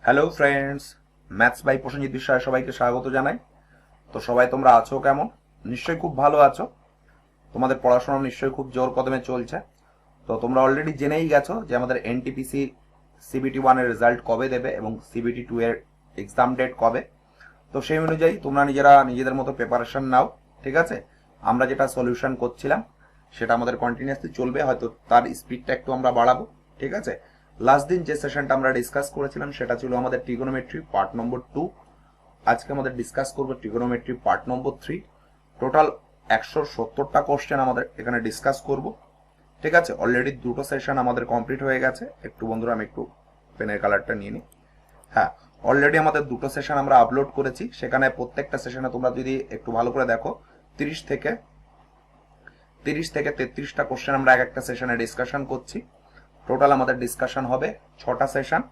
Hello friends, maths by Prosenjit Biswas সবাইকে স্বাগত জানাই। তো সবাই তোমরা আছো কেমন? নিশ্চয়ই খুব ভালো আছো। তোমাদের পড়াশোনা নিশ্চয়ই খুব জোর কদমে চলছে। তো তোমরা অলরেডি জেনেই গেছো যে আমাদের এনটিপিসি সিবিটি 1 এর রেজাল্ট কবে দেবে এবং সিবিটি 2 এর এক্সাম ডেট কবে। তো সেই অনুযায়ী তোমরা নিজেদের মতো প্রিপারেশন নাও, ঠিক আছে? আমরা যেটা সলিউশন করছিলাম সেটা আমাদের কন্টিনিউয়াসলি চলবে, হয়তো তার স্পিডটা একটু আমরা বাড়াবো, ঠিক আছে? লাস্ট দিন যে সেশনটা আমরা ডিসকাস করেছিলাম সেটা ছিল আমাদের ট্রিগোনোমেট্রি পার্ট নম্বর 2। আজকে আমাদের ডিসকাস করবো ট্রিগোনোমেট্রি পার্ট নম্বর 3। টোটাল 170টা কোশ্চেন আমাদের এখানে ডিসকাস করব, ঠিক আছে? অলরেডি দুটো সেশন আমাদের কমপ্লিট হয়ে গেছে। একটু বন্ধুরা আমি একটু পেনের কালারটা নিয়ে নিই। হ্যাঁ, অলরেডি আমাদের দুটো সেশন আমরা আপলোড করেছি। সেখানে প্রত্যেকটা সেশনে তোমরা যদি একটু ভালো করে দেখো 30 থেকে 33টা কোশ্চেন আমরা এক একটা সেশনে ডিসকাশন করছি। টোটাল আমাদের ডিসকাশন হবে 6টা সেশন।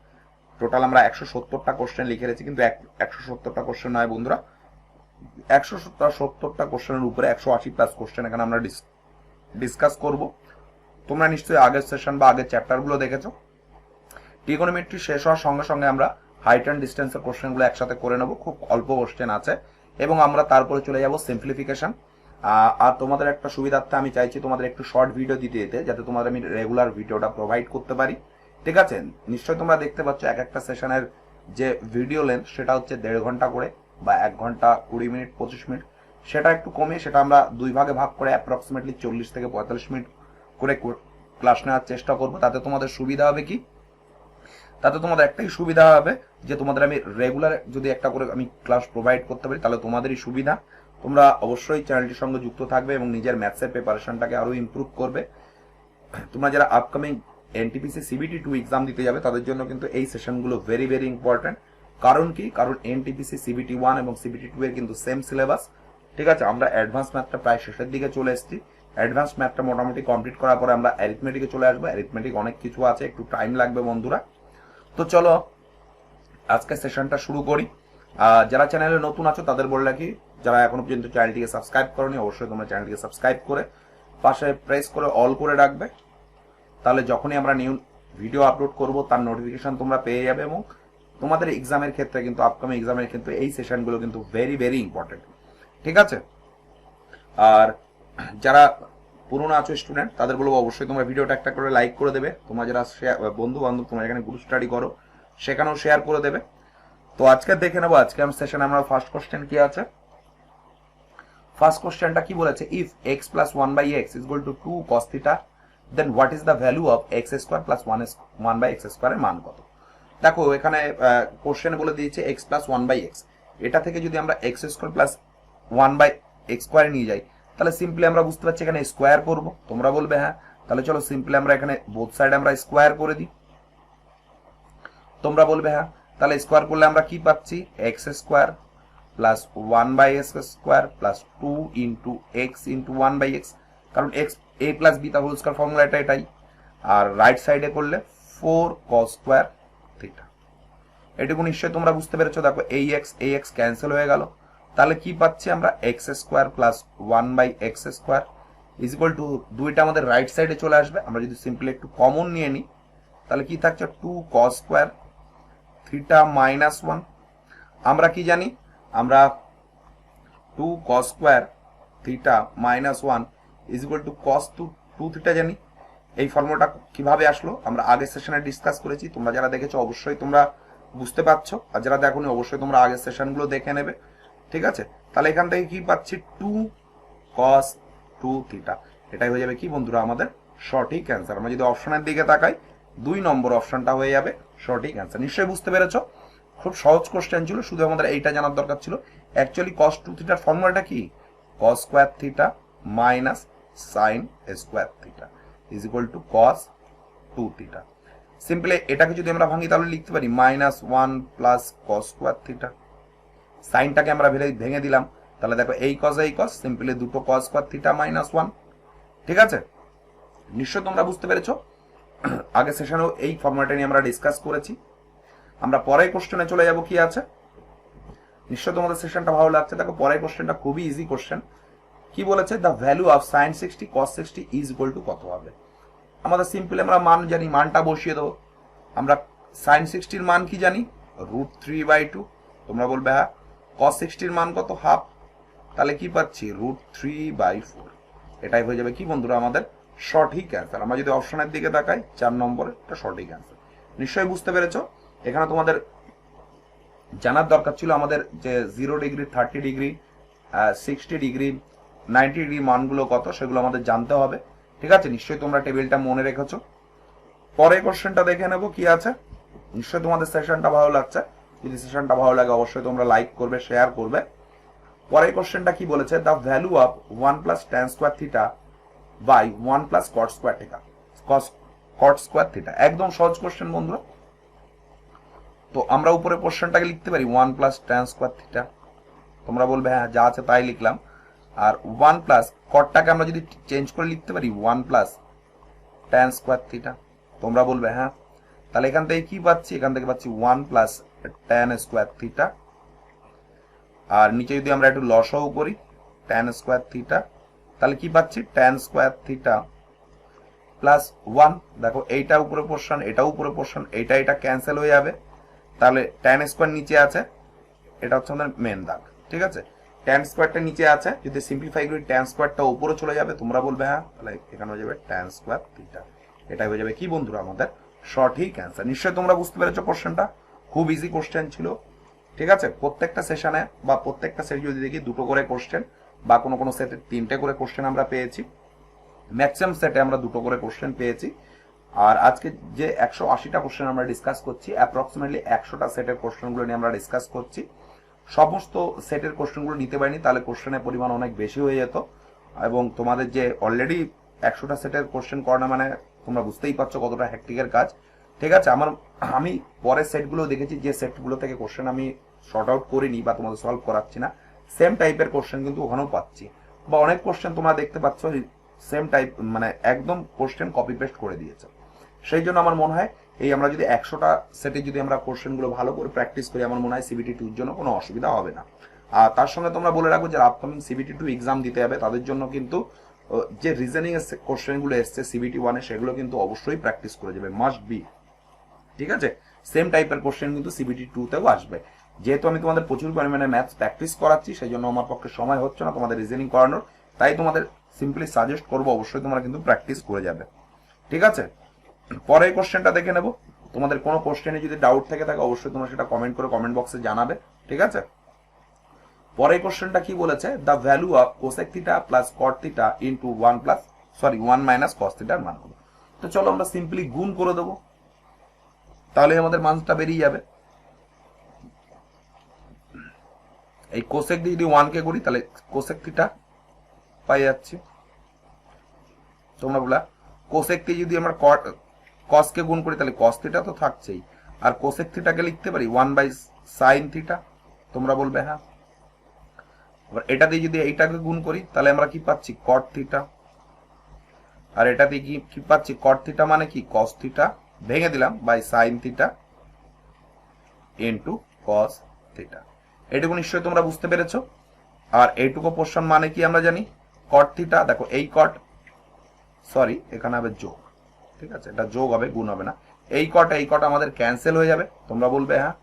টোটাল আমরা 170টা কোশ্চেন লিখে রেখেছি, কিন্তু 170টা কোশ্চেন নয় বন্ধুরা, 170টা কোশ্চেনের উপরে 180 প্লাস কোশ্চেন এখানে আমরা ডিসকাস করব। তোমরা নিশ্চয়ই আগের সেশন বা আগের চ্যাপ্টারগুলো দেখেছো। ট্রিগোনোমেট্রি শেষ হওয়ার সঙ্গে সঙ্গে আমরা হাইট অ্যান্ড ডিস্টেন্সের কোশ্চেনগুলো একসাথে করে নেব, খুব অল্প কোশ্চেন আছে, এবং আমরা তারপরে চলে যাব সিম্পলিফিকেশন। আর তোমাদের একটা সুবিধার্থে আমি চাইছি তোমাদের একটু শর্ট ভিডিও দিতে যাতে তোমাদের আমি রেগুলার ভিডিওটা প্রোভাইড করতে পারি, ঠিক আছে? নিশ্চয়ই তোমরা দেখতে পাচ্ছ এক একটা সেশনের যে ভিডিও লেন্থ সেটা হচ্ছে 1.5 ঘন্টা করে বা 1 ঘন্টা 20 মিনিট 25 মিনিট। সেটা একটু কমিয়ে সেটা আমরা দুই ভাগে ভাগ করে অ্যাপ্রক্সিমেটলি 40 থেকে 45 মিনিট করে ক্লাস নেওয়ার চেষ্টা করব। তাতে তোমাদের সুবিধা হবে কি? তাতে তোমাদের একটাই সুবিধা হবে যে তোমাদের আমি রেগুলার যদি একটা করে আমি ক্লাস প্রোভাইড করতে পারি তাহলে তোমাদেরই সুবিধা। তোমরা অবশ্যই চ্যানেলটির সঙ্গে যুক্ত থাকবে এবং নিজের ম্যাথসের প্রিপারেশনটাকে আরো ইমপ্রুভ করবে। তোমরা যারা আপকামিং এনটিপিসি সিবিটি 2 এক্সাম দিতে যাবে তাদের জন্য কিন্তু এই সেশনগুলো ভেরি ভেরি ইম্পর্টেন্ট। কারণ কি? কারণ এনটিপিসি সিবিটি 1 এবং সিবিটি 2 এর কিন্তু সেম সিলেবাস, ঠিক আছে? আমরা অ্যাডভান্স ম্যাথটা প্রায় শেষের দিকে চলে এসেছি। অ্যাডভান্স ম্যাথটা মোটামুটি কমপ্লিট করার পরে আমরা অ্যারিথমেটিকে চলে আসবো। অ্যারিথমেটিক অনেক কিছু আছে, একটু টাইম লাগবে বন্ধুরা। তো চলো আজকে সেশনটা শুরু করি। যারা চ্যানেলে নতুন আছো তাদের বললে কি, যারা এখনো পর্যন্ত চ্যানেলটিকে সাবস্ক্রাইব করোনি অবশ্যই তোমরা চ্যানেলটিকে সাবস্ক্রাইব করে পাশে প্রেস করে অল করে রাখবে। তাহলে যখনই আমরা নিউ ভিডিও আপলোড করব তার নোটিফিকেশন তোমরা পেয়ে যাবে। এবং তোমাদের এক্সামের ক্ষেত্রে কিন্তু আপকামিং এক্সামের ক্ষেত্রে এই সেশনগুলো কিন্তু ভেরি ভেরি ইম্পর্টেন্ট, ঠিক আছে? আর যারা পুরনো আছো স্টুডেন্ট তাদের বলবো অবশ্যই তোমরা ভিডিওটা একটা করে লাইক করে দেবে। তোমরা যারা বন্ধু বান্ধব তোমরা এখানে গ্রুপ স্টাডি করো সেখানেও শেয়ার করে দেবে। তো আজকে দেখে নেবো আজকে সেশনে আমরা ফার্স্ট কোশ্চেন কি আছে। ফার্স্ট কোশ্চেনটা কি বলেছে? If x plus 1/x is equal to 2 cos theta then what is the value of x square plus 1/x স্কোয়ারের মান কত? দেখো এখানে কোশ্চেনে বলে দিয়েছে x প্লাস 1/x। এটা থেকে যদি আমরা x স্কোয়ার প্লাস 1/x স্কোয়ারে নিয়ে যাই তাহলে সিম্পলি আমরা বুঝতে পারছি এখানে স্কোয়ার করব। তোমরা বলবে হ্যাঁ, তাহলে চলো সিম্পলি আমরা এখানে বোথ সাইড আমরা স্কোয়ার করে দিই। তোমরা বলবে হ্যাঁ, তাহলে স্কোয়ার করলে আমরা কি পাচ্ছি? X square plus 1/x square plus 2 into x into 1/x, কারণ এক্স এ প্লাস বি তার হোল স্কোয়ার ফর্মুলাটা এটাই। আর রাইট সাইডে করলে 4 cos স্কোয়ার থিটা। এটুকু নিশ্চয়ই তোমরা বুঝতে পেরেছো। দেখো এই এক্স ক্যান্সেল হয়ে গেল, তাহলে কি পাচ্ছি আমরা? X square plus 1/x square is equal two, দুইটা আমাদের রাইট সাইডে চলে আসবে। আমরা যদি সিম্পলি একটু কমন নিয়ে নিই তাহলে কি থাকছে? 2 cos স্কোয়ার থিটা মাইনাস 1। আমরা কি জানি? আমরা 2 cos square theta minus 1 is equal to cos 2 theta জানি। এই ফর্মুলাটা কিভাবে আসলো আমরা আগের সেশনে ডিসকাস করেছি। তোমরা যারা দেখেছো অবশ্যই তোমরা বুঝতে পারছো, আর যারা দেখোনি অবশ্যই তোমরা আগের সেশনগুলো দেখে নেবে, ঠিক আছে? তাহলে এখান থেকে কি পাচ্ছি? 2 cos 2 থিটা। এটাই হয়ে যাবে কি বন্ধুরা আমাদের সঠিক অ্যান্সার। আমরা যদি অপশনের দিকে তাকাই 2 নম্বর অপশনটা হয়ে যাবে সঠিক অ্যান্সার। নিশ্চয়ই বুঝতে পেরেছো, খুব সহজ কোশ্চেন ছিল, শুধু আমাদের এইটা জানার দরকার ছিল। অ্যাকচুয়ালি cos 2 থিটার ফর্মুলাটা কি? cos square theta minus sin square theta is equal to cos 2 theta. Simply এটাকে যদি আমরা ভাঙি তাহলে লিখতে পারি -1 প্লাস cos স্কোয়ার থিটা। সাইনটাকে আমরা ভেঙে দিলাম, তাহলে দেখো এই cos সিম্পলি দুটো cos স্কোয়ার থিটা মাইনাস 1, ঠিক আছে? নিশ্চয় তোমরা বুঝতে পেরেছো। আগে সেশনেও এই ফর্মুলাটা নিয়ে আমরা ডিসকাস করেছি। আমরা পরের কোশ্চেনে চলে যাব। কি আছে? নিশ্চয় তোমাদের সেশনটা ভালো লাগছে। দেখো পরের কোশ্চেনটা খুবই ইজি কোশ্চেন। কি বলেছে? The value of sin 60 cos 60 is equal to কত হবে? আমাদের সিম্পলি আমরা মান জানি, মানটা বসিয়ে দেবো। আমরা sin 60 এর মান কি জানি? √3/2, তোমরা বলবে হ্যাঁ। cos 60 মান কত? হাফ, তাহলে কি পাচ্ছি? √3/4। এটাই হয়ে যাবে কি বন্ধুরা আমাদের সঠিক অ্যান্সার। আমরা যদি অপশনের দিকে তাকাই 4 নম্বরে, এটা সঠিক অ্যান্সার। নিশ্চয়ই বুঝতে পেরেছো। এখানে তোমাদের জানার দরকার ছিল আমাদের যে 0 ডিগ্রি, 30 ডিগ্রি, 60 ডিগ্রি, 90 ডিগ্রি মানগুলো কত, সেগুলো আমাদের জানতে হবে। ঠিক আছে, নিশ্চয়ই তোমরা টেবিলটা মনে রেখেছো। পরের কোশ্চেনটা দেখে নেব কি আছে। নিশ্চয়ই তোমাদের সেশনটা ভালো লাগছে। যদি সেশনটা ভালো লাগে অবশ্যই তোমরা লাইক করবে, শেয়ার করবে। পরের কোশ্চেনটা কি বলেছে? The value of 1 plus tan square theta by 1 plus cot square theta, cot square theta. একদম সহজ কোশ্চেন বন্ধুরা। তো আমরা উপরে কোশ্চেনটাকে লিখতে পারি 1 প্লাস tan স্কোয়ার থিটা, তোমরা বলবে হ্যাঁ যা আছে তাই লিখলাম। আর 1 প্লাস কটটাকে আমরা যদি চেঞ্জ করে লিখতে পারি 1 প্লাস tan স্কোয়ার থিটা, তোমরা বলবে হ্যাঁ। তাহলে এখান থেকে কি পাচ্ছি? এখান থেকে পাচ্ছি 1 প্লাস tan স্কোয়ার থিটা, আর নিচে যদি আমরা একটু লসাও করি tan স্কোয়ার থিটা, তাহলে কি পাচ্ছি? tan square theta plus 1। দেখো এইটা উপরে পোর্শন, এটা উপরে পোর্শন, এটা ক্যান্সেল হয়ে যাবে। তাহলে tan স্কোয়ার নিচে আছে, এটা হচ্ছে আমাদের মেন দাগ। ঠিক আছে, tan স্কোয়ারটা নিচে আছে, যদি সিম্পলিফাই করি tan স্কোয়ারটা উপরে চলে যাবে, তোমরা বলবে হ্যাঁ। তাহলে এখানে হয়ে যাবে tan স্কোয়ার থিটা। এটা হয়ে যাবে কি বন্ধুরা আমাদের সঠিক অ্যান্সার। নিশ্চয়ই তোমরা বুঝতে পেরেছো কোশ্চেনটা খুব ইজি কোশ্চেন ছিল। ঠিক আছে, প্রত্যেকটা সেশনে বা প্রত্যেকটা সেট যদি দেখি দুটো করে কোশ্চেন, বা কোনো কোনো সেটে 3টে করে কোশ্চেন আমরা পেয়েছি, ম্যাক্সিমাম সেটে আমরা দুটো করে কোশ্চেন পেয়েছি। আর আজকে যে 180টা কোশ্চেন আমরা ডিসকাস করছি, অ্যাপ্রক্সিমেটলি 100টা সেটের কোশ্চেনগুলো নিয়ে আমরা ডিসকাস করছি। সমস্ত সেটের কোশ্চেনগুলো নিতে পারিনি, তাহলে কোশ্চেনের পরিমাণ অনেক বেশি হয়ে যেত। এবং তোমাদের যে অলরেডি 100টা সেটের কোশ্চেন করানো মানে তোমরা বুঝতেই পারছো কতটা হ্যাকটিকের কাজ। ঠিক আছে, আমি পরের সেটগুলো দেখেছি, যে সেটগুলো থেকে কোশ্চেন আমি শর্ট আউট করিনি বা তোমাদের সলভ করাচ্ছি না, সেম টাইপের কোশ্চেন কিন্তু ওখানেও পাচ্ছি। বা অনেক কোশ্চেন তোমরা দেখতে পাচ্ছ সেম টাইপ, মানে একদম কোশ্চেন কপি পেস্ট করে দিয়েছে। সেই জন্য আমার মনে হয় এই আমরা যদি 100টা সেটে যদি আমরা কোশ্চেনগুলো ভালো করে প্র্যাকটিস করি, আমার মনে হয় CBT 2 এর জন্য কোনো অসুবিধা হবে না। আর তার সঙ্গে তোমরা বলে রাখো যে আপকামিং CBT 2 এক্সাম দিতে হবে, তাদের জন্য কিন্তু যে রিজনিং এর কোশ্চেনগুলো এসছে CBT 1 এ, সেগুলো কিন্তু অবশ্যই প্র্যাকটিস করে যাবে, মাস্ট বি। ঠিক আছে, সেম টাইপের কোশ্চেন কিন্তু CBT 2 তেও আসবে। যেহেতু আমি তোমাদের প্রচুর পরিমাণে ম্যাথস প্র্যাকটিস করাচ্ছি, সেই জন্য আমার পক্ষে সময় হচ্ছে না তোমাদের রিজনিং করানোর, তাই তোমাদের সিম্পলি সাজেস্ট করবো অবশ্যই তোমরা কিন্তু প্র্যাকটিস করে যাবে। ঠিক আছে, পরের কোশ্চেনটা দেখে নেব। তোমাদের কোনো কোশ্চেনে যদি ডাউট থেকে থাকে অবশ্যই তোমরা সেটা কমেন্ট করে কমেন্ট বক্সে জানাবে। ঠিক আছে, পরের কোশ্চেনটা কি বলেছে? The value of cosec theta plus cot theta into 1 minus কস থিটার মান হলো। তো চলো আমরা সিম্পলি গুণ করে দেবো, তাহলে আমাদের মানটা বেরিয়ে যাবে। এই কোসেক দিয়ে যদি 1 কে করি তাহলে কোসেক থিটা পাই যাচ্ছি। তোমরা বলা কোসেক দিয়ে যদি আমরা কস কে গুণ করি তাহলে কস থিটা তো থাকছেই, আর কোসেক থিটাকে লিখতে পারি 1/sin থিটা, তোমরা বলবে হ্যাঁ। আবার এটা দিয়ে যদি এইটাকে গুণ করি তাহলে আমরা কি পাচ্ছি? কট থিটা। আর এটা দিয়ে কি পাচ্ছি? কট থিটা মানে কি? কস থিটা, ভেঙে দিলাম, by sine theta into cos theta. এইটুকু নিশ্চয়ই তোমরা বুঝতে পেরেছো। আর এইটুকু পোর্শন মানে কি আমরা জানি? কট থিটা, দেখো এই কট, সরি এখানে হবে যোগ। ঠিক আছে, এটা যোগ হবে, গুণ হবে না। এই কট আমাদের ক্যান্সেল হয়ে যাবে, তোমরা বলবে হ্যাঁ।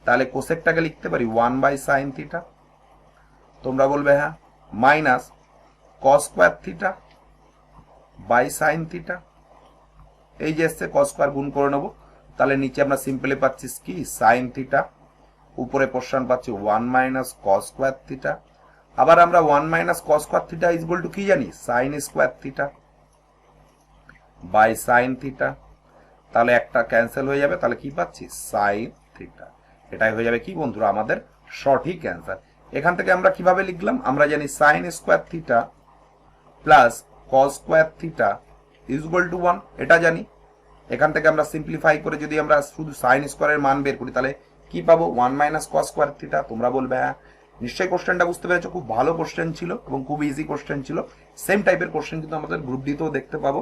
তাহলে কোসেকটাকে লিখতে পারি 1/sin থিটা, তোমরা বলবে হ্যাঁ, minus cos square theta by sine theta. এই যে এসছে কস স্কোয়ার, গুণ করে নেবো, তাহলে নিচে আমরা সিম্পলি পাচ্ছি কি? সাইন থিটা, উপরে পোর্শন পাচ্ছি 1 মাইনাস কস স্কোয়ার থিটা। আবার আমরা 1 minus cos square theta is equal to কি জানি? Sine square theta by sine theta. তাহলে একটা ক্যান্সেল হয়ে যাবে, তাহলে কি পাচ্ছি? Sine theta. এটাই হয়ে যাবে কি বন্ধুরা আমাদের সঠিক অ্যান্সার। এখান থেকে আমরা কিভাবে লিখলাম? আমরা জানি sine square theta plus cos square theta is equal two 1, এটা জানি। এখান থেকে আমরা সিম্পলিফাই করে যদি আমরা শুধু সাইন স্কোয়ারের মান বের করি তাহলে কি পাবো? 1 মাইনাস কস স্কোয়ার থিটা। তোমরা বলবে হ্যাঁ। নিশ্চয়ই কোশ্চেনটা বুঝতে পেরেছো, খুব ভালো কোশ্চেন ছিল এবং খুব ইজি কোশ্চেন ছিল। সেম টাইপের কোশ্চেন কিন্তু আমাদের গ্রুপ ডিতেও দেখতে পাবো।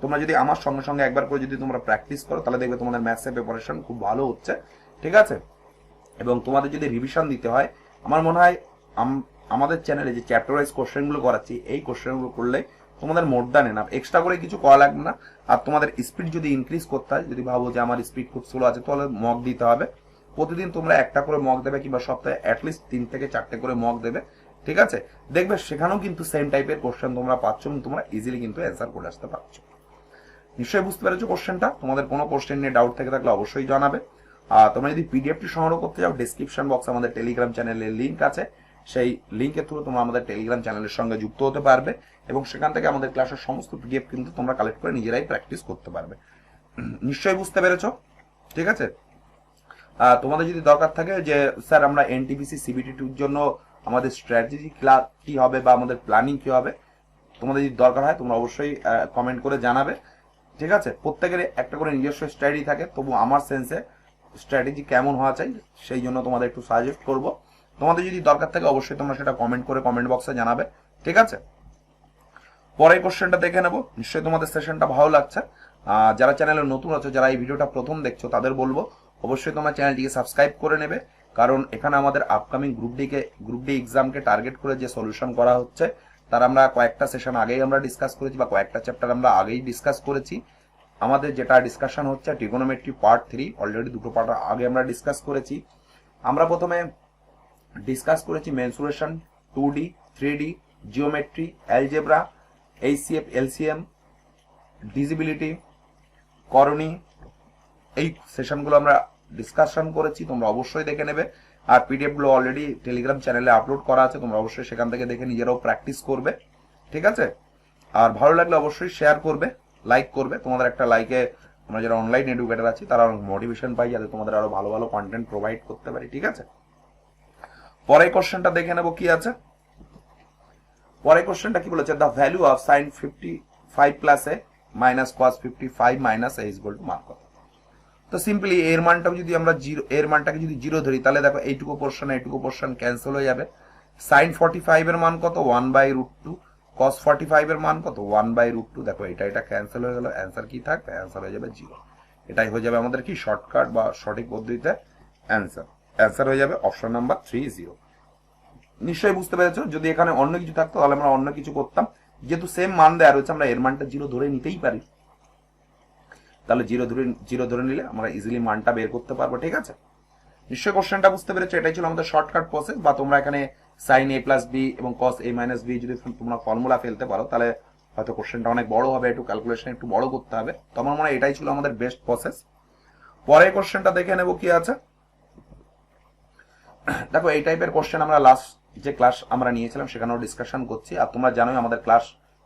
তোমরা যদি আমার সঙ্গে সঙ্গে একবার করে যদি তোমরা প্র্যাকটিস করো তাহলে দেখবে তোমাদের ম্যাথসের প্রিপারেশন খুব ভালো হচ্ছে। ঠিক আছে, এবং তোমাদের যদি রিভিশন দিতে হয়, আমার মনে হয় আমাদের চ্যানেলে যে চ্যাপ্টার ওয়াইজ কোশ্চেনগুলো করাচ্ছি, এই কোশ্চেনগুলো করলে তোমাদের মোর দ্যান এনাফ, এক্সট্রা করে কিছু করা লাগবে না। আর তোমাদের স্পিড যদি ইনক্রিজ করতে হয়, যদি ভাবো যে আমার স্পিড খুব স্লো আছে, তাহলে মক দিতে হবে। প্রতিদিন তোমরা একটা করে মক দেবে কিংবা সপ্তাহে অ্যাটলিস্ট 3 থেকে 4টে করে মক দেবে, ঠিক আছে? দেখবে সেখানেও কিন্তু সেম টাইপের কোশ্চেন তোমরা পাচ্ছ এবং তোমরা ইজিলি কিন্তু অ্যান্সার করে আসতে পারছো। নিশ্চয়ই বুঝতে পেরেছো কোশ্চেনটা। তোমাদের কোনো কোশ্চেন নিয়ে ডাউট থেকে থাকলে অবশ্যই জানাবে। তোমরা যদি পিডিএফটি সংগ্রহ করতে চাও, ডেসক্রিপশন বক্সে আমাদের টেলিগ্রাম চ্যানেলের লিঙ্ক আছে, সেই লিঙ্কের থ্রু তোমরা আমাদের টেলিগ্রাম চ্যানেলের সঙ্গে যুক্ত হতে পারবে এবং সেখান থেকে আমাদের ক্লাসের সমস্ত পিডিএফ কিন্তু তোমরা কালেক্ট করে নিজেরাই প্র্যাকটিস করতে পারবে। নিশ্চয়ই বুঝতে পেরেছো, ঠিক আছে? তোমাদের যদি দরকার থাকে যে স্যার আমরা এনটিপিসি সিবিটি2 জন্য আমাদের স্ট্র্যাটেজি কি হবে বা আমাদের প্ল্যানিং কি হবে, তোমাদের যদি দরকার হয় তোমরা অবশ্যই কমেন্ট করে জানাবে, ঠিক আছে? প্রত্যেকের একটা করে নিজস্ব স্ট্র্যাটেজি থাকে, তবু আমার সেন্সে স্ট্র্যাটেজি কেমন হওয়া চাই সেই জন্য তোমাদের একটু সাজেস্ট করব। তোমাদের যদি দরকার থাকে অবশ্যই তোমরা সেটা কমেন্ট করে কমেন্ট বক্সে জানাবে, ঠিক আছে? পরের কোশ্চেনটা দেখে নেব। নিশ্চয়ই তোমাদের সেশনটা ভালো লাগছে। যারা চ্যানেলে নতুন আছো, যারা এই ভিডিওটা প্রথম দেখছো, তাদের বলবো অবশ্যই তোমরা চ্যানেলটিকে সাবস্ক্রাইব করে নেবে, কারণ এখানে আমাদের আপকামিং গ্রুপ ডি এক্সামকে টার্গেট করে যে সলিউশন করা হচ্ছে তার আমরা কয়েকটা সেশন আগেই আমরা ডিসকাস করেছি বা কয়েকটা চ্যাপ্টার আমরা আগেই ডিসকাস করেছি। আমাদের যেটা ডিসকাশন হচ্ছে ট্রিগোনোমেট্রি পার্ট 3, অলরেডি 2টো পার্ট আগে আমরা ডিসকাস করেছি। আমরা প্রথমে ডিসকাস করেছি mensuration, 2D, 3D, geometry, algebra, HCF, LCM, divisibility, করণী, এই সেশনগুলো আমরা ডিসকাশন করেছি, তোমরা অবশ্যই দেখে নেবে। আর পিডিএফ গুলো অলরেডি টেলিগ্রাম চ্যানেলে আপলোড করা আছে, তোমরা অবশ্যই সেখান থেকে দেখে নিজেরাও প্র্যাকটিস করবে, ঠিক আছে? আর ভালো লাগলে অবশ্যই শেয়ার করবে, লাইক করবে। তোমাদের একটা লাইকে আমরা যারা অনলাইন এডুকেটর আছি তারা অনেক মোটিভেশন পাই, যাতে তোমাদের আরো ভালো ভালো কন্টেন্ট প্রোভাইড করতে পারি, ঠিক আছে? পরের কোশ্চেনটা দেখে নেব কি আছে। পরের কোশ্চেনটা কি বলেছে, the value of sign 55 plus A minus cos 55 minus A is equal two মান কত? তো সিম্পলি এর মানটাও যদি আমরা এর মানটাকে যদি 0 ধরি, তাহলে দেখো এইটুকু পোর্শন ক্যান্সেল হয়ে যাবে। সাইন 45 এর মান কত? 1/√2। cos 45 এর মান কত? 1/√2। দেখো এটা ক্যান্সেল হয়ে গেল, অ্যান্সার কি থাকবে? অ্যান্সার হয়ে যাবে 0। এটাই হয়ে যাবে আমাদের কি শর্টকাট বা সঠিক পদ্ধতিতে অ্যান্সার হয়ে যাবে অপশন নাম্বার 3, 0। নিশ্চয়ই বুঝতে পেরেছো। যদি এখানে অন্য কিছু থাকতো তাহলে আমরা অন্য কিছু করতাম, যেহেতু সেম মান দেওয়া রয়েছে আমরা এর মানটা 0 ধরে নিতেই পারি, তাহলে 0 ধরে নিলে আমরা ইজিলি মানটা বের করতে পারবো, ঠিক আছে? নিশ্চয়ই কোশ্চেনটা বুঝতে পেরেছো। এটাই ছিল আমাদের শর্টকাট প্রসেস। বা তোমরা এখানে সাইন a প্লাস বি এবং কস a মাইনাস বি যদি তোমরা ফর্মুলা ফেলতে পারো, তাহলে হয়তো কোশ্চেনটা অনেক বড় হবে, একটু ক্যালকুলেশন একটু বড় করতে হবে। তো আমার মনে হয় এটাই ছিল আমাদের বেস্ট প্রসেস। পরের কোশ্চেনটা দেখে নেব কি আছে। দেখো এই টাইপের কোশ্চেন আমরা লাস্ট যে ক্লাস আমরা নিয়েছিলাম সেখানেও ডিসকাশন করছি। আর তোমরা জানোই আমাদের ক্লাস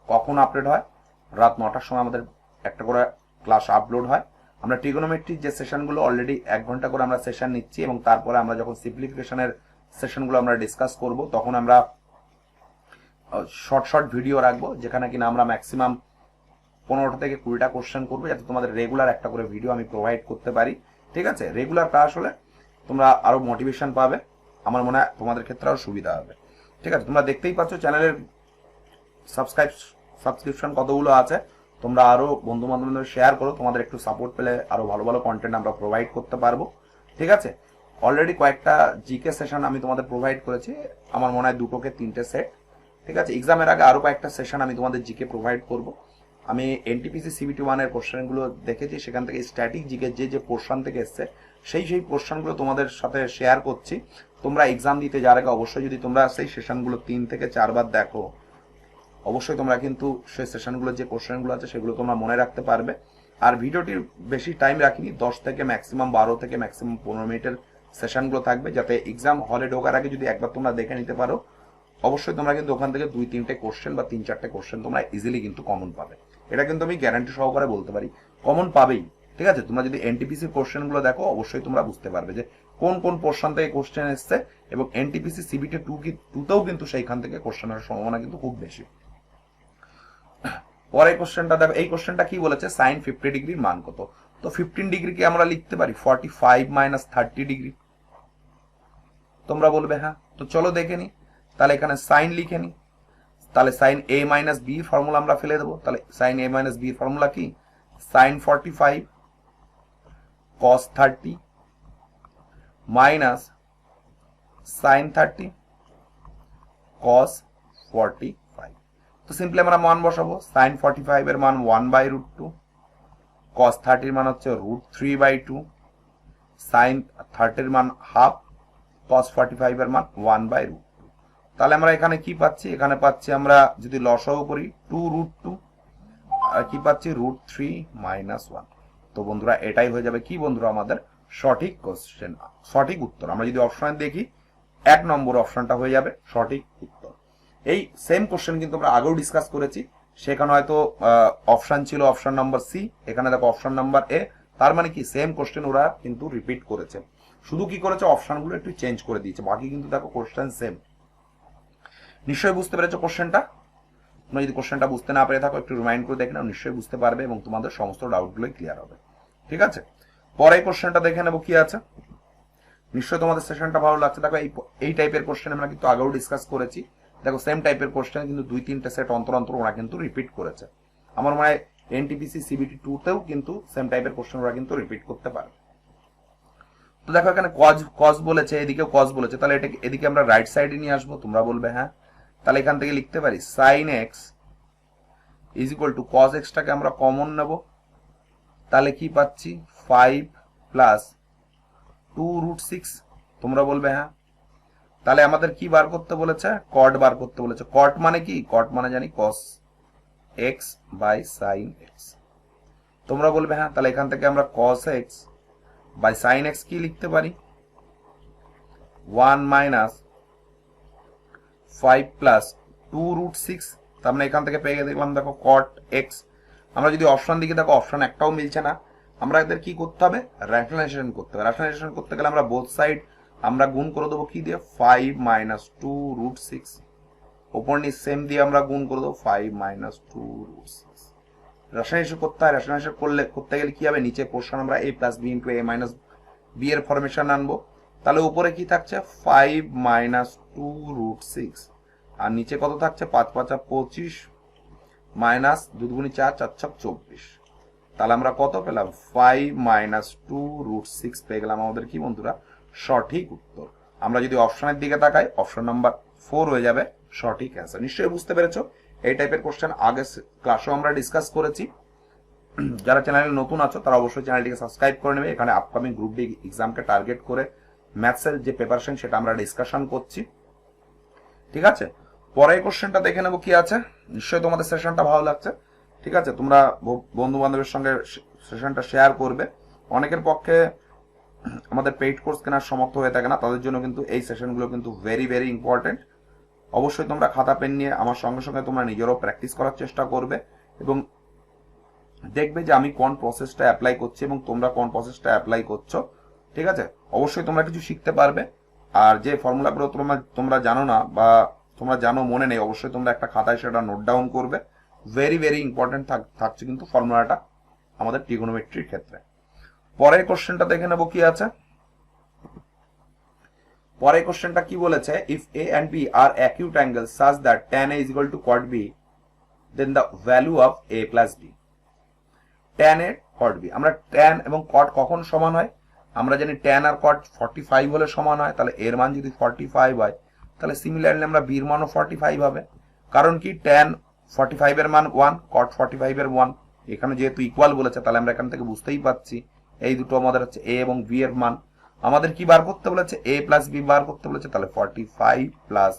কখন আপলোড হয়, রাত 9টার সময় আমাদের একটা করে ক্লাস আপলোড হয়। আমরা ট্রিগোনোমেট্রির যে সেশনগুলো অলরেডি 1 ঘন্টা করে আমরা সেশন নিচ্ছি, এবং তারপরে আমরা যখন সিম্পলিফিকেশনের সেশনগুলো আমরা ডিসকাস করব তখন আমরা শর্ট ভিডিও রাখবো, যেখানে কিনা আমরা ম্যাক্সিমাম 15টা থেকে 20টা কোশ্চেন করবো, যাতে তোমাদের রেগুলার একটা করে ভিডিও আমি প্রোভাইড করতে পারি, ঠিক আছে? রেগুলার ক্লাস হলে তোমরা আরো মোটিভেশন পাবে, আমার মনে হয় তোমাদের ক্ষেত্রে আরো সুবিধা হবে, ঠিক আছে? তোমরা দেখতেই পাচ্ছ চ্যানেলের সাবস্ক্রিপশন কতগুলো আছে। তোমরা আরো বন্ধু বান্ধবদের শেয়ার করো, তোমাদের একটু সাপোর্ট পেলে আরো ভালো ভালো কন্টেন্ট আমরা প্রোভাইড করতে পারবো, ঠিক আছে? অলরেডি কয়েকটা জিকে সেশন আমি তোমাদের প্রোভাইড করেছি, আমার মনে হয় 2 থেকে 3টে সেট, ঠিক আছে? এক্সামের আগে আরো কয়েকটা সেশন আমি তোমাদের জিকে প্রোভাইড করব। আমি এনটিপিসি সিবিটি1 এর কোশ্চেনগুলো দেখেছি, সেখান থেকে স্ট্যাটিক জিকে যে পোর্শন থেকে এসছে সেই পোর্শনগুলো তোমাদের সাথে শেয়ার করছি। তোমরা এক্সাম দিতে যাওয়ার আগে অবশ্যই যদি তোমরা সেই সেশনগুলো 3 থেকে 4 বার দেখো, অবশ্যই তোমরা কিন্তু সেই সেশনগুলো যে কোশ্চেনগুলো আছে সেগুলো তোমরা মনে রাখতে পারবে। আর ভিডিওটির বেশি টাইম রাখিনি, 10 থেকে ম্যাক্সিমাম 12 থেকে ম্যাক্সিমাম 15 মিনিটের সেশনগুলো থাকবে, যাতে এক্সাম হলে ঢোকার আগে যদি একবার তোমরা দেখে নিতে পারো, অবশ্যই তোমরা কিন্তু ওখান থেকে 2-3টে কোশ্চেন বা 3-4টে কোশ্চেন তোমরা ইজিলি কিন্তু কমন পাবে। এটা কিন্তু আমি গ্যারান্টি সহকারে বলতে পারি, কমন পাবেই, ঠিক আছে? তোমরা যদি এনটিপিসির কোশ্চেনগুলো দেখো অবশ্যই তোমরা বুঝতে পারবে যে কোন কোন পোর্শন থেকে কোশ্চেন এসছে, এবং এনটিপিসি সিবিটি 2তেও কিন্তু সেইখান থেকে কোশ্চেন আসার সম্ভাবনা কিন্তু খুব বেশি। পরের কোশ্চেনটা দেখো, এই কোশ্চেনটা কি বলেছে, সাইন 50 ডিগ্রির মান কত? তো 15 ডিগ্রিকে আমরা লিখতে পারি 45 মাইনাস 30 ডিগ্রি। তোমরা বলবে হ্যাঁ, তো চলো দেখে নি। তাহলে এখানে সাইন লিখে নি, তাহলে sine a minus B formula আমরা ফেলে দেবো। তাহলে sine a minus B formula কি? Sine 45 cos 30 minus sine 30 cos 45। তো সিম্পলি আমরা মান বসাবো। সাইন 45 এর মান 1/√2, cos 30 এর মান হচ্ছে √3/2, সাইন 30 এর মান হাফ, কস 45 এর মান 1/√2। তাহলে আমরা এখানে কি পাচ্ছি, এখানে পাচ্ছি আমরা যদি লসাগু করি 2√2, আর কি পাচ্ছি √3 - 1। তো বন্ধুরা এটাই হয়ে যাবে কি বন্ধুরা আমাদের সঠিক কোশ্চেন, সঠিক উত্তর। আমরা যদি অপশন দেখি 1 নম্বর অপশনটা হয়ে যাবে সঠিক উত্তর। এই সেম কোশ্চেন কিন্তু আমরা আগেও ডিসকাস করেছি, সেখানে হয়তো অপশন ছিল অপশন নাম্বার সি, এখানে দেখো অপশন নাম্বার এ। তার মানে কি সেম কোশ্চেন ওরা কিন্তু রিপিট করেছে, শুধু কি করেছে অপশনগুলো একটু চেঞ্জ করে দিয়েছে, বাকি কিন্তু দেখো কোশ্চেন সেম। নিশ্চয়ই বুঝতে পেরেছো কোশ্চেনটা? তোমরা যদি কোশ্চেনটা বুঝতে না পেরে থাকো একটু রিমাইন্ড করে দেখে নাও, নিশ্চয়ই বুঝতে পারবে এবং তোমাদের সমস্ত ডাউটগুলোই ক্লিয়ার হবে। ঠিক আছে, পরে কোশ্চেনটা দেখে নেবো কি আছে। নিশ্চয়ই তোমাদের সেশনটা ভালো লাগছে। দেখো এই টাইপের কোশ্চেন আমরা কিন্তু আগেও ডিসকাস করেছি। দেখো সেম টাইপের কোশ্চেন কিন্তু 2-3টে সেট অন্তর অন্তর ওরা কিন্তু রিপিট করেছে। আমার মনে হয় এনটিপিসি সিবিটি 2তেও কিন্তু সেম টাইপের কোশ্চেন ওরা কিন্তু রিপিট করতে পারে। তো দেখো এখানে কজ বলেছে, এদিকেও কজ বলেছে, তাহলে এটা এদিকে আমরা রাইট সাইডে নিয়ে আসবো। তোমরা বলবে হ্যাঁ, তাহলে এখান থেকে লিখতে পারি sine x is equal to cos এক্সটাকে আমরা কমন নেব, তাহলে কি পাচ্ছি 5 প্লাস 2√6। তোমরা বলবে হ্যাঁ, তাহলে আমাদের কি বার করতে বলেছে, কট বার করতে বলেছে। কট মানে কি, কট মানে জানি cos x by sin x। তোমরা বলবে হ্যাঁ, তাহলে এখান থেকে আমরা cos x by sin x কি লিখতে পারি 1 মাইনাস 5 প্লাস 2√6। তার মানে এখান থেকে পেয়ে দেখলাম দেখো cot x। আমরা যদি অপশন দিকে দেখো অপশন একটাও মিলছে না, আমরা এদের কি করতে হবে, রেশনালাইজেশন করতে হবে। রেশনালাইজেশন করতে গেলে আমরা বোথ সাইড আমরা গুণ করে দেবো কি দিয়ে 5 মাইনাস 2√6, ওপর নিচ সেম দিয়ে আমরা গুণ করে দেবো 5 মাইনাস 2√6। রেশনালাইজেশন করতে হয়, রেশনালাইজেশন করতে গেলে কি হবে, নিচে পোর্শন আমরা a plus b into a minus b এর ফরমেশন আনবো। তাহলে উপরে কি থাকছে 5 মাইনাস 2√6, আর নিচে কত থাকছে 5 5 25 মাইনাস 2 2 4 4 6 24। তাহলে আমরা কত পেলাম 5 মাইনাস 2√6 পেয়ে গেলাম আমাদের কি বন্ধুরা সঠিক উত্তর। আমরা যদি অপশনের দিকে তাকাই অপশন নাম্বার 4 হয়ে যাবে সঠিক অ্যান্সার। নিশ্চয়ই বুঝতে পেরেছো, এই টাইপের কোশ্চেন আগে ক্লাসেও আমরা ডিসকাস করেছি। যারা চ্যানেলে নতুন আছো তারা অবশ্যই চ্যানেলটিকে সাবস্ক্রাইব করে নেবে। এখানে আপকামিং গ্রুপ ডি এক্সামকে টার্গেট করে ম্যাথসের যে প্রিপারেশন সেটা আমরা ডিসকাশন করছি। ঠিক আছে, পরের কোশ্চেনটা দেখে নেবো কি আছে। নিশ্চয়ই তোমাদের সেশনটা ভালো লাগছে। ঠিক আছে, তোমরা বন্ধু বান্ধবের সঙ্গে সেশনটা শেয়ার করবে। অনেকের পক্ষে আমাদের পেইড কোর্স কেনার সমর্থ হয়ে থাকে না, তাদের জন্য কিন্তু এই সেশনগুলো কিন্তু ভেরি ভেরি ইম্পর্টেন্ট। অবশ্যই তোমরা খাতা পেন নিয়ে আমার সঙ্গে সঙ্গে তোমরা নিজেরও প্র্যাকটিস করার চেষ্টা করবে এবং দেখবে যে আমি কোন প্রসেসটা অ্যাপ্লাই করছি এবং তোমরা কোন প্রসেসটা অ্যাপ্লাই করছো। ঠিক আছে, অবশ্যই তোমরা কিছু শিখতে পারবে। আর যে ফর্মুলাগুলো তোমরা জানো না বা তোমরা জানো মনে নেই, অবশ্যই তোমরা একটা খাতায় সেটা নোট ডাউন করবে। ভেরি ভেরি ইম্পর্টেন্ট থাকছে কিন্তু ফর্মুলাটা আমাদের ট্রিগোনোমেট্রির ক্ষেত্রে। পরের কোশ্চেনটা দেখে নেবো কি আছে। পরের কোশ্চেনটা কি বলেছে, if a and b are acute angles such that tan a is equal to cot b, then the value of a plus b. tan a cot b, আমরা tan এবং cot কখন সমান হয়, আমরা জানি tan আর cot 45 হলে সমান হয়। তাহলে এর মান যদি 45 হয় তাহলে সিমিলারলি আমরা b এর মানও 45 হবে। কারণ কি tan 45 এর মান 1, cot 45 এর 1। এখানে যেহেতু ইকুয়াল বলেছে তাহলে আমরা এখান থেকে বুঝতেই পাচ্ছি এই দুটো আমাদের হচ্ছে a এবং b এর মান। আমাদের কি বার করতে বলেছে, a প্লাস b বার করতে বলেছে। তাহলে 45 প্লাস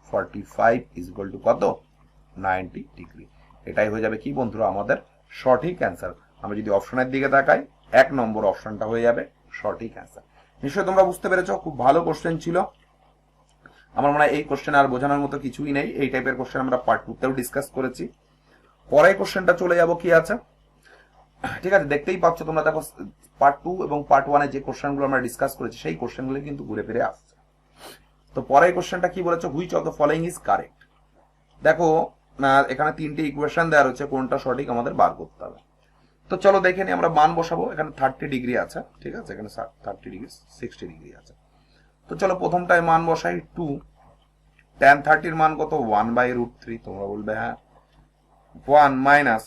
45 ইজ ইকুয়াল টু কত 90 ডিগ্রি। এটাই হয়ে যাবে কি বন্ধুরা আমাদের সঠিক অ্যান্সার। আমরা যদি অপশনের দিকে তাকাই 1 নম্বর অপশনটা হয়ে যাবে সঠিক অ্যান্সার। নিশ্চয়ই তোমরা বুঝতে পেরেছো, খুব ভালো কোশ্চেন ছিল। আমার মনে হয় এই কোশ্চেন আর বোঝানোর মতো কিছুই নেই। এই টাইপের কোশ্চেন আমরা পার্ট 2তেও ডিসকাস করেছি। পরের কোশ্চেনটা চলে যাব কি আছে। ঠিক আছে, দেখতেই পাচ্ছ তোমরা, দেখো পার্ট 2 এবং পার্ট 1 এ যে কোশ্চেনগুলো আমরা ডিসকাস করেছি সেই কোশ্চেনগুলো কিন্তু ঘুরে ফিরে আসছে। তো পরের কোশ্চেনটা কি বলেছে, which of the following is correct. দেখো এখানে 3টে ইকুয়েশন দেওয়া রয়েছে, কোনটা সঠিক আমাদের বার করতে হবে। তো চলো দেখে নিই, আমরা মান বসাবো। এখানে 30 ডিগ্রি আছে, ঠিক আছে, এখানে 30 ডিগ্রি 60 ডিগ্রি আছে। তো চলো প্রথমটায় মান বসাই 2। tan 30 এর মান কত 1/√3। তোমরা বলবে হ্যাঁ, 1 মাইনাস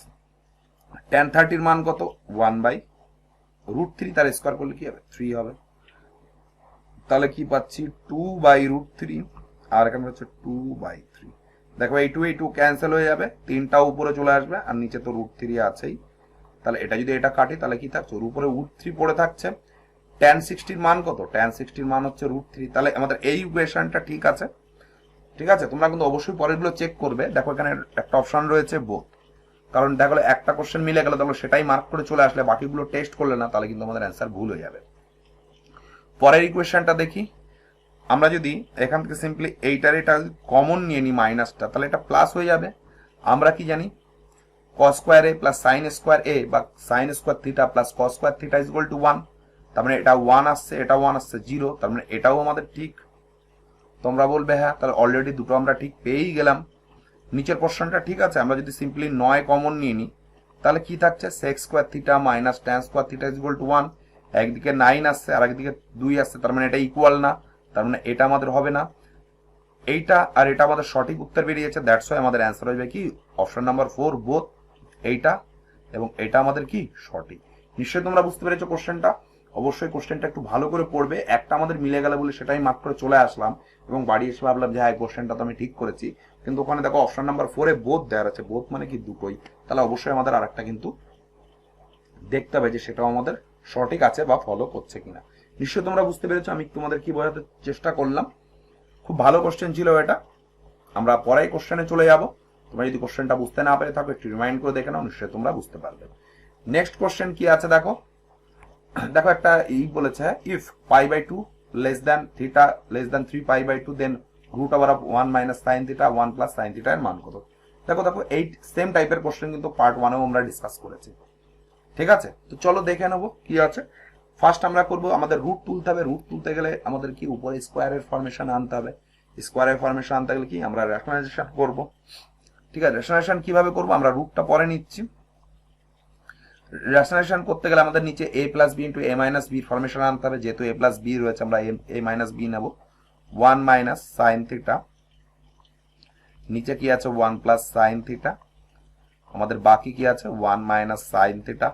tan 30 এর মান কত 1/√3, তার স্কয়ার করলে কি হবে 3 হবে। তাহলে কি পাচ্ছি 2/√3, আর এখানে হচ্ছে 2/3। দেখো এই 2 ক্যান্সেল হয়ে যাবে, 3টা উপরে চলে আসবে আর নিচে তো √3 আছেই। তাহলে এটা যদি এটা কাটি তাহলে কি থাকছে, ওর উপরে √3 পড়ে থাকছে। tan 60 এর মান কত? tan 60 এর মান হচ্ছে √3। তাহলে আমাদের এই ইকুয়েশনটা ঠিক আছে। ঠিক আছে, তোমরা কিন্তু অবশ্যই পরেরগুলো চেক করবে। দেখো এখানে একটা অপশন রয়েছে বোথ, কারণ দেখো একটা কোশ্চেন মিলে গেল, তাহলে সেটাই মার্ক করে চলে আসলে বাকিগুলো টেস্ট করলে না, তাহলে কিন্তু আমাদের অ্যান্সার ভুল হয়ে যাবে। পরের ইকুয়েশনটা দেখি। আমরা যদি এখান থেকে সিম্পলি এটা কমন নিয়ে নিই মাইনাসটা, তাহলে এটা প্লাস হয়ে যাবে। আমরা কি জানি cos square a plus sin square a বা sin square theta plus cos square theta is equal two 1। তার মানে এটা 1 আসছে, এটা 1 আসছে 0, তার মানে এটাও আমাদের ঠিক। তোমরা বলবে হ্যাঁ, তাহলে অলরেডি দুটো আমরা ঠিক পেয়েই গেলাম। নিচের প্রশ্নটা ঠিক আছে, আমরা যদি সিম্পলি 9 কমন নিয়ে নিই, তাহলে কি থাকছে sec square theta minus tan square theta is equal two 1। একদিকে 9 আসছে আর একদিকে 2 আসছে, তার মানে এটা ইকুয়াল না, তার মানে এটা আমাদের হবে না। এইটা আর এটা আমাদের সঠিক উত্তর বেরিয়েছে, দ্যাটস ওয়াই আমাদের অ্যান্সার হবে কি অপশন নাম্বার 4 বোথ। এইটা এবং এটা আমাদের কি সঠিক। নিশ্চয়ই তোমরা বুঝতে পেরেছো কোশ্চেনটা। অবশ্যই কোশ্চেনটা একটু ভালো করে পড়বে। একটা আমাদের মিলে গেল বলে সেটাই মার্ক করে চলে আসলাম এবং বাড়ি এসে ভাবলাম যে হ্যাঁ কোশ্চেনটা তো আমি ঠিক করেছি, কিন্তু ওখানে দেখো অপশন নাম্বার 4 বোথ দেওয়া আছে। বোথ মানে কি দুটোই, তাহলে অবশ্যই আমাদের আরেকটা কিন্তু দেখতে হবে যে সেটাও আমাদের সঠিক আছে বা ফলো করছে কিনা। নিশ্চয়ই তোমরা বুঝতে পেরেছো আমি তোমাদের কি বোঝাতে চেষ্টা করলাম। খুব ভালো কোশ্চেন ছিল এটা। আমরা পরের কোশ্চেনে চলে যাব। তোমরা যদি কোশ্চেনটা বুঝতে না পারে থাকো একটু রিমাইন্ড করে দেখে নাও, নিশ্চয়ই তোমরা বুঝতে পারবে। নেক্সট কোশ্চেন কি আছে দেখো। দেখো একটা বলেছে if π/2 less than theta less than 3π/2 then √1 - sin theta 1 + sin theta এর মান কত। দেখো এই সেম টাইপের কোশ্চেন কিন্তু পার্ট 1 এও আমরা ডিসকাস করেছি। ঠিক আছে, তো চলো দেখে নেবো কি আছে। ফার্স্ট আমরা করব, আমাদের রুট তুলতে হবে। রুট তুলতে গেলে আমাদের কি উপরে স্কোয়ারের ফরমেশন আনতে হবে। স্কোয়ারের ফরমেশন আনতে গেলে কি আমরা রেশনালাইজেশন করব। ঠিক আছে, রেশনালাইজেশন কিভাবে করব, আমরা রুটটা পরে নিচ্ছি। রেশনালাইজেশন করতে গেলে আমাদের নিচে a + b * a - b formation আনতে হবে। যেহেতু a + b রয়েছে আমরা a - b নেব। 1 - sin থিটা, নিচে কি আছে 1 + sin থিটা, আমাদের বাকি কি আছে 1 - sin থিটা।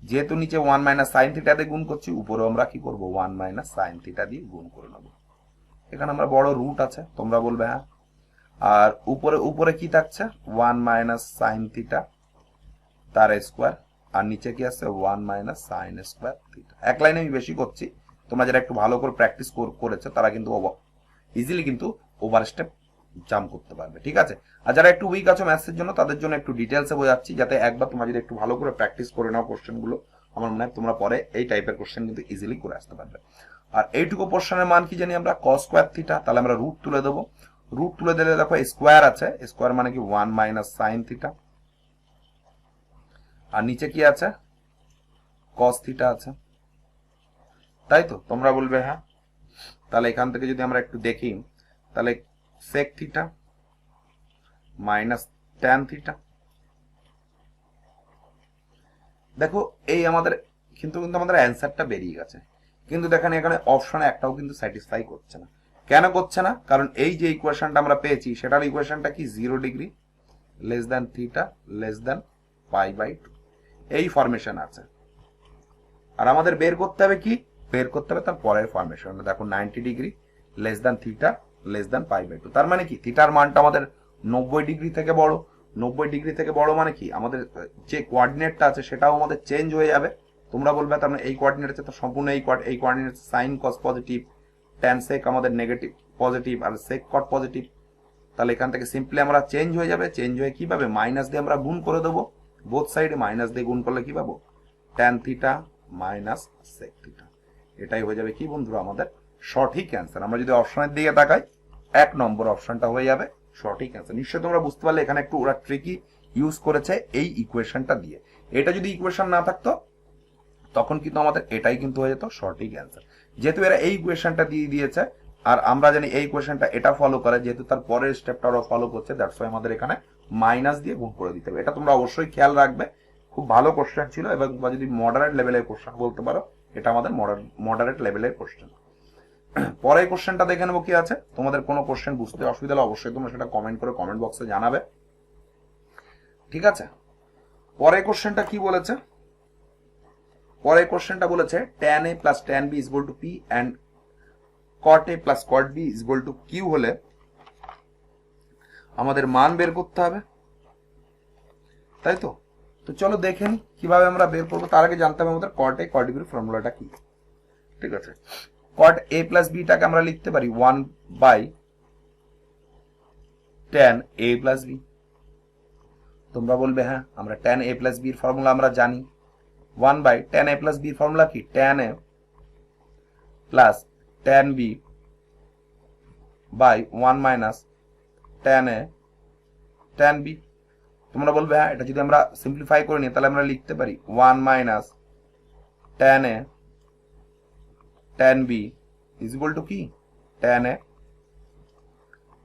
যেহেতু নিচে 1 - sin থিটা দিয়ে গুণ করছি, উপরে আমরা কি করব 1 - sin থিটা দিয়ে গুণ করে নেব। এখানে আমরা বড় রুট আছে, তোমরা বলবে হ্যাঁ। আর উপরে কি থাকছে 1 - sin থিটা তার স্কোয়ার, আর নিচে কি আছে 1 - sin স্কোয়ার থিটা। এক লাইনে আমি বেশি করছি, তোমরা যারা একটু ভালো করে প্র্যাকটিস করেছে তারা কিন্তু ইজিলি কিন্তু ওভার স্টেপ জাম্প করতে পারবে। ঠিক আছে, আর যারা একটু উইক আছো ম্যাথসের জন্য তাদের জন্য একটু ডিটেলসে বোঝাচ্ছি, যাতে একবার তোমরা যদি একটু ভালো করে প্র্যাকটিস করে নাও কোশ্চেনগুলো, আমার মনে হয় তোমরা পরে এই টাইপের কোশ্চেন কিন্তু ইজিলি করে আসতে পারবে। আর এইটুকু পোর্শনের মান কি জানি আমরা cos স্কয়ার থিটা, তাহলে আমরা রুট তুলে দেবো। রুট তুলে দিলে দেখো স্কোয়ার আছে, স্কোয়ার মানে কি 1 - sin থিটা, আর নিচে কি আছে cos থিটা আছে, তাই তো তোমরা বলবে হ্যাঁ। তাহলে এখান থেকে যদি আমরা একটু দেখি, তাহলে sec থিটা - tan থিটা। দেখো এই আমাদের কিন্তু আমাদের অ্যান্সারটা বেরিয়ে গেছে, কিন্তু দেখেন এখানে অপশনে একটাও কিন্তু স্যাটিসফাই করছে না। কেন করছে না? কারণ এই যে ইকুয়েশনটা আমরা পেয়েছি সেটার ইকুয়েশনটা কি 0 degree less than theta less than π/2 এই ফরমেশন আছে। আর আমাদের বের করতে হবে কি, বের করতে হবে তার পরের ফরমেশন। দেখো 90 degree less than theta less than π/2, তার মানে কি থিটার মানটা আমাদের 90 ডিগ্রি থেকে বড়। 90 ডিগ্রি থেকে বড় মানে কি আমাদের যে কোঅর্ডিনেটটা আছে সেটাও আমাদের চেঞ্জ হয়ে যাবে। তোমরা বলবে তার মানে এই কোঅর্ডিনেট আছে তো সম্পূর্ণ এই coordinate sin cos positive, tan sec আমাদের নেগেটিভ পজিটিভ, আর sec cot পজিটিভ। তাহলে এখান থেকে সিম্পলি আমরা চেঞ্জ হয়ে যাবে। চেঞ্জ হয়ে কি পাবে, মাইনাস দিয়ে আমরা গুণ করে দেবো। বোথ সাইডে মাইনাস দিয়ে গুণ করলে কি পাবো tan theta minus sec theta. এটাই হয়ে যাবে কি বন্ধুরা আমাদের সঠিক অ্যান্সার। আমরা যদি অপশনের দিকে তাকাই 1 নম্বর অপশনটা হয়ে যাবে সঠিক অ্যান্সার। নিশ্চয়ই তোমরা বুঝতে পারলে এখানে একটু ওরা ট্রিকি ইউজ করেছে এই ইকুয়েশনটা দিয়ে। এটা যদি ইকুয়েশন না থাকতো তখন কিন্তু আমাদের এটাই কিন্তু হয়ে যেত সঠিক অ্যান্সার। যেহেতু এরা এই ইকুয়েশনটা দিয়ে দিয়েছে আর আমরা জানি এই ইকুয়েশনটা এটা ফলো করে, যেহেতু তার পরের স্টেপটা ওরা ফলো করছে, দ্যাটস ওয়াই আমাদের এখানে মাইনাস দিয়ে গুণ করে দিতে হবে। এটা তোমরা অবশ্যই খেয়াল রাখবে। খুব ভালো কোশ্চেন ছিল, এবং যদি মডারেট লেভেলের কোশ্চেন বলতে পারো, এটা আমাদের মডারেট লেভেলের কোশ্চেন। পরের কোশ্চেনটা দেখে নেবো কি আছে। তোমাদের কোনো কোশ্চেন বুঝতে অসুবিধা হলে অবশ্যই তোমরা সেটা কমেন্ট করে কমেন্ট বক্সে জানাবে। ঠিক আছে, পরের কোশ্চেনটা কি বলেছে। পরের কোশ্চেনটা বলেছে tan a plus tan b is equal to p and cot a plus cot b is equal to q হলে আমাদের মান বের করতে হবে, তাই তো। তো চলো দেখে নি কিভাবে আমরা বের করবো। তার আগে জানতে হবে আমাদের cot a cot b এর ফর্মুলাটা কি। ঠিক আছে, কট এ প্লাস বিটাকে আমরা লিখতে পারি 1/tan a প্লাস বি। তোমরা বলবে হ্যাঁ আমরা tan a প্লাস বির ফর্মুলা আমরা জানি, 1/tan a প্লাস বির ফর্মুলা কি, tan a plus tan b by 1 minus tan a tan b। তোমরা বলবে হ্যাঁ এটা যদি আমরা সিম্পলিফাই করে নিই তাহলে আমরা লিখতে পারি 1 minus tan a tan b is equal to কি, tan a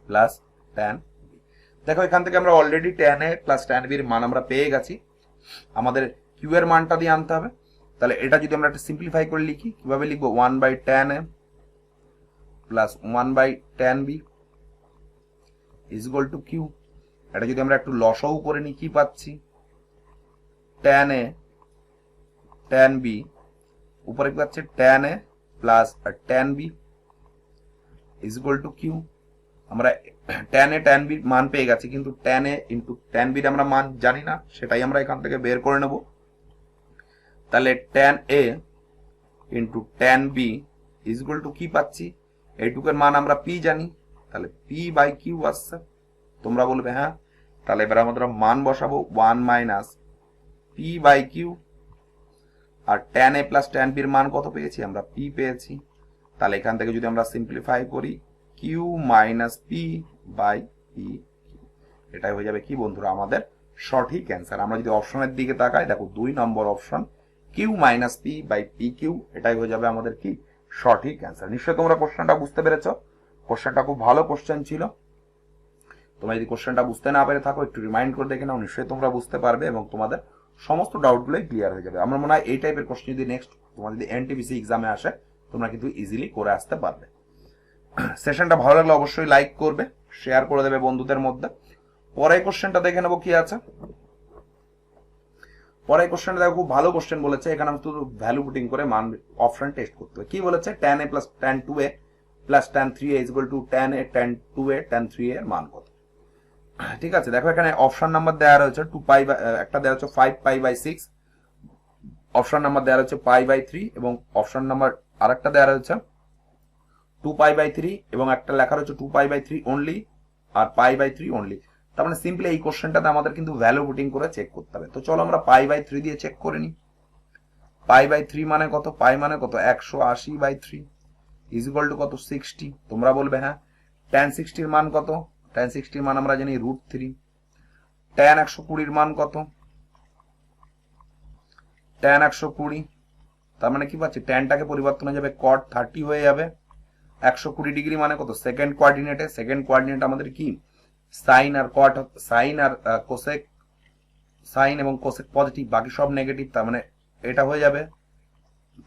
plus tan b। দেখো এখান থেকে আমরা already tan a plus tan b এর মান আমরা পেয়ে গেছি, আমাদের q এর মানটা দিয়ে আনতে হবে। তাহলে এটা যদি আমরা একটা সিম্পলিফাই করে লিখি, কিভাবে লিখবো, 1/tan a plus 1/tan b is equal two q। এটা যদি আমরা একটু লসাগু করে নিই কি পাচ্ছি, tan a tan b উপরে কি পাচ্ছি, tan a plus tan b is equal two q। আমরা tan a tan b মান পেয়ে গেছি, কিন্তু tan a into tan b আমরা মান জানি না, সেটাই আমরা এখান থেকে বের করে নেব। তাহলে tan a into tan b is equal to কি পাচ্ছি, এইটুকের মান আমরা p জানি, তাহলে p বাই q আসছে। তোমরা বলবে হ্যাঁ, তাহলে এবার আমরা মান বসাবো 1 মাইনাস p বাই q, আর tan a plus tan b এর মান কত পেয়েছি আমরা, p পেয়েছি। তাহলে এখান থেকে যদি আমরা সিম্পলিফাই করি q minus p by p, এটাই হয়ে যাবে কি বন্ধুরা আমাদের সঠিক অ্যান্সার। আমরা যদি অপশনের দিকে তাকাই, দেখো 2 নম্বর option q minus p by pq, এটাই হয়ে যাবে আমাদের কি সঠিক অ্যান্সার। নিশ্চয়ই তোমরা কোশ্চেনটা বুঝতে পেরেছো, কোশ্চেনটা খুব ভালো কোশ্চেন ছিল। তোমরা যদি কোশ্চেনটা বুঝতে না পেরে থাকো একটু রিমাইন্ড করে দেখে নাও, নিশ্চয়ই তোমরা বুঝতে পারবে এবং তোমাদের সমস্ত ডাউটগুলোই ক্লিয়ার হয়ে যাবে। আমার মনে হয় এই টাইপের কোশ্চেন যদি নেক্সট তোমার যদি এনটিপিসি এক্সামে আসে তোমরা কিন্তু ইজিলি করে আসতে পারবে। সেশনটা ভালো লাগলে অবশ্যই লাইক করবে, শেয়ার করে দেবে বন্ধুদের মধ্যে। পরে কোশ্চেনটা দেখে নেবো কি আছে। পরে কোশ্চেনটা দেখো খুব ভালো কোশ্চেন বলেছে, এখানে আমি শুধু ভ্যালু পুটিং করে মান অপশন টেস্ট করতে হবে। কি বলেছে, tan a plus tan 2a plus tan 3a is equal two tan a tan 2a tan 3a এর মান কত। ঠিক আছে, দেখো এখানে অপশন নাম্বার দেওয়া রয়েছে 2 পাই, একটা দেওয়া হচ্ছে 5 পাই বাই 6, অপশন নাম্বার দেওয়া রয়েছে পাই বাই 3, এবং অপশন নাম্বার আরেকটা দেওয়া রয়েছে 2 পাই বাই 3, এবং একটা লেখা রয়েছে 2 পাই বাই 3 অনলি আর পাই বাই 3 অনলি। তার মানে সিম্পলি এই কোশ্চেনটাতে আমাদের কিন্তু ভ্যালু পুটিং করে চেক করতে হবে। তো চলো আমরা পাই বাই 3 দিয়ে চেক করে নিই। পাই বাই 3 মানে কত, পাই মানে কত 180 বাই 3 ইজ ইকুয়াল টু কত 60। তোমরা বলবে হ্যাঁ tan 60 এর মান কত, tan 60 এর মান আমরা জানি √3। tan 120 এর মান কত, tan 120, তার মানে কি পাচ্ছি, ট্যানটাকে পরিবর্তন হয়ে যাবে cot 30 হয়ে যাবে। 120 ডিগ্রি মানে কত সেকেন্ড কোঅর্ডিনেটে, সেকেন্ড কোঅর্ডিনেট আমাদের কি সাইন আর কট, সাইন আর কোসেক, সাইন এবং কোসেক পজিটিভ, বাকি সব নেগেটিভ, তার মানে এটা হয়ে যাবে।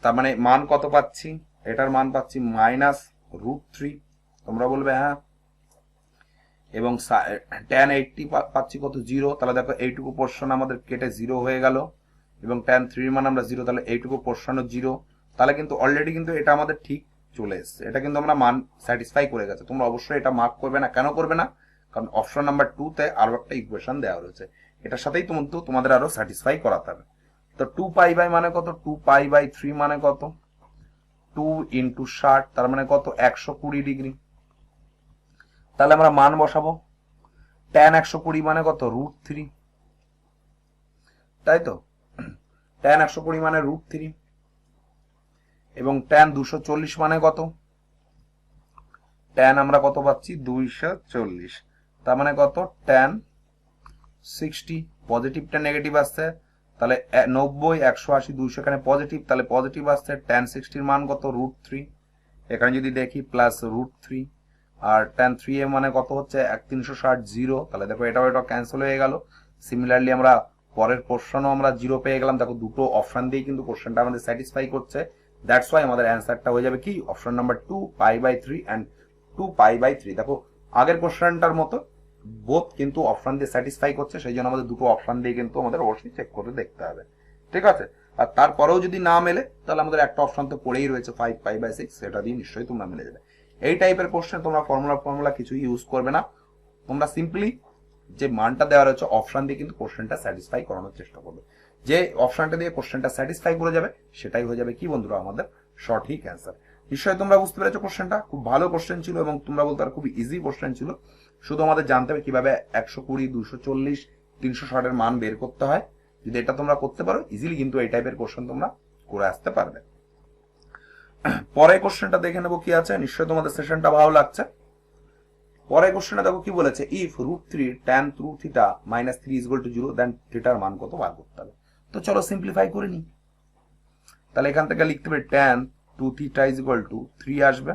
তার মানে মান কত পাচ্ছি, এটার মান পাচ্ছি -√3। তোমরা বলবে হ্যাঁ, এবং tan 80 পাচ্ছি কত 0, তাহলে দেখো এইটুকু পোর্শন আমাদের কেটে 0 হয়ে গেল, এবং tan 3 মান আমরা 0, তাহলে এইটুকু পোর্শনও 0। তাহলে কিন্তু অলরেডি কিন্তু এটা আমাদের ঠিক চলে এসছে, এটা কিন্তু আমরা মান স্যাটিসফাই করে গেছে। তোমরা অবশ্যই এটা মার্ক করবে না, কেন করবে না, কারণ অপশন নাম্বার 2 তে আরো একটা ইকুয়েশন দেওয়া রয়েছে, এটার সাথেই তোমাদের আরো স্যাটিসফাই করাতে হবে। তো 2 পাই বাই মানে কত, 2 পাই বাই 3 মানে কত, 2 ইন্টু 60, তার মানে কত 120 ডিগ্রি। তাহলে আমরা মান বসাবো, tan 120 মানে কত √3, তাই তো, tan 120 মানে √3, এবং tan 240 মানে কত, tan আমরা কত পাচ্ছি 240, তার মানে কত tan 60, পজিটিভটা নেগেটিভ আসছে, তাহলে 90 180 200 এখানে পজিটিভ, তাহলে পজিটিভ আসছে, tan 60 এর মান কত √3, এখানে যদি দেখি প্লাস √3, আর tan 3a মানে কত হচ্ছে 1360 0, তাহলে দেখো এটাও এটা ক্যান্সেল হয়ে গেল। সিমিলারলি আমরা পরের পোর্শনও আমরা 0 পেয়ে গেলাম। দেখো দুটো অপশন দিয়ে কিন্তু কোশ্চেনটা আমাদের স্যাটিসফাই করছে, দ্যাটস ওয়াই আমাদের অ্যান্সারটা হয়ে যাবে কি option number 2 pi by 3 and 2 pi by 3। দেখো আগের কোশ্চেনটার মতো বোথ কিন্তু অপশন দিয়ে স্যাটিসফাই করছে, সেই জন্য আমাদের দুটো অপশন দিয়ে কিন্তু আমাদের অবশ্যই চেক করে দেখতে হবে, ঠিক আছে। আর তারপরেও যদি না মেলে তাহলে আমাদের একটা অপশন তো পড়েই রয়েছে 5 পাই বাই 6, সেটা দিয়ে নিশ্চয়ই তোমরা মিলে যাবে। এই টাইপের কোশ্চেন তোমরা ফর্মুলা কিছু ইউজ করবে না, তোমরা সিম্পলি যে মানটা দেওয়া রয়েছে অপশন দিয়ে কিন্তু কোশ্চেনটা স্যাটিসফাই করানোর চেষ্টা করবে। যে অপশনটা দিয়ে কোশ্চেনটা স্যাটিসফাই করে যাবে সেটাই হয়ে যাবে কি বন্ধুরা আমাদের সঠিক অ্যান্সার। নিশ্চয়ই তোমরা বুঝতে পেরেছো কোশ্চেনটা খুব ভালো কোশ্চেন ছিল এবং তোমরা বলতে পারো খুব ইজি কোশ্চেন ছিল। শুধু আমাদের জানতে হবে কিভাবে 120, 240, 360 এর মান বের করতে হয়। যদি এটা তোমরা করতে পারো ইজিলি কিন্তু এই টাইপের কোশ্চেন তোমরা করে আসতে পারবে। পরের কোশ্চেনটা দেখে নেবো কি আছে। নিশ্চয়ই তোমাদের সেশনটা ভালো লাগছে। পরের কোশ্চেনটা দেখো কি বলেছে, ইফ √3 tan through θ - 3 = 0 দেন থিটার মান কত বার করতে হবে। তো চলো সিম্পলিফাই করে নিই। তাহলে এখান থেকে লিখতে পারি tan 2θ = 3 আসবে,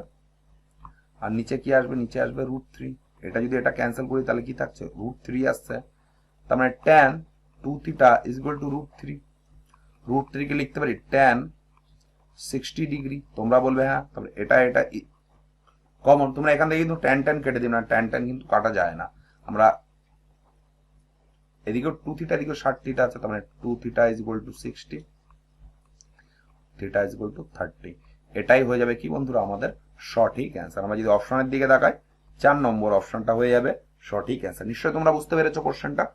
আর নিচে কি আসবে, নিচে আসবে √3। এটা যদি এটা ক্যান্সেল করি তাহলে কি থাকছে, √3 আসছে। তার মানে tan 2θ = √3। √3 কে লিখতে পারি tan 60 ডিগ্রি। তোমরা বলবে হ্যাঁ, তারপরে এটা এটা কমন, তোমরা এখান থেকে কিন্তু tan কেটে দিও না, tan কিন্তু কাটা যায় না। আমরা এদিকে 2θ এদিকে 60θ আছে, তার মানে 2θ = 60, θ = 30। এটাই হয়ে যাবে কি বন্ধুরা আমাদের সঠিক অ্যান্সার। আমরা যদি অপশনের দিকে তাকাই 4 নম্বর অপশনটা হয়ে যাবে সঠিক অ্যান্সার। নিশ্চয়ই তোমরা বুঝতে পেরেছো কোশ্চেনটা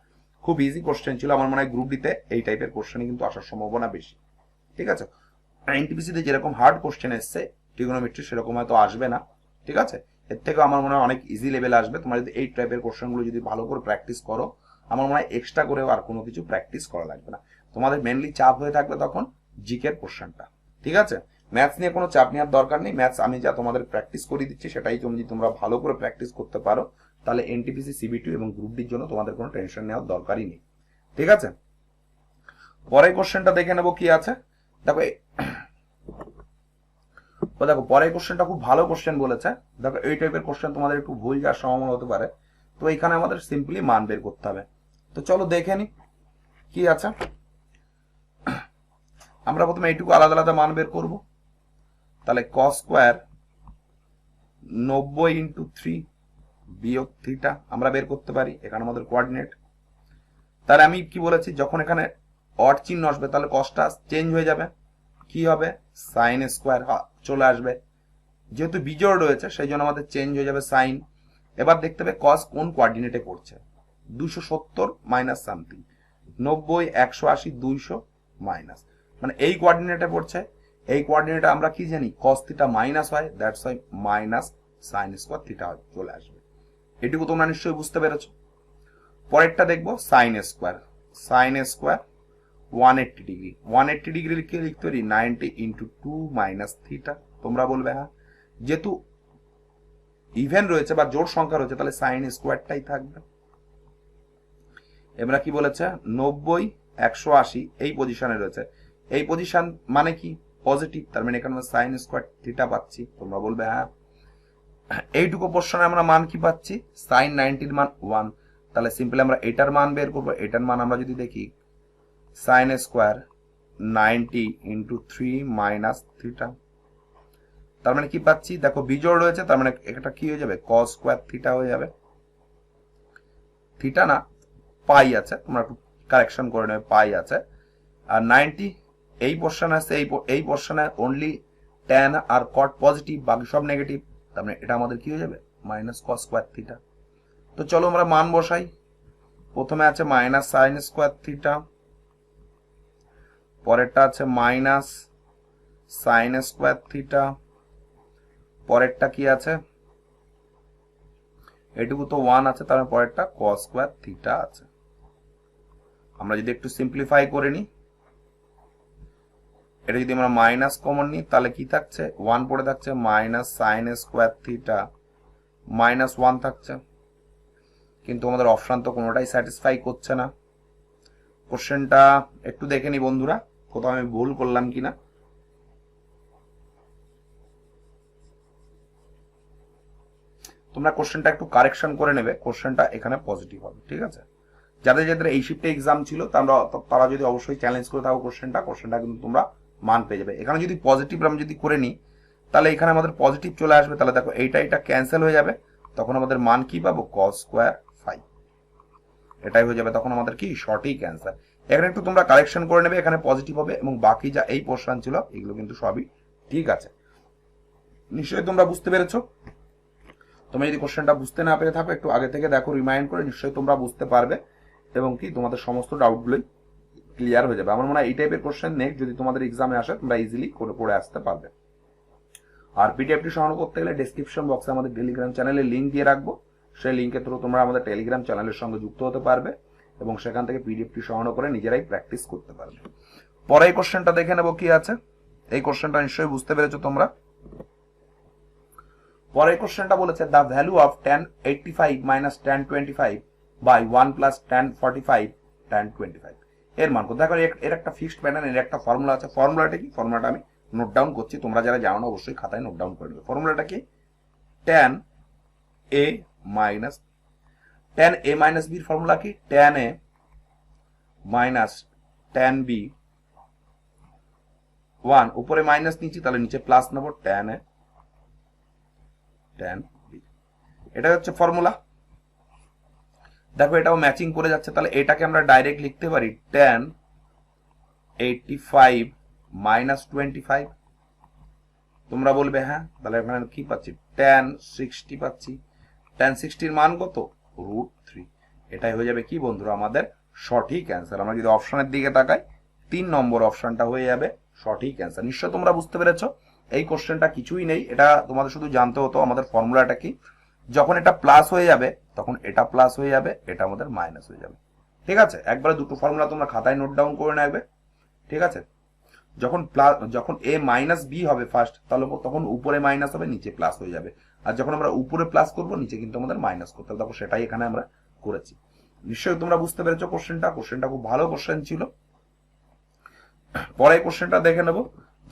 খুব ইজি কোশ্চেন ছিল। আমার মনে হয় গ্রুপ ডিতে এই টাইপের কোশ্চেনই কিন্তু আসার সম্ভাবনা বেশি। ঠিক আছে, এনটিপিসিতে যেরকম হার্ড কোশ্চেন এসছে ট্রিগোনোমেট্রি সেরকম হয়তো আসবে না। ঠিক আছে, এর থেকে আমার মনে হয় অনেক ইজি লেভেল আসবে। তোমরা যদি এই টাইপের কোশ্চেনগুলো যদি ভালো করে প্র্যাকটিস করো, আমার মনে হয় এক্সট্রা করে আর কোনো কিছু প্র্যাকটিস করা লাগবে না। তোমাদের মেনলি চাপ হয়ে থাকবে তখন জিকের কোশ্চেনটা। ঠিক আছে, ম্যাথস নিয়ে কোনো চাপ নেওয়ার দরকার নেই। ম্যাথস আমি যা তোমাদের প্র্যাকটিস করে দিচ্ছি সেটাই যদি তোমরা ভালো করে প্র্যাকটিস করতে পারো তাহলে এনটিপিসি, সিবিটি এবং গ্রুপ ডির জন্য তোমাদের কোনো টেনশন নেওয়ার দরকারই নেই। ঠিক আছে, পরের কোশ্চেনটা দেখে নেবো কি আছে। দেখো দেখো পরের কোশ্চেনটা খুব ভালো কোশ্চেন বলেছে। দেখো এই টাইপের কোশ্চেন তোমাদের একটু ভুল যাওয়ার সম্ভাবনা হতে পারে, তো এখানে আমাদের সিম্পলি মান বের করতে হবে। তো চলো দেখে নি কি আছে। আমরা প্রথমে এইটুকু আলাদা আলাদা মান বের করব। তাহলে cos স্কয়ার 90 × 3 বিয়োগ θ আমরা বের করতে পারি। এখানে আমাদের কোঅর্ডিনেট। তাহলে আমি কি বলেছি, যখন এখানে অড চিহ্ন আসবে তাহলে কসটা চেঞ্জ হয়ে যাবে, কি হবে sin স্কয়ার চলে আসবে। যেহেতু বিজোড় রয়েছে সেই জন্য আমাদের চেঞ্জ হয়ে যাবে সাইন। এবার দেখতে হবে কস কোন কোঅর্ডিনেটে পড়ছে, 270 মাইনাস সামথিং, 90, 180, 200 মাইনাস, মানে এই কোঅর্ডিনেটে পড়ছে। এই কোঅর্ডিনেটে আমরা কি জানি cos θ মাইনাস হয়, that's why minus sin square θ চলে আসবে। এটুকু তোমরা নিশ্চয়ই বুঝতে পেরেছো। পরেরটা দেখবো sin square. sin square 180 degree, 180 degree লিখে লিখতে পারি 90 × 2 মাইনাস θ। তোমরা বলবে হ্যাঁ, যেহেতু ইভেন রয়েছে বা জোড় সংখ্যা রয়েছে তাহলে sin স্কয়ারটাই থাকবে। এবার কি বলেছে 90, 180 এই পজিশনে রয়েছে। এই পজিশন মানে কি পজিটিভ, তার মানে এখানে sin স্কয়ার θ পাচ্ছি। তোমরা বলবে হ্যাঁ। এইটুকু পোর্শনে আমরা মান কি পাচ্ছি, sin 90 এর মান 1। তাহলে সিম্পলি আমরা এটার মান বের করব। এটার মান আমরা যদি দেখি sin স্কয়ার 90 × 3 মাইনাস θ, তার মানে কি পাচ্ছি, দেখো বিজোড় রয়েছে তার মানে এটা কি হয়ে যাবে cos স্কয়ার θ হয়ে যাবে। θ না পাই আছে, তোমরা একটু কারেকশন করে নেবে, পাই আছে। আর 90 এই পোর্শন আছে, এই পোর্শনে অনলি tan আর cot পজিটিভ, বাকি সব নেগেটিভ, তার মানে এটা আমাদের কি হয়ে যাবে মাইনাস cos স্কয়ার θ। তো চলো আমরা মান বসাই। প্রথমে আছে মাইনাস sin স্কয়ার θ, পরেরটা আছে মাইনাস sin স্কয়ার θ, পরেরটা কি আছে এটুকু তো 1 আছে, তার পরেরটা cos স্কয়ার θ আছে। আমরা যদি একটু সিম্পলিফাই করে নিই, এটা যদি আমরা মাইনাস কমন নিই তাহলে কি থাকছে 1 পড়ে থাকছে, মাইনাস sin স্কয়ার θ মাইনাস 1 থাকছে। কিন্তু আমাদের অপশন তো কোনোটাই স্যাটিসফাই করছে না। কোশ্চেনটা একটু দেখে নি বন্ধুরা, কোথাও আমি ভুল করলাম কিনা। তোমরা কোশ্চেনটা একটু কারেকশন করে নেবে, কোশ্চেনটা এখানে পজিটিভ হবে। ঠিক আছে, যাদের যাদের এই শিফটে এক্সাম ছিল তারা যদি অবশ্যই চ্যালেঞ্জ করে থাকো কোশ্চেনটা কিন্তু তোমরা মান পেয়ে যাবে। এখানে যদি পজিটিভ আমি যদি করে নিই তাহলে এখানে আমাদের পজিটিভ চলে আসবে। তাহলে দেখো এটা ক্যান্সেল হয়ে যাবে, তখন আমাদের মান কি পাবো cos স্কয়ার 5, এটাই হয়ে যাবে তখন আমাদের কি সঠিক অ্যান্সার। এখানে একটু তোমরা কারেকশন করে নেবে, এখানে পজিটিভ হবে এবং বাকি যা এই পোর্শন ছিল এগুলো কিন্তু সবই ঠিক আছে। নিশ্চয়ই তোমরা বুঝতে পেরেছো। তোমরা যদি কোশ্চেনটা বুঝতে না পেরে থাকো একটু আগে থেকে দেখো, রিমাইন্ড করে, নিশ্চয়ই তোমরা বুঝতে পারবে এবং কি তোমাদের সমস্ত ডাউটগুলোই ক্লিয়ার হয়ে যাবে। আমার মনে হয় এই টাইপের কোশ্চেন নেক্সট যদি তোমাদের এক্সামে আসে তোমরা ইজিলি করে পড়ে আসতে পারবে। আর পিডিএফটি সংগ্রহ করতে গেলে ডেসক্রিপশন বক্সে আমাদের টেলিগ্রাম চ্যানেলের লিঙ্ক দিয়ে রাখবো, সেই লিঙ্কের থ্রু তোমরা আমাদের টেলিগ্রাম চ্যানেলের সঙ্গে যুক্ত হতে পারবে এবং সেখান থেকে পিডিএফটি সংগ্রহ করে নিজেরাই প্র্যাকটিস করতে পারবে। পরে এই কোশ্চেনটা দেখে নেবো কি আছে। এই কোশ্চেনটা নিশ্চয়ই বুঝতে পেরেছো তোমরা। পরে এই কোশ্চেনটা বলেছে the value of tan 85 minus tan 25 by 1 plus tan 45 tan 25 এর মান কত। দেখো এর একটা ফিক্সড প্যাটার্ন, এর একটা ফর্মুলা আছে। ফর্মুলাটা কি? ফর্মুলাটা আমি নোট ডাউন করছি, তোমরা যারা জানো না অবশ্যই খাতায় নোট ডাউন করে নেবে। ফর্মুলাটা কি? tan a মাইনাস b এর ফর্মুলা কি? tan a minus tan b 1, উপরে মাইনাস নিচ্ছি তাহলে নিচে প্লাস নেব tan a tan b, এটা হচ্ছে ফর্মুলা। দেখো এটাও ম্যাচিং করে যাচ্ছে, তাহলে এটাকে আমরা ডাইরেক্ট লিখতে পারি tan 85 মাইনাস 25। তোমরা বলবে হ্যাঁ, তাহলে এখানে কি পাচ্ছি? tan 60 পাচ্ছি। tan 60 এর মান কত? √3। এটাই হয়ে যাবে কি বন্ধুরা আমাদের সঠিক অ্যান্সার। আমরা যদি অপশনের দিকে তাকাই 3 নম্বর অপশনটা হয়ে যাবে সঠিক অ্যান্সার। নিশ্চয় তোমরা বুঝতে পেরেছো এই কোশ্চেনটা কিছুই নেই, এটা তোমাদের শুধু জানতে হতো আমাদের ফর্মুলাটা কি। যখন এটা প্লাস হয়ে যাবে তখন এটা প্লাস হয়ে যাবে, এটা আমাদের মাইনাস হয়ে যাবে। ঠিক আছে, একবারে দুটো ফর্মুলা তোমরা খাতায় নোট ডাউন করে নেবে। ঠিক আছে, যখন a মাইনাস b হবে ফার্স্ট, তাহলে তখন উপরে মাইনাস হবে নিচে প্লাস হয়ে যাবে। আর যখন আমরা উপরে প্লাস করব নিচে কিন্তু আমাদের মাইনাস করতে হবে। দেখো সেটাই এখানে আমরা করেছি। নিশ্চয়ই তোমরা বুঝতে পেরেছো কোশ্চেনটা খুব ভালো কোশ্চেন ছিল। পরে কোশ্চেনটা দেখে নেবো।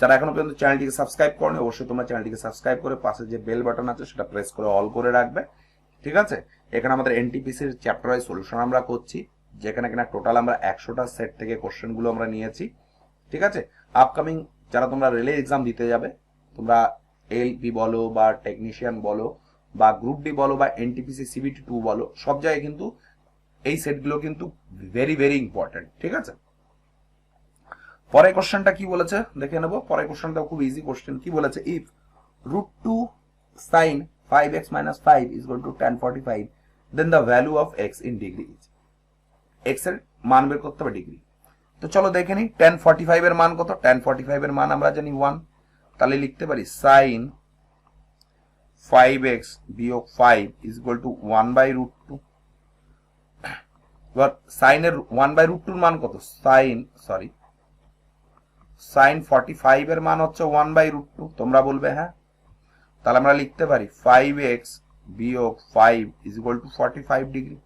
যারা এখনো পর্যন্ত চ্যানেলটিকে সাবস্ক্রাইব করেনি অবশ্যই তোমরা চ্যানেলটিকে সাবস্ক্রাইব করে পাশে যে বেল বাটন আছে সেটা প্রেস করে অল করে রাখবে। ঠিক আছে, এখানে আমাদের এনটিপিসির চ্যাপ্টার ওয়াইজ সলিউশন আমরা করছি, যেখানে কিনা টোটাল আমরা 100টা সেট থেকে কোশ্চেনগুলো আমরা নিয়েছি। ঠিক আছে, আপকামিং যারা তোমরা রেলের এক্সাম দিতে যাবে, তোমরা এলপি বলো বা টেকনিশিয়ান বলো বা গ্রুপ ডি বলো বা এনটিপিসি সিবিটি 2 বলো, সব জায়গায় কিন্তু এই সেটগুলো কিন্তু ভেরি ভেরি ইম্পর্টেন্ট। ঠিক আছে, পরে কোশ্চেনটা কি বলেছে দেখে নেবো। পরে কোশ্চেনটা খুব ইজি কোশ্চেন। কি বলেছে? If √2 sin 5x minus 5 is equal to tan 45, then the value of x in degree is। x এর মান বের করতে হবে ডিগ্রি। তো চলো দেখে নিই tan 45 এর মান কত। tan 45 এর মান আমরা জানি 1, তাহলে লিখতে পারি sin 5x বিয়োগ 5 is equal to 1/√2। এবার sin এর 1/√2 এর মান কত? sin 45 এর মান হচ্ছে 1/√2। তোমরা বলবে হ্যাঁ, তাহলে আমরা লিখতে পারি 5x বিয়োগ 5 is equal to 45 ডিগ্রি।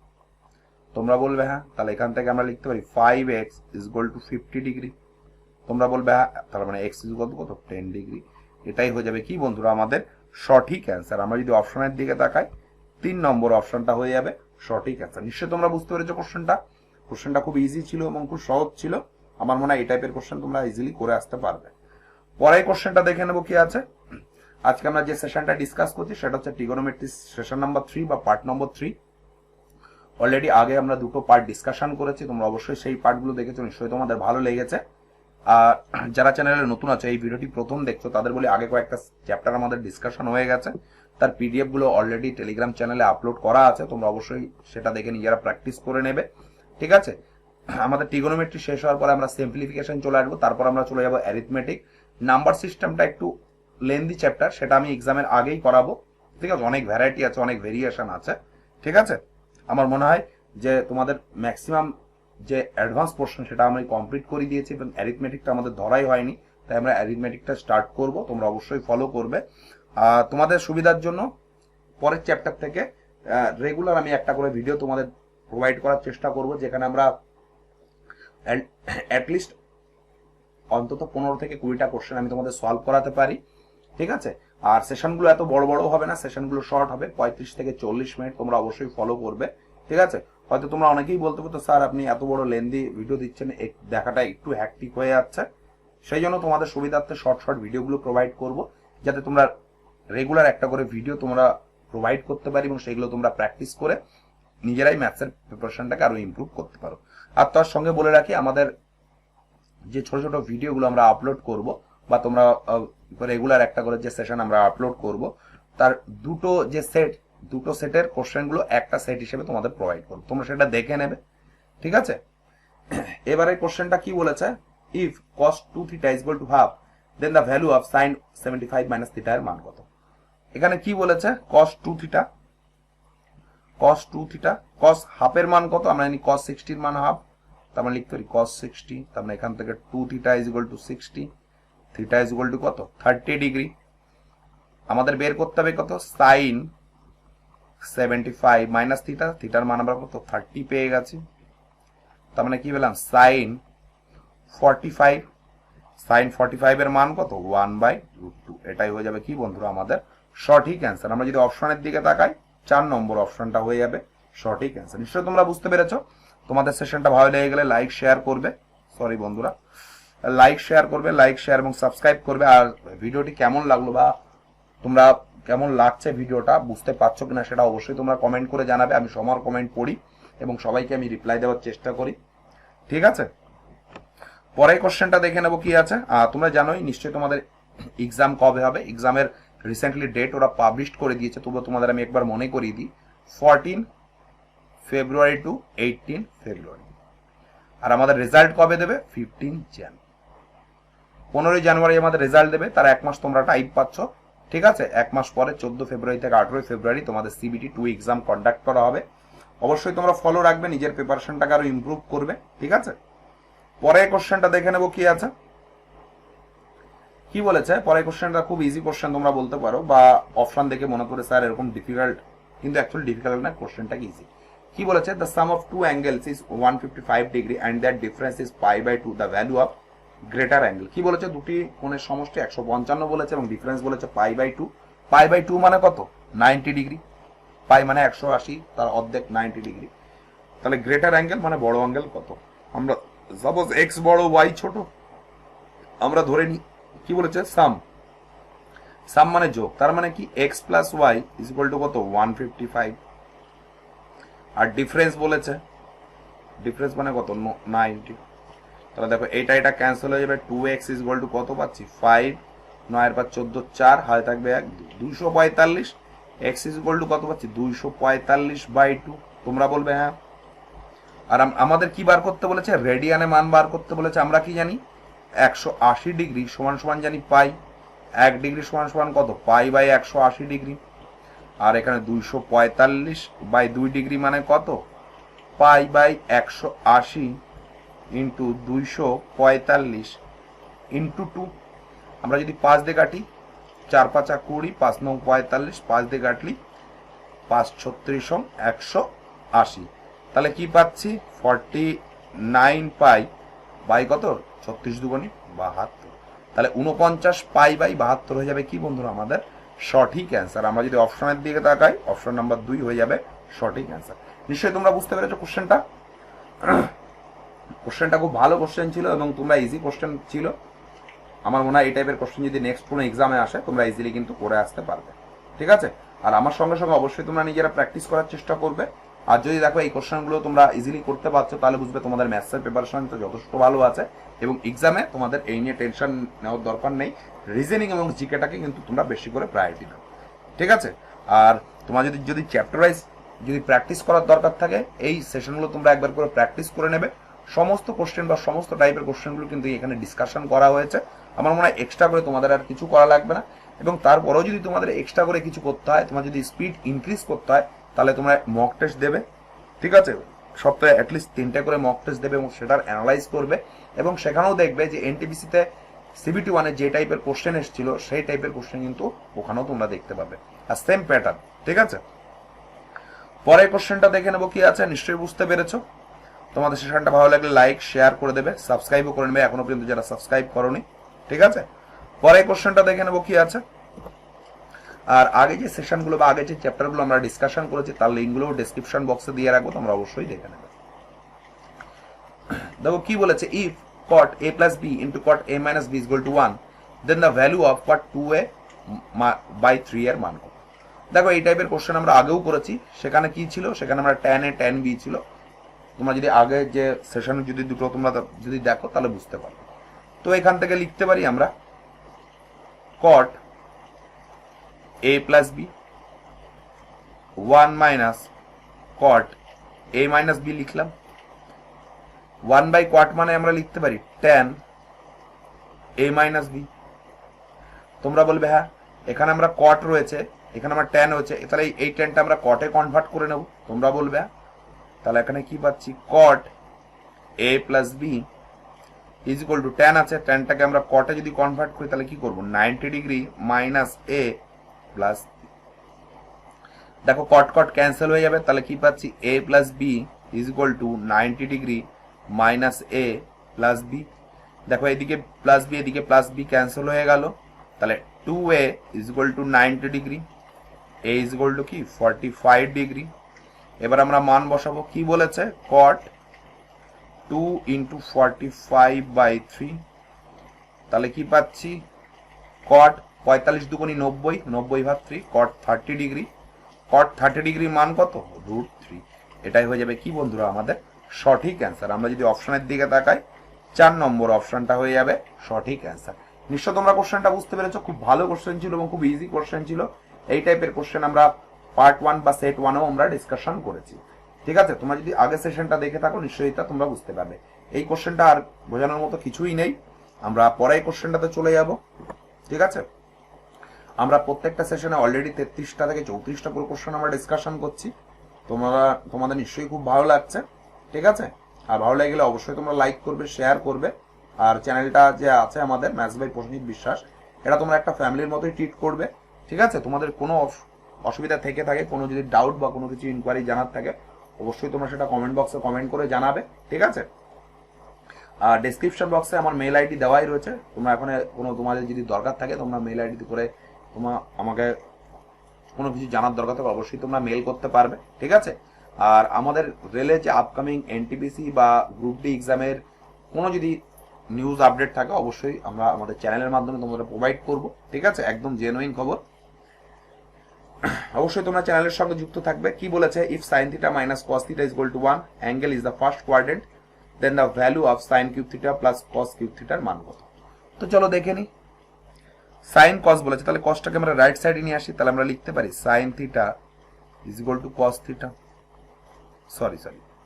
তোমরা বলবে হ্যাঁ, তাহলে এখান থেকে আমরা লিখতে পারি 5x is equal to 50 degree. তোমরা বলবে হ্যাঁ, তার মানে x is equal to কত? 10 ডিগ্রি। এটাই হয়ে যাবে কি বন্ধুরা আমাদের সঠিক অ্যান্সার। আমরা যদি অপশনের দিকে তাকাই 3 নম্বর অপশনটা হয়ে যাবে সঠিক অ্যান্সার। নিশ্চয়ই তোমরা বুঝতে পেরেছো কোশ্চেনটা খুব ইজি ছিল এবং খুব সহজ ছিল। আমার মনে হয় এই টাইপের কোশ্চেন তোমরা ইজিলি করে আসতে পারবে। পরের কোশ্চেনটা দেখে নেবো কি আছে। আজকে আমরা যে সেশনটা ডিসকাস করছি সেটা হচ্ছে ট্রিগোনোমেট্রি সেশন নাম্বার 3 বা পার্ট নম্বর 3। অলরেডি আগে আমরা দুটো পার্ট ডিসকাশন করেছি, তোমরা অবশ্যই সেই পার্টগুলো দেখেছো, নিশ্চয়ই তোমাদের ভালো লেগেছে। আর যারা চ্যানেলে নতুন আছে, এই ভিডিওটি প্রথম দেখছো, তাদের বলি আগে কয়েকটা চ্যাপ্টার আমাদের ডিসকাশন হয়ে গেছে, তার পিডিএফ গুলো অলরেডি টেলিগ্রাম চ্যানেলে আপলোড করা আছে, তোমরা অবশ্যই সেটা দেখে নিজেরা প্র্যাকটিস করে নেবে। ঠিক আছে, আমাদের ট্রিগোনোমেট্রি শেষ হওয়ার পরে আমরা সিম্পলিফিকেশন চলে আসবো, তারপর আমরা চলে যাবো অ্যারিথমেটিক। নাম্বার সিস্টেমটা একটু লেন্দি চ্যাপ্টার, সেটা আমি এক্সামের আগেই করাবো। ঠিক আছে, অনেক ভ্যারাইটি আছে, অনেক ভেরিয়েশন আছে। ঠিক আছে, আমার মনে হয় যে তোমাদের ম্যাক্সিমাম যে অ্যাডভান্স পোর্শন সেটা আমি কমপ্লিট করে দিয়েছি এবং অ্যারিথমেটিকটা আমাদের ধরাই হয়নি, তাই আমরা অ্যারিথমেটিকটা স্টার্ট করব। তোমরা অবশ্যই ফলো করবে। তোমাদের সুবিধার জন্য পরের চ্যাপ্টার থেকে রেগুলার আমি একটা করে ভিডিও তোমাদের প্রোভাইড করার চেষ্টা করব, যেখানে আমরা অ্যাটলিস্ট অন্তত 15 থেকে 20টা কোশ্চেন আমি তোমাদের সলভ করাতে পারি। ঠিক আছে, আর সেশনগুলো এত বড় বড় হবে না, সেশনগুলো শর্ট হবে, 35 থেকে 40 মিনিট। তোমরা অবশ্যই ফলো করবে। ঠিক আছে, হয়তো তোমরা অনেকেই বলতে পারতো স্যার আপনি এত বড় লেন্দি ভিডিও দিচ্ছেন, দেখাটা একটু হ্যাকটিক হয়ে যাচ্ছে। সেই জন্য তোমাদের সুবিধার্থে শর্ট শর্ট ভিডিওগুলো প্রোভাইড করব, যাতে তোমরা রেগুলার একটা করে ভিডিও তোমরা প্রোভাইড করতে পারি এবং সেগুলো তোমরা প্র্যাকটিস করে নিজেরাই ম্যাথসের প্রিপারেশনটাকে আরো ইমপ্রুভ করতে পারো। আর তার সঙ্গে বলে রাখি, আমাদের যে ছোট ছোট ভিডিওগুলো আমরা আপলোড করব বা তোমরা রেগুলার একটা করে যে সেশন আমরা আপলোড করব, তার দুটো সেটের কোশ্চেনগুলো একটা সেট হিসেবে তোমাদের প্রোভাইড করবো, তোমরা সেটা দেখে নেবে। ঠিক আছে, এবারে কোশ্চেনটা কি বলেছে, if cos 2θ is equal to half then the value of sine 75 minus theta এর মান কত। এখানে কি বলেছে cos 2 theta, cos 2 theta, cos হাফের মান কত, আমরা জানি cos 60 এর মান হাফ, তার মানে লিখতে পারি cos 60, তার মানে এখান থেকে 2 থিটা is equal two 60, theta is equal to কত 30 ডিগ্রি। আমাদের বের করতে হবে কত sin 75 মাইনাস থিটা, থিটার মান আমরা কত 30 পেয়ে গেছি, তার মানে কি পেলাম sin 45, sin 45 এর মান কত 1/√2। এটাই হয়ে যাবে কি বন্ধুরা আমাদের সঠিক অ্যান্সার। আমরা যদি অপশনের দিকে তাকাই 4 নম্বর অপশনটা হয়ে যাবে সঠিক অ্যান্সার। নিশ্চয়ই তোমরা বুঝতে পেরেছো। তোমাদের সেশনটা ভালো লেগে গেলে লাইক শেয়ার করবে, সরি বন্ধুরা, লাইক শেয়ার করবে, লাইক শেয়ার এবং সাবস্ক্রাইব করবে। আর ভিডিওটি কেমন লাগলো বা তোমরা কেমন লাগছে ভিডিওটা বুঝতে পারছো কিনা সেটা অবশ্যই তোমরা কমেন্ট করে জানাবে। আমি সবার কমেন্ট পড়ি এবং সবাইকে আমি রিপ্লাই দেওয়ার চেষ্টা করি, ঠিক আছে। পরের কোশ্চেনটা দেখে নেবো কি আছে। তোমরা জানোই নিশ্চয়ই তোমাদের এক্সাম কবে হবে, এক্সামের রিসেন্টলি ডেট ওরা পাবলিশ করে দিয়েছে, তবুও তোমাদের আমি একবার মনে করিয়ে দিই 14 ফেব্রুয়ারি টু 18 ফেব্রুয়ারি। আর আমাদের রেজাল্ট কবে দেবে 15 জানুয়ারি, 15 জানুয়ারি আমাদের রেজাল্ট দেবে। তার এক মাস তোমরা টাইম পাচ্ছ, ঠিক আছে। এক মাস পরে 14 ফেব্রুয়ারি থেকে 18 ফেব্রুয়ারি তোমাদের সিবিটি 2 এক্সাম কন্ডাক্ট করা হবে। অবশ্যই তোমরা ফলো রাখবে, নিজের প্রিপারেশনটাকে আরো ইমপ্রুভ করবে, ঠিক আছে। পরের কোশ্চেনটা দেখে নেবো কি আছে, কি বলেছে। পরের কোশ্চেনটা খুব ইজি কোশ্চেন তোমরা বলতে পারো, বা অপশন দেখে মনে করে স্যার এরকম ডিফিকাল্ট, কিন্তু অ্যাকচুয়ালি ডিফিকাল্ট না, কোশ্চেনটা কি ইজি। কি বলেছে, the sum of two angles is 155 degree and that difference is π/2, the value of greater angle. কি বলেছে, দুটি কোণের সমষ্টি 155 বলেছে এবং ডিফারেন্স বলেছে π/2। π/2 মানে কত 90 ডিগ্রি, পাই মানে 180, তার অর্ধেক 90 ডিগ্রি। তাহলে গ্রেটার অ্যাঙ্গেল মানে বড় অ্যাঙ্গেল কত। আমরা সাপোজ এক্স বড় ওয়াই ছোট, আমরা ধরে নিই কি বলেছে সাম, সাম মানে যোগ, তার মানে কি x plus y is equal to কত 155। আর ডিফারেন্স বলেছে, ডিফারেন্স মানে কত 90। তাহলে দেখো এটা ক্যান্সেল হয়ে যাবে, 2x ইজ ইকুয়াল টু কত পাচ্ছি 5, 9 এর পর 14 4, হাতে থাকবে 1, 245। x ইজ ইকুয়াল টু কত পাচ্ছি 245/2। তোমরা বলবে হ্যাঁ। আর আমাদের কি বার করতে বলেছে, রেডিয়ানে মান বার করতে বলেছে। আমরা কি জানি 180 ডিগ্রি সমান সমান জানি পাই, 1 ডিগ্রি সমান সমান কত π/180 ডিগ্রি। আর এখানে 245/2 ডিগ্রি মানে কত π/180 ইন্টু 245 ইন্টু 2। আমরা যদি 5 দিয়ে কাটি, 4 5 20, 5 9 45, 5 দিয়ে কাটলি 5 36 180। তাহলে কি পাচ্ছি 49 পাই বাই কত 36 দুগুণী 72। তাহলে 49 π/72 হয়ে যাবে কি বন্ধুরা আমাদের সঠিক অ্যান্সার। আমরা যদি অপশনের দিকে তাকাই, অপশন নাম্বার 2 হয়ে যাবে সঠিক অ্যান্সার। নিশ্চয়ই তোমরা বুঝতে পেরেছো কোশ্চেনটা। কোশ্চেনটা খুব ভালো কোশ্চেন ছিল এবং তোমরা ইজি কোশ্চেন ছিল। আমার মনে হয় এই টাইপের কোশ্চেন যদি নেক্সট কোনো এক্সামে আসে তোমরা ইজিলি কিন্তু করে আসতে পারবে, ঠিক আছে। আর আমার সঙ্গে সঙ্গে অবশ্যই তোমরা নিজেরা প্র্যাকটিস করার চেষ্টা করবে। আর যদি দেখো এই কোশ্চেনগুলো তোমরা ইজিলি করতে পারছো, তাহলে বুঝবে তোমাদের ম্যাথসের প্রিপারেশন তো যথেষ্ট ভালো আছে এবং এক্সামে তোমাদের এই নিয়ে টেনশন নেওয়ার দরকার নেই। রিজনিং এবং জিকেটাকে কিন্তু তোমরা বেশি করে প্রায়োরিটি দাও, ঠিক আছে। আর তোমার যদি চ্যাপ্টার ওয়াইজ যদি প্র্যাকটিস করার দরকার থাকে, এই সেশনগুলো তোমরা একবার করে প্র্যাকটিস করে নেবে। সমস্ত কোশ্চেন বা সমস্ত টাইপের কোশ্চেনগুলো কিন্তু এখানে ডিসকাশন করা হয়েছে। আমার মনে হয় এক্সট্রা করে তোমাদের আর কিছু করা লাগবে না। এবং তারপরেও যদি তোমাদের এক্সট্রা করে কিছু করতে হয়, তোমার যদি স্পিড ইনক্রিজ করতে হয়, তাহলে তোমরা মক টেস্ট দেবে, ঠিক আছে। সপ্তাহে অ্যাটলিস্ট 3টে করে মক টেস্ট দেবে এবং সেটার অ্যানালাইজ করবে। এবং সেখানেও দেখবে যে এনটিপিসিতে সিবিটি 1-এ যে টাইপের কোশ্চেন এসেছিল সেই টাইপের কোশ্চেন কিন্তু ওখানেও তোমরা দেখতে পাবে, আর সেম প্যাটার্ন, ঠিক আছে। পরের কোশ্চেনটা দেখে নেবো কি আছে। নিশ্চয়ই বুঝতে পেরেছো। তোমাদের সেশনটা ভালো লাগলে লাইক শেয়ার করে দেবে, সাবস্ক্রাইবও করে নেবে এখনো পর্যন্ত যারা সাবস্ক্রাইব করোনি, ঠিক আছে। পরের কোশ্চেনটা দেখে নেবো কি আছে। আর আগে যে সেশনগুলো বা আগে যে চ্যাপ্টারগুলো আমরা ডিসকাশন করেছি তার লিঙ্কগুলো ডেসক্রিপশন বক্সে দিয়ে রাখবো, তোমরা অবশ্যই দেখে নেবে। দেখো কি বলেছে, if cot a plus b into cot a minus b is equal to 1, then the value of cot 2a/3 এর মান কত। দেখো এই টাইপের কোশ্চেন আমরা আগেও করেছি। সেখানে কি ছিল, সেখানে আমরা tan a tan b ছিল। তোমরা যদি আগে যে সেশন যদি দুটো তোমরা যদি দেখো তাহলে বুঝতে পারবে। তো এখান থেকে লিখতে পারি আমরা cot a plus b 1 minus cot a minus b লিখলাম। 1/cot মানে আমরা লিখতে পারি tan a minus b, তোমরা বলবে হ্যাঁ এখানে আমরা কট রয়েছে, এখানে আমার ট্যান হয়েছে, তাহলে এই ট্যানটা আমরা কটে কনভার্ট করে নেব। তোমরা বলবে হ্যাঁ, তাহলে এখানে কি পাচ্ছি, cot A plus B is equal to tan আছে, ট্যানটাকে আমরা কটে যদি কনভার্ট করি তাহলে কি করবো, 90 ডিগ্রি মাইনাস এ প্লাস, দেখো কট কট ক্যান্সেল হয়ে যাবে, তাহলে কি পাচ্ছি A plus B is equal to 90 degree minus A plus B. দেখো এদিকে প্লাস বি এদিকে প্লাস বি ক্যান্সেল হয়ে গেল, তাহলে 2a is equal to 90 degree, A is equal to কি 45 ডিগ্রি। এবার আমরা মান বসাবো, কি বলেছে কট 2 ইন্টু 45/3, তাহলে কি পাচ্ছি কট 45 দুগুণী 90, 90/3, কট 30 ডিগ্রি, কট 30 ডিগ্রি মান কত, √3। এটাই হয়ে যাবে কি বন্ধুরা আমাদের সঠিক অ্যান্সার। আমরা যদি অপশনের দিকে তাকাই 4 নম্বর অপশনটা হয়ে যাবে সঠিক অ্যান্সার। নিশ্চয় তোমরা কোশ্চেনটা বুঝতে পেরেছো, খুব ভালো কোশ্চেন ছিল এবং খুব ইজি কোশ্চেন ছিল। এই টাইপের কোশ্চেন আমরা পার্ট 1 বা সেট 1এও আমরা ডিসকাশন করেছি। ঠিক আছে, তোমরা যদি আগের সেশনটা দেখে থাকো নিশ্চয়ই তা তোমরা বুঝতে পারবে। এই কোশ্চেনটা আর বোঝানোর মতো কিছুই নেই, আমরা পরের কোশ্চেনটাতে চলে যাব। ঠিক আছে, আমরা প্রত্যেকটা সেশনে অলরেডি 33টা থেকে 34টা করে কোশ্চেন আমরা ডিসকাশন করছি। তোমাদের নিশ্চয়ই খুব ভালো লাগছে। ঠিক আছে, আর ভালো লেগে গেলে অবশ্যই তোমরা লাইক করবে, শেয়ার করবে, আর চ্যানেলটা যে আছে আমাদের ম্যাথস বাই প্রসেনজিৎ বিশ্বাস, এটা তোমরা একটা ফ্যামিলির মতোই ট্রিট করবে। ঠিক আছে, তোমাদের কোনো অসুবিধা থেকে থাকে, কোনো যদি ডাউট বা কোনো কিছু ইনকোয়ারি জানার থাকে অবশ্যই তোমরা সেটা কমেন্ট বক্সে কমেন্ট করে জানাবে। ঠিক আছে, আর ডেসক্রিপশন বক্সে আমার মেল আইডি দেওয়াই রয়েছে, তোমরা এখন কোনো তোমাদের যদি দরকার থাকে তোমরা মেল আইডি করে তোমরা আমাকে কোনো কিছু জানার দরকার থাকে অবশ্যই তোমরা মেল করতে পারবে। ঠিক আছে, আর আমাদের রেলে যে আপকামিং এনটিপিসি বা গ্রুপ ডি এক্সামের কোনো যদি নিউজ আপডেট থাকে অবশ্যই আমরা আমাদের চ্যানেলের মাধ্যমে তোমাদের প্রোভাইড করব। ঠিক আছে, একদম জেনুইন খবর। অবশ্যই তোমরা চ্যানেলের সঙ্গে যুক্ত থাকবে। কি বলেছে, if sin θ minus cos θ is equal to 1, angle is the first quadrant, then the value of sin cube θ plus cos cube θ এর মান কত। তো চলো দেখে নি, sin cos বলেছে, তাহলে cosটাকে আমরা রাইট সাইডে নিয়ে আসি, তাহলে আমরা লিখতে পারি sin θ is equal to cos θ, sorry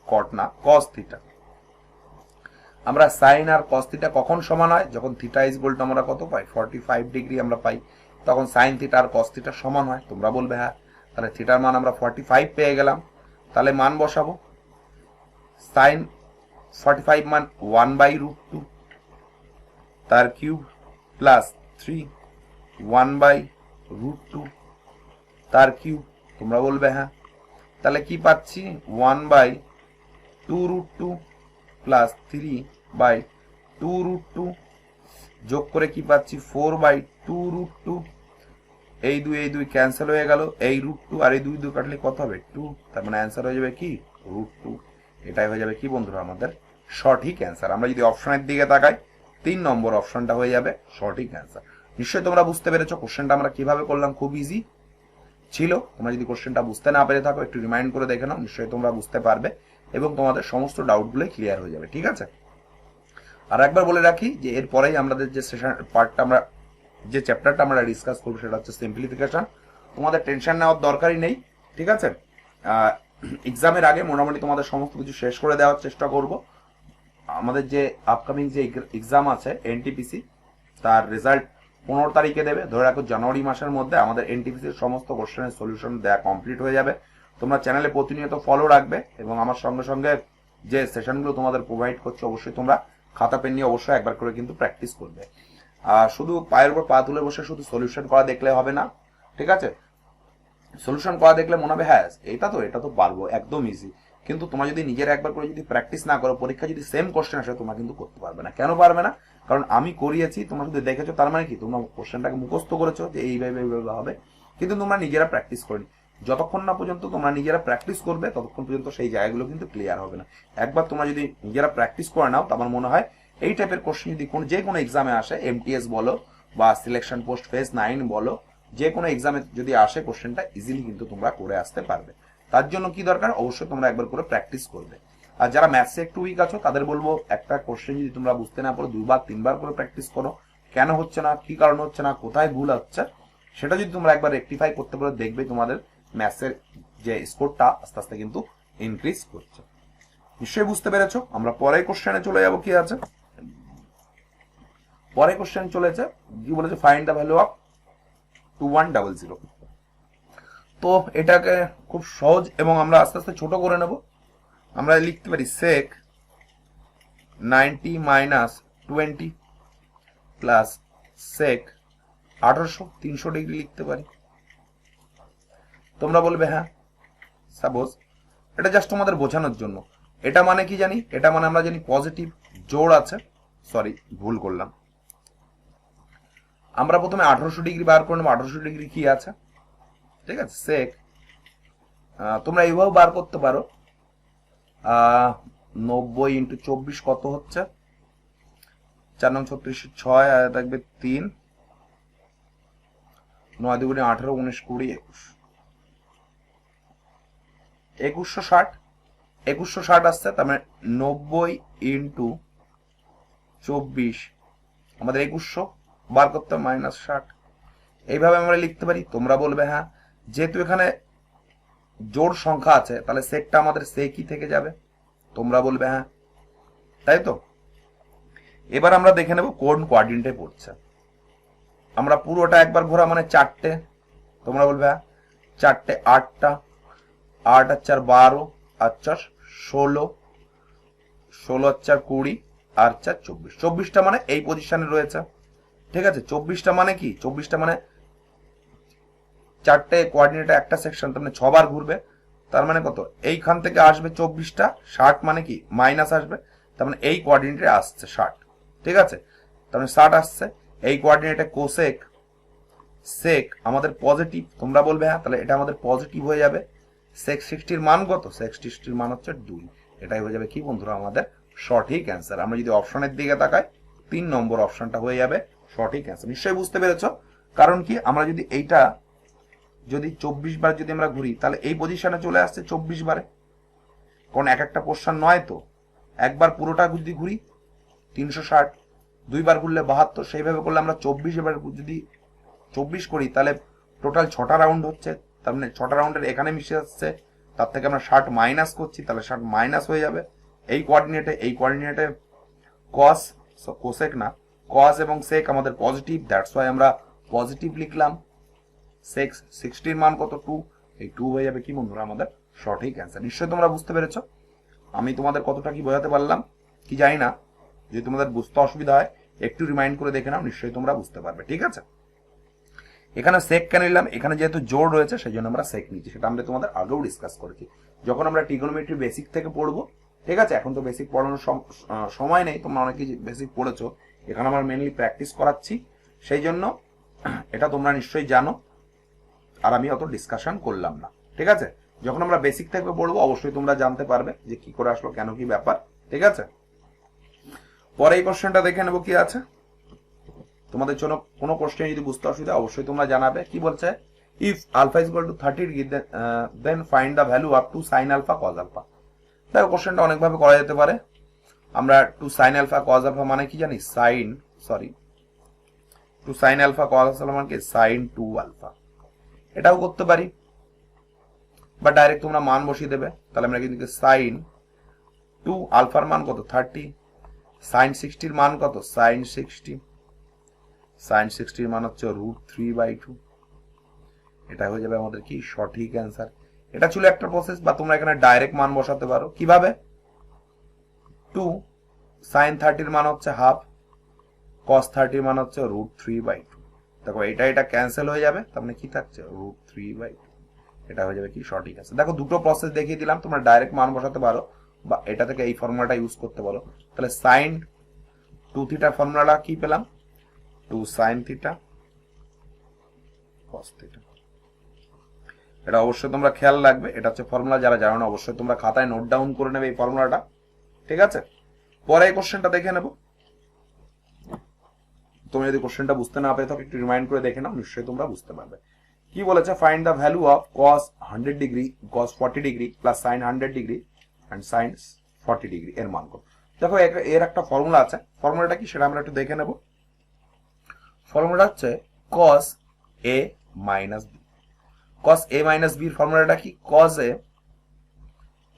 cot না cos θ। আমরা sin আর cos θ কখন সমান হয়, যখন θ is equal to আমরা কত পাই 45 ডিগ্রি আমরা পাই, তখন sin θ আর cos θ সমান হয়। তোমরা বলবে হ্যাঁ, তাহলে থিটার মান আমরা 45 পেয়ে গেলাম, তাহলে মান বসাবো, sin 45 মান 1/√2 তার কিউব প্লাস 3 1/√2 তার কিউব। তোমরা বলবে হ্যাঁ, তাহলে কি পাচ্ছি 1/2√2 প্লাস 3/2√2 যোগ করে কি পাচ্ছি 4/2√2। এই দুই ক্যান্সেল হয়ে গেল, এই √2 আর এই দুই কাটলে কত হবে 2, তার মানে অ্যান্সার হয়ে যাবে কি √2। এটাই হয়ে যাবে কি বন্ধুরা আমাদের সঠিক অ্যান্সার। আমরা যদি অপশনের দিকে তাকাই 3 নম্বর অপশনটা হয়ে যাবে সঠিক অ্যান্সার। নিশ্চয়ই তোমরা বুঝতে পেরেছো কোশ্চেনটা আমরা কিভাবে করলাম, খুব ইজি ছিল। তোমরা যদি কোশ্চেনটা বুঝতে না পেরে থাকো একটু রিমাইন্ড করে দেখে নাও, নিশ্চয়ই তোমরা বুঝতে পারবে এবং তোমাদের সমস্ত ডাউটগুলোই ক্লিয়ার হয়ে যাবে। ঠিক আছে, আর একবার বলে রাখি যে এরপরেই আমাদের যে সেশন পার্টটা আমরা যে চ্যাপ্টারটা আমরা ডিসকাস করবো সেটা হচ্ছে সিম্পলিফিকেশন। তোমাদের টেনশন নেওয়ার দরকারই নেই। ঠিক আছে, এক্সামের আগে মোটামুটি তোমাদের সমস্ত কিছু শেষ করে দেওয়ার চেষ্টা করব। আমাদের যে আপকামিং যে এক্সাম আছে এনটিপিসি, তার রেজাল্ট 15 তারিখে দেবে। ধরে রাখো জানুয়ারি মাসের মধ্যে আমাদের এনটিপিসির সমস্ত কোশ্চেনের সলিউশন দেওয়া কমপ্লিট হয়ে যাবে। তোমরা চ্যানেলে প্রতিনিয়ত ফলো রাখবে এবং আমার সঙ্গে সঙ্গে যে সেশনগুলো তোমাদের প্রোভাইড করছে অবশ্যই তোমরা খাতা পেন নিয়ে অবশ্যই একবার করে কিন্তু প্র্যাকটিস করবে। শুধু পায়ের উপর পা তুলে বসে শুধু সলিউশন করা দেখলে হবে না। ঠিক আছে, সলিউশন করা দেখলে মনে হবে হ্যাঁ এটা তো পারবো, একদম ইজি, কিন্তু তোমরা যদি নিজের একবার করে যদি প্র্যাকটিস না করো, পরীক্ষা যদি সেম কোশ্চেন আসে তোমরা কিন্তু করতে পারবে না। কেন পারবে না, কারণ আমি করিয়েছি, তোমরা শুধু দেখেছো, তার মানে কি তোমরা কোশ্চেনটাকে মুখস্থ করেছো যে এইভাবে হবে, কিন্তু তোমরা নিজেরা প্র্যাকটিস করনি। যতক্ষণ না পর্যন্ত তোমরা নিজেরা প্র্যাকটিস করবে ততক্ষণ পর্যন্ত সেই জায়গাগুলো কিন্তু ক্লিয়ার হবে না। একবার তোমরা যদি নিজেরা প্র্যাকটিস করে নাও, আমার মনে হয় এই টাইপের কোশ্চেন যদি যে কোনো এক্সামে আসে, এমটিএস বলো বা সিলেকশন পোস্ট ফেজ 9 বলো, যে কোনো এক্সামে যদি আসে কোশ্চেনটা ইজিলি কিন্তু তোমরা করে আসতে পারবে। তার জন্য কি দরকার, অবশ্যই তোমরা একবার করে প্র্যাকটিস করবে। আর যারা ম্যাথসে একটু উইক আছো তাদের বলবো একটা কোশ্চেন যদি তোমরা বুঝতে না পারো 2 বার 3 বার করে প্র্যাকটিস করো, কেন হচ্ছে না, কি কারণ হচ্ছে না, কোথায় ভুল হচ্ছে, সেটা যদি তোমরা একবার রেকটিফাই করতে পারো দেখবে তোমাদের ম্যাথসের যে স্কোরটা আস্তে আস্তে কিন্তু ইনক্রিজ করছে। নিশ্চয়ই বুঝতে পেরেছো। আমরা পরের কোশ্চেনে চলে যাব। কি আছে পরের কোশ্চেন চলেছে, কি বলেছে, ফাইন্ড দ্য ভ্যালু অফ 2100। তো এটাকে খুব সহজ এবং আমরা আস্তে আস্তে ছোট করে নেব। আমরা লিখতে পারি sec 90 minus 20 plus sec 1800, 300 degree লিখতে পারি। তোমরা বলবে হ্যাঁ সাপোজ, এটা জাস্ট তোমাদের বোঝানোর জন্য। এটা মানে কি জানি, এটা মানে আমরা জানি পজিটিভ জোড় আছে, সরি ভুল করলাম, আমরা প্রথমে 1800 ডিগ্রি বার করে নেবো। 1800 ডিগ্রি কি আছে, ঠিক আছে, সেক তোমরা এইভাবে বার করতে পারো, 90 ইন্টু 24 কত হচ্ছে, 4 নং 36 6 থাকবে 3, 9 দুগুণে 18, 19 20 2160, 2160 আসছে। তার মানে 90 ইন্টু 24 আমাদের 2100 বার করতে হবে, মাইনাস 60। এইভাবে আমরা লিখতে পারি। তোমরা বলবে হ্যাঁ, যেহেতু এখানে জোড় সংখ্যা আছে তাহলে সেকটা আমাদের সেকই থেকে যাবে। তোমরা বলবে হ্যাঁ, তাই তো। এবার আমরা দেখে নেব কোন কোয়াড্রেন্টে পড়ছে। আমরা পুরোটা একবার ঘোরা মানে 4টে, তোমরা বলবে হ্যাঁ 4টে, 8টা, 8 আর 4 12, আর 4 16, 16 আর 4 20, আর 4 24। 24টা মানে এই পজিশনে রয়েছে, ঠিক আছে। 24টা মানে কি, 24টা মানে 4টে কোঅর্ডিনেটে একটা সেকশন, তার মানে 6 বার ঘুরবে। তার মানে কত, এইখান থেকে আসবে 24টা, 60 মানে কি মাইনাস আসবে, তার মানে এই কোঅর্ডিনেটে আসছে 60, ঠিক আছে। তার মানে 60 আসছে। এই কোঅর্ডিনেটে কোসেক সেক আমাদের পজিটিভ, তোমরা বলবে হ্যাঁ, তাহলে এটা আমাদের পজিটিভ হয়ে যাবে। সেক 60 এর মান কত, সেক 60 এর মান হচ্ছে 2। এটাই হয়ে যাবে কি বন্ধুরা আমাদের সঠিক অ্যান্সার। আমরা যদি অপশনের দিকে তাকাই 3 নম্বর অপশনটা হয়ে যাবে সঠিক অ্যান্সার। নিশ্চয়ই বুঝতে পেরেছো। কারণ কি, আমরা যদি এইটা যদি 24 বার যদি আমরা ঘুরি তাহলে এই পজিশনে চলে আসছে 24 বারে, কারণ এক একটা পোর্শন নয় তো। একবার পুরোটা যদি ঘুরি 360, দুইবার ঘুরলে 72, সেইভাবে করলে আমরা 24 এবার যদি 24 করি তাহলে টোটাল 6টা রাউন্ড হচ্ছে। তার মানে 6টা রাউন্ডের এখানে মিশে যাচ্ছে, তার থেকে আমরা 60 মাইনাস করছি, তাহলে 60 মাইনাস হয়ে যাবে। এই কোঅর্ডিনেটে কস, কোসেক না, কস এবং সেক আমাদের পজিটিভ, দ্যাটস ওয়াই আমরা পজিটিভ লিখলাম। সেক 60 এর মান কত, 2, এই 2 হয়ে যাবে কি বন্ধুরা আমাদের সঠিক অ্যান্সার। নিশ্চয়ই তোমরা বুঝতে পেরেছো। আমি তোমাদের কতটা কি বোঝাতে পারলাম কি জানি না, যদি তোমাদের বুঝতে অসুবিধা হয় একটু রিমাইন্ড করে দেখে নাও, নিশ্চয়ই তোমরা বুঝতে পারবে, ঠিক আছে। এখানে সেক কেন নিলাম, এখানে যেহেতু জোড় রয়েছে সেই জন্য আমরা সেক নিচ্ছি, সেটা আমরা তোমাদের আগেও ডিসকাস করেছি যখন আমরা ট্রিগোনোমেট্রি বেসিক থেকে পড়বো, ঠিক আছে। এখন তো বেসিক পড়ানোর সময় নেই, তোমরা অনেকেই বেসিক পড়েছো, এখানে আমরা মেনলি প্র্যাকটিস করাচ্ছি, সেই জন্য এটা তোমরা নিশ্চয়ই জানো, আর আমি অত ডিসকাশন করলাম না, ঠিক আছে। যখন আমরা বেসিক থেকে পড়বো অবশ্যই তোমরা জানতে পারবে যে কি করে আসলো, কেন কি ব্যাপার, ঠিক আছে। পরে এই কোশ্চেনটা দেখে নেবো কি আছে। তোমাদের জন্য কোনো কোশ্চেন যদি বুঝতে অসুবিধা অবশ্যই তোমরা জানাবে। কি বলছে, if alpha is equal to 30 degree then find the value of two sine alpha cos alpha. দেখো কোশ্চেনটা অনেকভাবে করা যেতে পারে। আমরা two sine alpha cos alpha মানে কি জানি, two sine alpha cos alpha মানে কি সাইন 2 আলফা, এটাও করতে পারি। বা ডাইরেক্ট তোমরা মান বসিয়ে দেবে, তাহলে আমরা কিন্তু সাইন 2 আলফার মান কত 30, সাইন 60 এর মান কত সাইন 60, সাইন 60 এর মান হচ্ছে √3/2। এটা হয়ে যাবে আমাদের কি সঠিক অ্যান্সার। এটা ছিল একটা প্রসেস, বা তোমরা এখানে ডাইরেক্ট মান বসাতে পারো। কিভাবে, 2 সাইন 30 এর মান হচ্ছে হাফ, কস 30 এর মান হচ্ছে √3/2। দেখো এটা ক্যান্সেল হয়ে যাবে, তার মানে কি থাকছে √3/2। এটা হয়ে যাবে কি সঠিক আছে। দেখো দুটো প্রসেস দেখিয়ে দিলাম, তোমরা ডাইরেক্ট মান বসাতে পারো বা এটা থেকে এই ফর্মুলাটা ইউজ করতে পারো। তাহলে সাইন 2 থিটার ফর্মুলাটা কি পেলাম, 2 সাইন থিটা কস থিটা। এটা অবশ্যই তোমরা খেয়াল রাখবে, এটা হচ্ছে ফর্মুলা, যারা জানো না অবশ্যই তোমরা খাতায় নোট ডাউন করে নেবে এই ফর্মুলাটা, ঠিক আছে। পরে এই কোশ্চেনটা দেখে নেব। তুমি যদি কোশ্চেনটা বুঝতে না পেরে থাকো একটু রিমাইন্ড করে দেখে নাও, নিশ্চয়ই তোমরা বুঝতে পারবে। কি বলেছে, find the value of cos 100 degree, cos 40 degree plus sin 100 degree and sin 40 degree এর মান কত। দেখো এর একটা ফর্মুলা আছে, ফর্মুলাটা কি সেটা আমরা একটু দেখে নেব। ফর্মুলাটা হচ্ছে cos a minus b। cos a minus b এর ফর্মুলাটা কি, cos a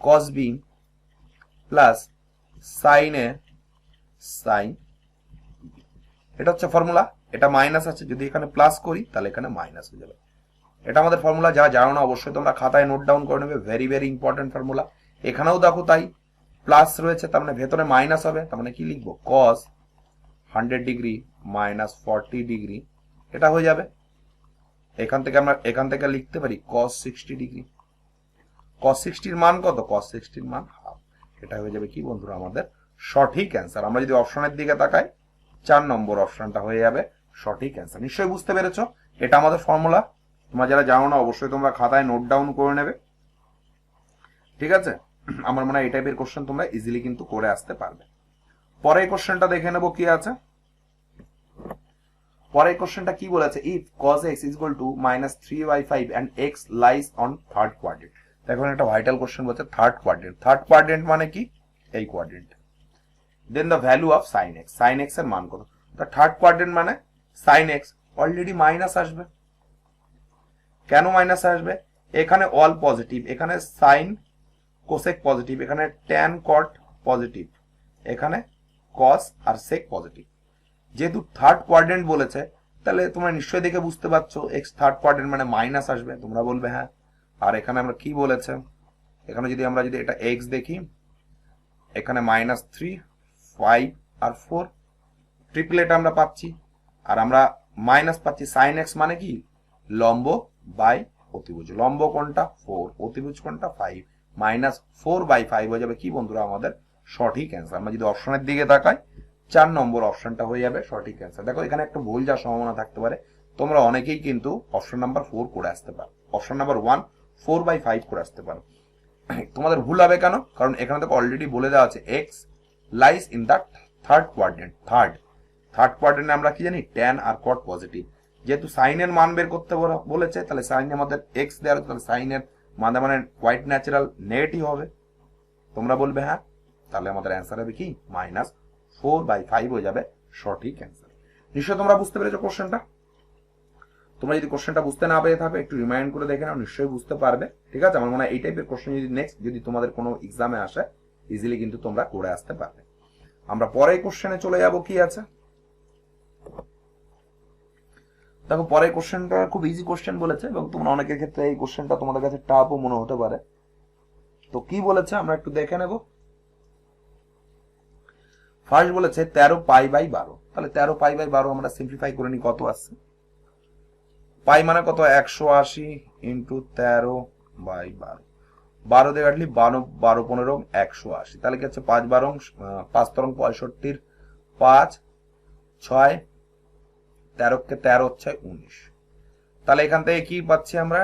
cos b plus sin a sin b। এটা হচ্ছে ফর্মুলা, এটা মাইনাস আছে, যদি এখানে প্লাস করি তাহলে এখানে মাইনাস হয়ে যাবে। এটা আমাদের ফর্মুলা, যা জানো না অবশ্যই তোমরা খাতায় নোট ডাউন করে নেবে, ভেরি ভেরি ইম্পর্টেন্ট ফর্মুলা। এখানেও দেখো তাই, প্লাস রয়েছে তার মানে ভেতরে মাইনাস হবে, তার মানে কি লিখবো, cos 100 ডিগ্রি মাইনাস 40 ডিগ্রি, এটা হয়ে যাবে। এখান থেকে লিখতে পারি cos 60 ডিগ্রি। cos 60 এর মান কত, cos 60 এর মান হাফ। এটা হয়ে যাবে কি বন্ধুরা আমাদের সঠিক অ্যান্সার। আমরা যদি অপশনের দিকে তাকাই, 4 নম্বর অপশনটা হয়ে যাবে সঠিক অ্যান্সার। নিশ্চয়ই বুঝতে পেরেছো, এটা আমাদের ফর্মুলা। তোমরা যারা জানো না অবশ্যই তোমরা খাতায় নোট ডাউন করে নেবে, ঠিক আছে। আমার মনে হয় এই টাইপের কোশ্চেন তোমরা ইজিলি কিন্তু করে আসতে পারবে। পরের কোশ্চেনটা দেখে নেবো কি আছে। পরের কোশ্চেনটা কি বলেছে, if cos x is equal to -3/5 and x lies on third quadrant। দেখো একটা ভাইটাল কোশ্চেন বলছে থার্ড কোয়াড্রেন্ট। থার্ড কোয়াড্রেন্ট মানে কি, এই quadrant. Then the value of sin x, sin x এর মান কত। তো থার্ড কোয়াড্রেন্ট মানে sin x অলরেডি মাইনাস আসবে। কেন মাইনাস আসবে, এখানে অল পজিটিভ, এখানে সাইন কোসেক পজিটিভ, এখানে ট্যান কট পজিটিভ, এখানে কস আর সেক পজিটিভ। যেহেতু থার্ড কোয়াড্রেন্ট বলেছে তাহলে তোমরা নিশ্চয়ই দেখে বুঝতে পারছো এক্স থার্ড কোয়াড্রেন্ট মানে মাইনাস আসবে, তোমরা বলবে হ্যাঁ। আর এখানে আমরা কি বলেছে, এখানে যদি আমরা এটা এক্স দেখি, এখানে -3, 5 আর 4 ট্রিপলেট আমরা পাচ্ছি, আর আমরা মাইনাস পাচ্ছি। সাইন এক্স মানে কি, লম্ব বাই অতিভুজ। লম্ব কোনটা 4, অতিভুজ কোনটা 5, -4/5 হয়ে যাবে কি বন্ধুরা আমাদের সঠিক অ্যান্সার। আমরা যদি অপশনের দিকে তাকাই, 4 নম্বর অপশনটা হয়ে যাবে সঠিক অ্যান্সার। দেখো এখানে একটা ভুল যাওয়ার সম্ভাবনা থাকতে পারে, তোমরা অনেকেই কিন্তু অপশন নাম্বার 4 করে আসতে পারো, অপশন নাম্বার 1 4/5 করে আসতে পারো। তোমাদের ভুল হবে কেন, কারণ এখানে দেখো অলরেডি বলে দেওয়া আছে x lies in the third quadrant. Third কোয়াড্রেন্টে আমরা কি জানি, ট্যান আর কট পজিটিভ। যেহেতু সাইনের মান বের করতে বলেছে, তাহলে সাইনে আমাদের এক্স দেওয়া আছে, তাহলে সাইনের মানে কোয়াইট ন্যাচারাল নেগেটিভ হবে। তোমরা বলবে হ্যাঁ, তাহলে আমাদের অ্যান্সার হবে কি -4/5 হয়ে যাবে সঠিক অ্যান্সার। নিশ্চয় তোমরা বুঝতে পেরেছো কোশ্চেনটা। তোমরা যদি কোশ্চেনটা বুঝতে না পেরে থাকো একটু রিমাইন্ড করে দেখে নাও, নিশ্চয়ই বুঝতে পারবে, ঠিক আছে। আমার মনে হয় এই টাইপের কোশ্চেন যদি নেক্সট যদি তোমাদের কোনো এক্সামে আসে ইজিলি কিন্তু তোমরা করে আসতে পারবে। আমরা পরের কোশ্চেনে চলে যাব, কি আছে দেখো। পরের কোশ্চেনটা খুব ইজি কোশ্চেন বলেছে, এবং তোমরা অনেকের ক্ষেত্রে এই কোশ্চেনটা তোমাদের কাছে টাফও মনে হতে পারে। তো কি বলেছে আমরা একটু দেখে নেব। ফার্স্ট বলেছে 13π/12। তাহলে 13π/12 আমরা সিম্পলিফাই করে নিই, কত আসছে, পাই মানে কত, 180 ইন্টু 13/12, 12 দিয়ে কাটলি 12 15 180, তাহলে কি হচ্ছে 5 12 5 13 65, 5 6 13 কে 13 হচ্ছে 19। তাহলে এখান থেকে কি পাচ্ছি আমরা,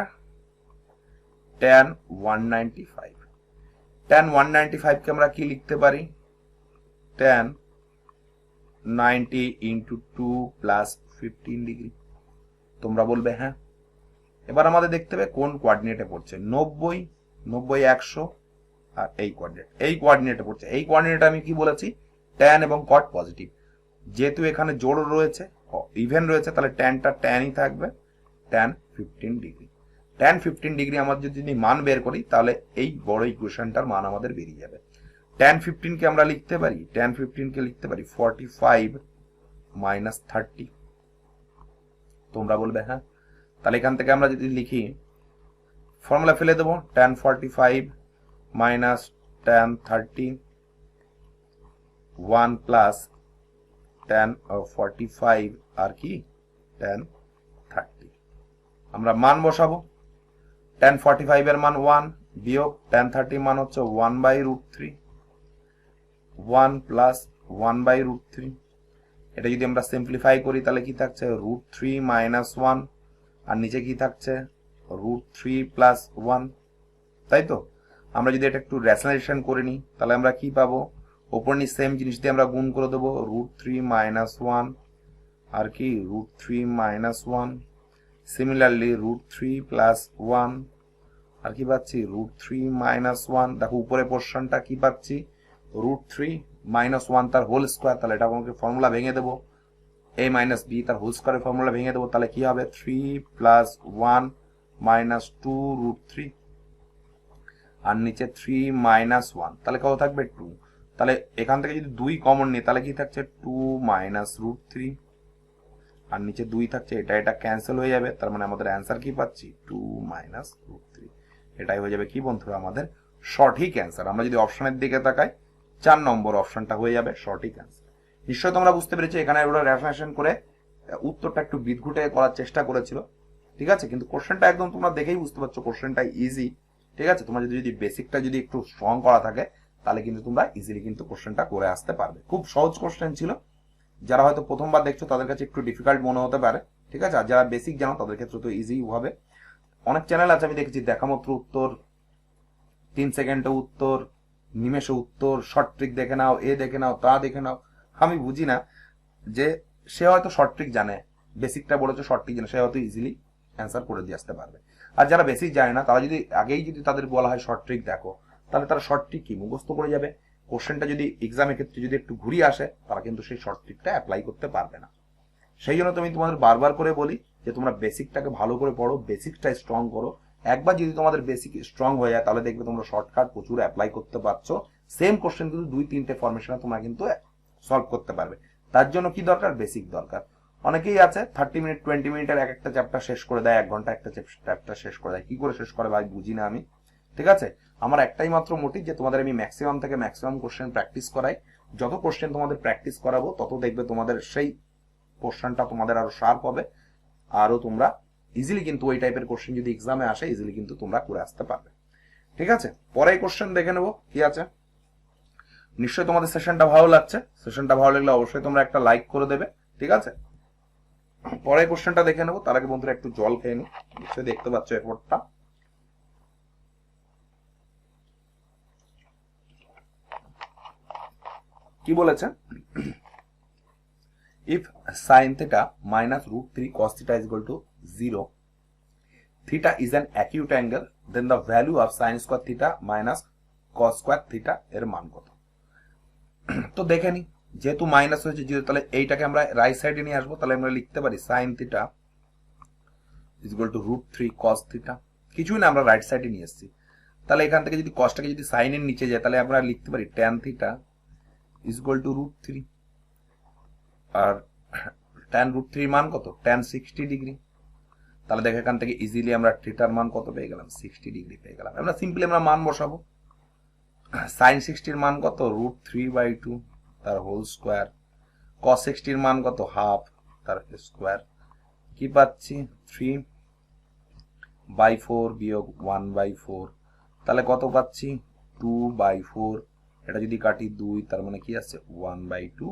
tan 195। tan 195 কে আমরা কি লিখতে পারি, tan 90 ইন্টু 2 প্লাস 15 ডিগ্রি। তোমরা বলবে হ্যাঁ। এবার আমাদের দেখতে হবে কোন কোঅর্ডিনেটে পড়ছে, 90 90 100 আর এই কোঅর্ডিনেটে পড়ছে। এই কোঅর্ডিনেটে আমি কি বলেছি, tan এবং cot পজিটিভ। যেহেতু এখানে জোড় রয়েছে, ইভেন রয়েছে, তাহলে ট্যানটা ট্যানই থাকবে, tan 15 ডিগ্রি। tan 15 ডিগ্রি আমাদের যদি মান বের করি তাহলে এই বড় ইকুয়েশনটার মান আমাদের বেরিয়ে যাবে। tan 15 কে আমরা লিখতে পারি, tan 15 কে লিখতে পারি 45 - 30। তোমরা বলবে হ্যাঁ। তাহলে এখান থেকে আমরা যদি লিখি, ফর্মুলা ফেলে দেবো, tan 45 - tan 30 1 প্লাস tan 45 আর কি tan 30। আমরা মান বসাবো, tan 45 এর মান 1 বিয়োগ tan 30 মান হচ্ছে 1/√3, 1 প্লাস 1/√3। এটা যদি আমরা সিম্পলিফাই করি তাহলে কি থাকছে, √3 - 1, আর নিচে কি থাকছে, √3 প্লাস 1, তাই তো। আমরা যদি এটা একটু রেশনালাইজেশন করে নিই তাহলে আমরা কি পাবো, ওপর নিচ সেম জিনিস দিয়ে আমরা গুণ করে দেবো, √3 - 1 আর কি √3 - 1, সিমিলারলি √3 প্লাস 1 আর কি পাচ্ছি, √3 - 1। দেখো উপরে পোর্শনটা কি পাচ্ছি, √3 - 1 তার হোল স্কোয়ার। তাহলে এটা আমাকে ফর্মুলা ভেঙে দেবো, a - b তার হোল স্কোয়ারের ফর্মুলা ভেঙে দেবো, তাহলে কি হবে, 3 প্লাস 1 - 2 √3 আর নিচে 3 - 1, তাহলে কত থাকবে 2। তাহলে এখান থেকে যদি 2 কমন নিই তাহলে কি থাকছে, 2 - √3 আর নিচে 2 থাকছে, এটা ক্যান্সেল হয়ে যাবে, তার মানে আমাদের অ্যান্সার কি পাচ্ছি 2 মাইনাস রুট 3। এটাই হয়ে যাবে কি বন্ধুরা আমাদের সঠিক অ্যান্সার। আমরা যদি অপশনের দিকে তাকাই 4 নম্বর অপশনটা হয়ে যাবে সঠিক অ্যান্সার। নিশ্চয়ই তোমরা বুঝতে পেরেছো, এখানে ওরা রেফারেশন করে উত্তরটা একটু বিদঘুটে করার চেষ্টা করেছিল, ঠিক আছে, কিন্তু কোশ্চেনটা একদম তোমরা দেখেই বুঝতে পারছো কোশ্চেনটা ইজি, ঠিক আছে। তোমরা যদি বেসিকটা যদি একটু স্ট্রং করা থাকে তাহলে কিন্তু তোমরা ইজিলি কিন্তু কোশ্চেনটা করে আসতে পারবে। খুব সহজ কোশ্চেন ছিল, যারা হয়তো প্রথমবার দেখছো তাদের কাছে একটু ডিফিকাল্ট মনে হতে পারে, ঠিক আছে, আর যারা বেসিক জানো তাদের ক্ষেত্রে তো ইজি হবে। অনেক চ্যানেল আছে আমি দেখেছি দেখা মাত্র উত্তর, 3 সেকেন্ডে উত্তর, নিমেষে উত্তর, শর্ট ট্রিক দেখে নাও, এ দেখে নাও, তা দেখে নাও। আমি বুঝি না যে সে হয়তো শর্ট ট্রিক জানে, বেসিকটা বলেছে শর্ট ট্রিক জানে, সে হয়তো ইজিলি অ্যান্সার করে দিয়ে আসতে পারবে। আর যারা বেসিক জানে না তারা যদি আগেই যদি তাদের বলা হয় শর্ট ট্রিক দেখো, তাহলে তারা শর্ট ট্রিক কি মুখস্থ করে যাবে, কোশ্চেনটা যদি এক্সামের ক্ষেত্রে যদি একটু ঘুরিয়ে আসে তারা কিন্তু সেই শর্ট ট্রিকটা অ্যাপ্লাই করতে পারবে না। সেই জন্য তুমি তোমাদের বারবার করে বলি যে তোমরা বেসিকটাকে ভালো করে পড়ো, বেসিকটা স্ট্রং করো। একবার যদি তোমাদের বেসিক স্ট্রং হয়ে যায় তাহলে দেখবে তোমরা শর্টকাট প্রচুর অ্যাপ্লাই করতে পারছো। সেম কোশ্চেন কিন্তু 2-3টে ফরমেশনে তোমরা কিন্তু সলভ করতে পারবে। তার জন্য কি দরকার? বেসিক দরকার। অনেকেই আছে 30 মিনিট 20 মিনিটের এক একটা চ্যাপ্টার শেষ করে দেয়, 1 ঘন্টা একটা চ্যাপ্টার শেষ করে দেয়। কি করে শেষ করে ভাই বুঝি না আমি, ঠিক আছে। আমার একটাই মাত্র মোটিভ যে তোমাদের আমি ম্যাক্সিমাম থেকে ম্যাক্সিমাম কোশ্চেন প্র্যাকটিস করাই। যত কোশ্চেন তোমাদের প্র্যাকটিস করাবো তত দেখবে তোমাদের সেই কোশ্চেনটা তোমাদের আরো শার্প হবে, আরো তোমরা ইজিলি কিন্তু ওই টাইপের কোশ্চেন যদি এক্সামে আসে ইজিলি কিন্তু তোমরা করে আসতে পারবে, ঠিক আছে। পরে কোশ্চেন দেখে নেবো কি আছে। নিশ্চয়ই তোমাদের সেশনটা ভালো লাগছে, সেশনটা ভালো লাগলে অবশ্যই তোমরা একটা লাইক করে দেবে, ঠিক আছে। পরে কোশ্চেনটা দেখে নেবো, তার আগে বন্ধুরা একটু জল খেয়ে নি। নিশ্চয়ই দেখতে পাচ্ছ এফোর্টটা। কি বলেছে? if sin theta minus root 3 cos theta is equal to 0, theta is an acute angle, then the value of sin square theta minus cos square theta এর মান কত? তো দেখে নি, যেহেতু মাইনাস হয়েছে 0 তাহলে এইটাকে আমরা রাইট সাইডে নিয়ে আসবো, তাহলে আমরা লিখতে পারি sin theta is equal to root 3 cos theta। কিছুই না, আমরা রাইট সাইডে নিয়ে এসেছি। তাহলে এখান থেকে যদি কসটাকে যদি সাইন এর নিচে যায় তাহলে আমরা লিখতে পারি tan theta is equal to root 3, আর tan root 3 মান কত? tan 60 degree. তাহলে দেখো এখান থেকে ইজিলি আমরা থিটার মান কত পেয়ে গেলাম? 60 ডিগ্রি পেয়ে গেলাম। আমরা সিম্পলি আমরা মান বসাবো। sin 60 এর মান কত? root 3/2 তার হোল স্কয়ার। cos 60 এর মান কত? হাফ তার স্কয়ার। কি পাচ্ছি? 3/4 বিয়োগ 1/4, তাহলে কত পাচ্ছি? 2/4। এটা যদি কাটি 2, তার মানে কি আসছে? 1/2।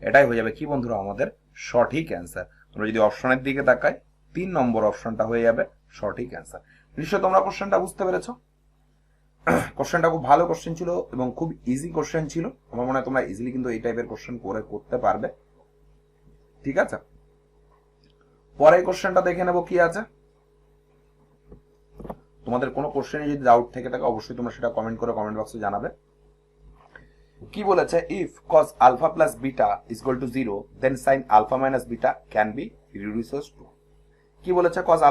এটাই হয়ে যাবে কি বন্ধুরা আমাদের সঠিক অ্যান্সার। আমরা যদি অপশনের দিকে তাকাই 3 নম্বর অপশনটা হয়ে যাবে সঠিক অ্যান্সার। নিশ্চয় তোমরা কোশ্চেনটা বুঝতে পেরেছো। কোশ্চেনটা খুব ভালো কোশ্চেন ছিল এবং খুব ইজি কোশ্চেন ছিল। আমার মনে হয় তোমরা ইজিলি কিন্তু এই টাইপের কোশ্চেন করতে পারবে, ঠিক আছে। পরে কোশ্চেনটা দেখে নেবো কি আছে। তোমাদের কোনো কোশ্চেনে যদি ডাউট থেকে থাকে অবশ্যই তোমরা সেটা কমেন্ট করে কমেন্ট বক্সে জানাবে। কি বলেছে? If cos alpha plus beta is equal to 0, then sin alpha minus beta can be reduced to। কি বলেছে? cos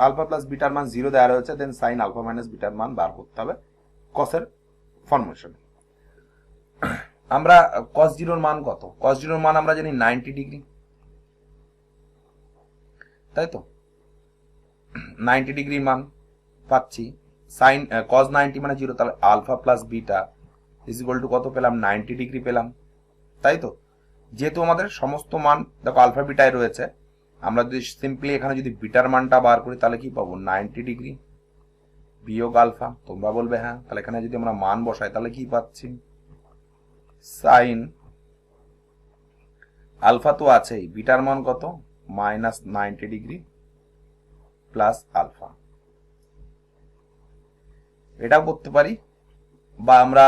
alpha plus beta এর মান 0 দেওয়া রয়েছে, দেন sin alpha minus beta এর মান বার করতে হবে cos এর ফর্মেশনে। আমরা cos 0 এর মান কত? cos 0 এর মান আমরা জানি 90 ডিগ্রি, তাই তো? 90 ডিগ্রির মান পাচ্ছি। sin cos 90 মানে 0, তাহলে alpha plus beta is equal to কত পেলাম? 90 ডিগ্রি পেলাম, তাই তো। যেহেতু আমাদের সমস্ত মান দেখো আলফা বিটায় রয়েছে, আমরা যদি সিম্পলি এখানে যদি বিটার মানটা বার করি তাহলে কি পাবো? 90 ডিগ্রি বিয়োগ আলফা। তোমরা বলবে হ্যাঁ, তাহলে এখানে যদি আমরা মান বসাই তাহলে কি পাচ্ছি? সাইন আলফা তো আছেই, বিটার মান কত? Minus 90 degree plus alpha. এটাও করতে পারি বা আমরা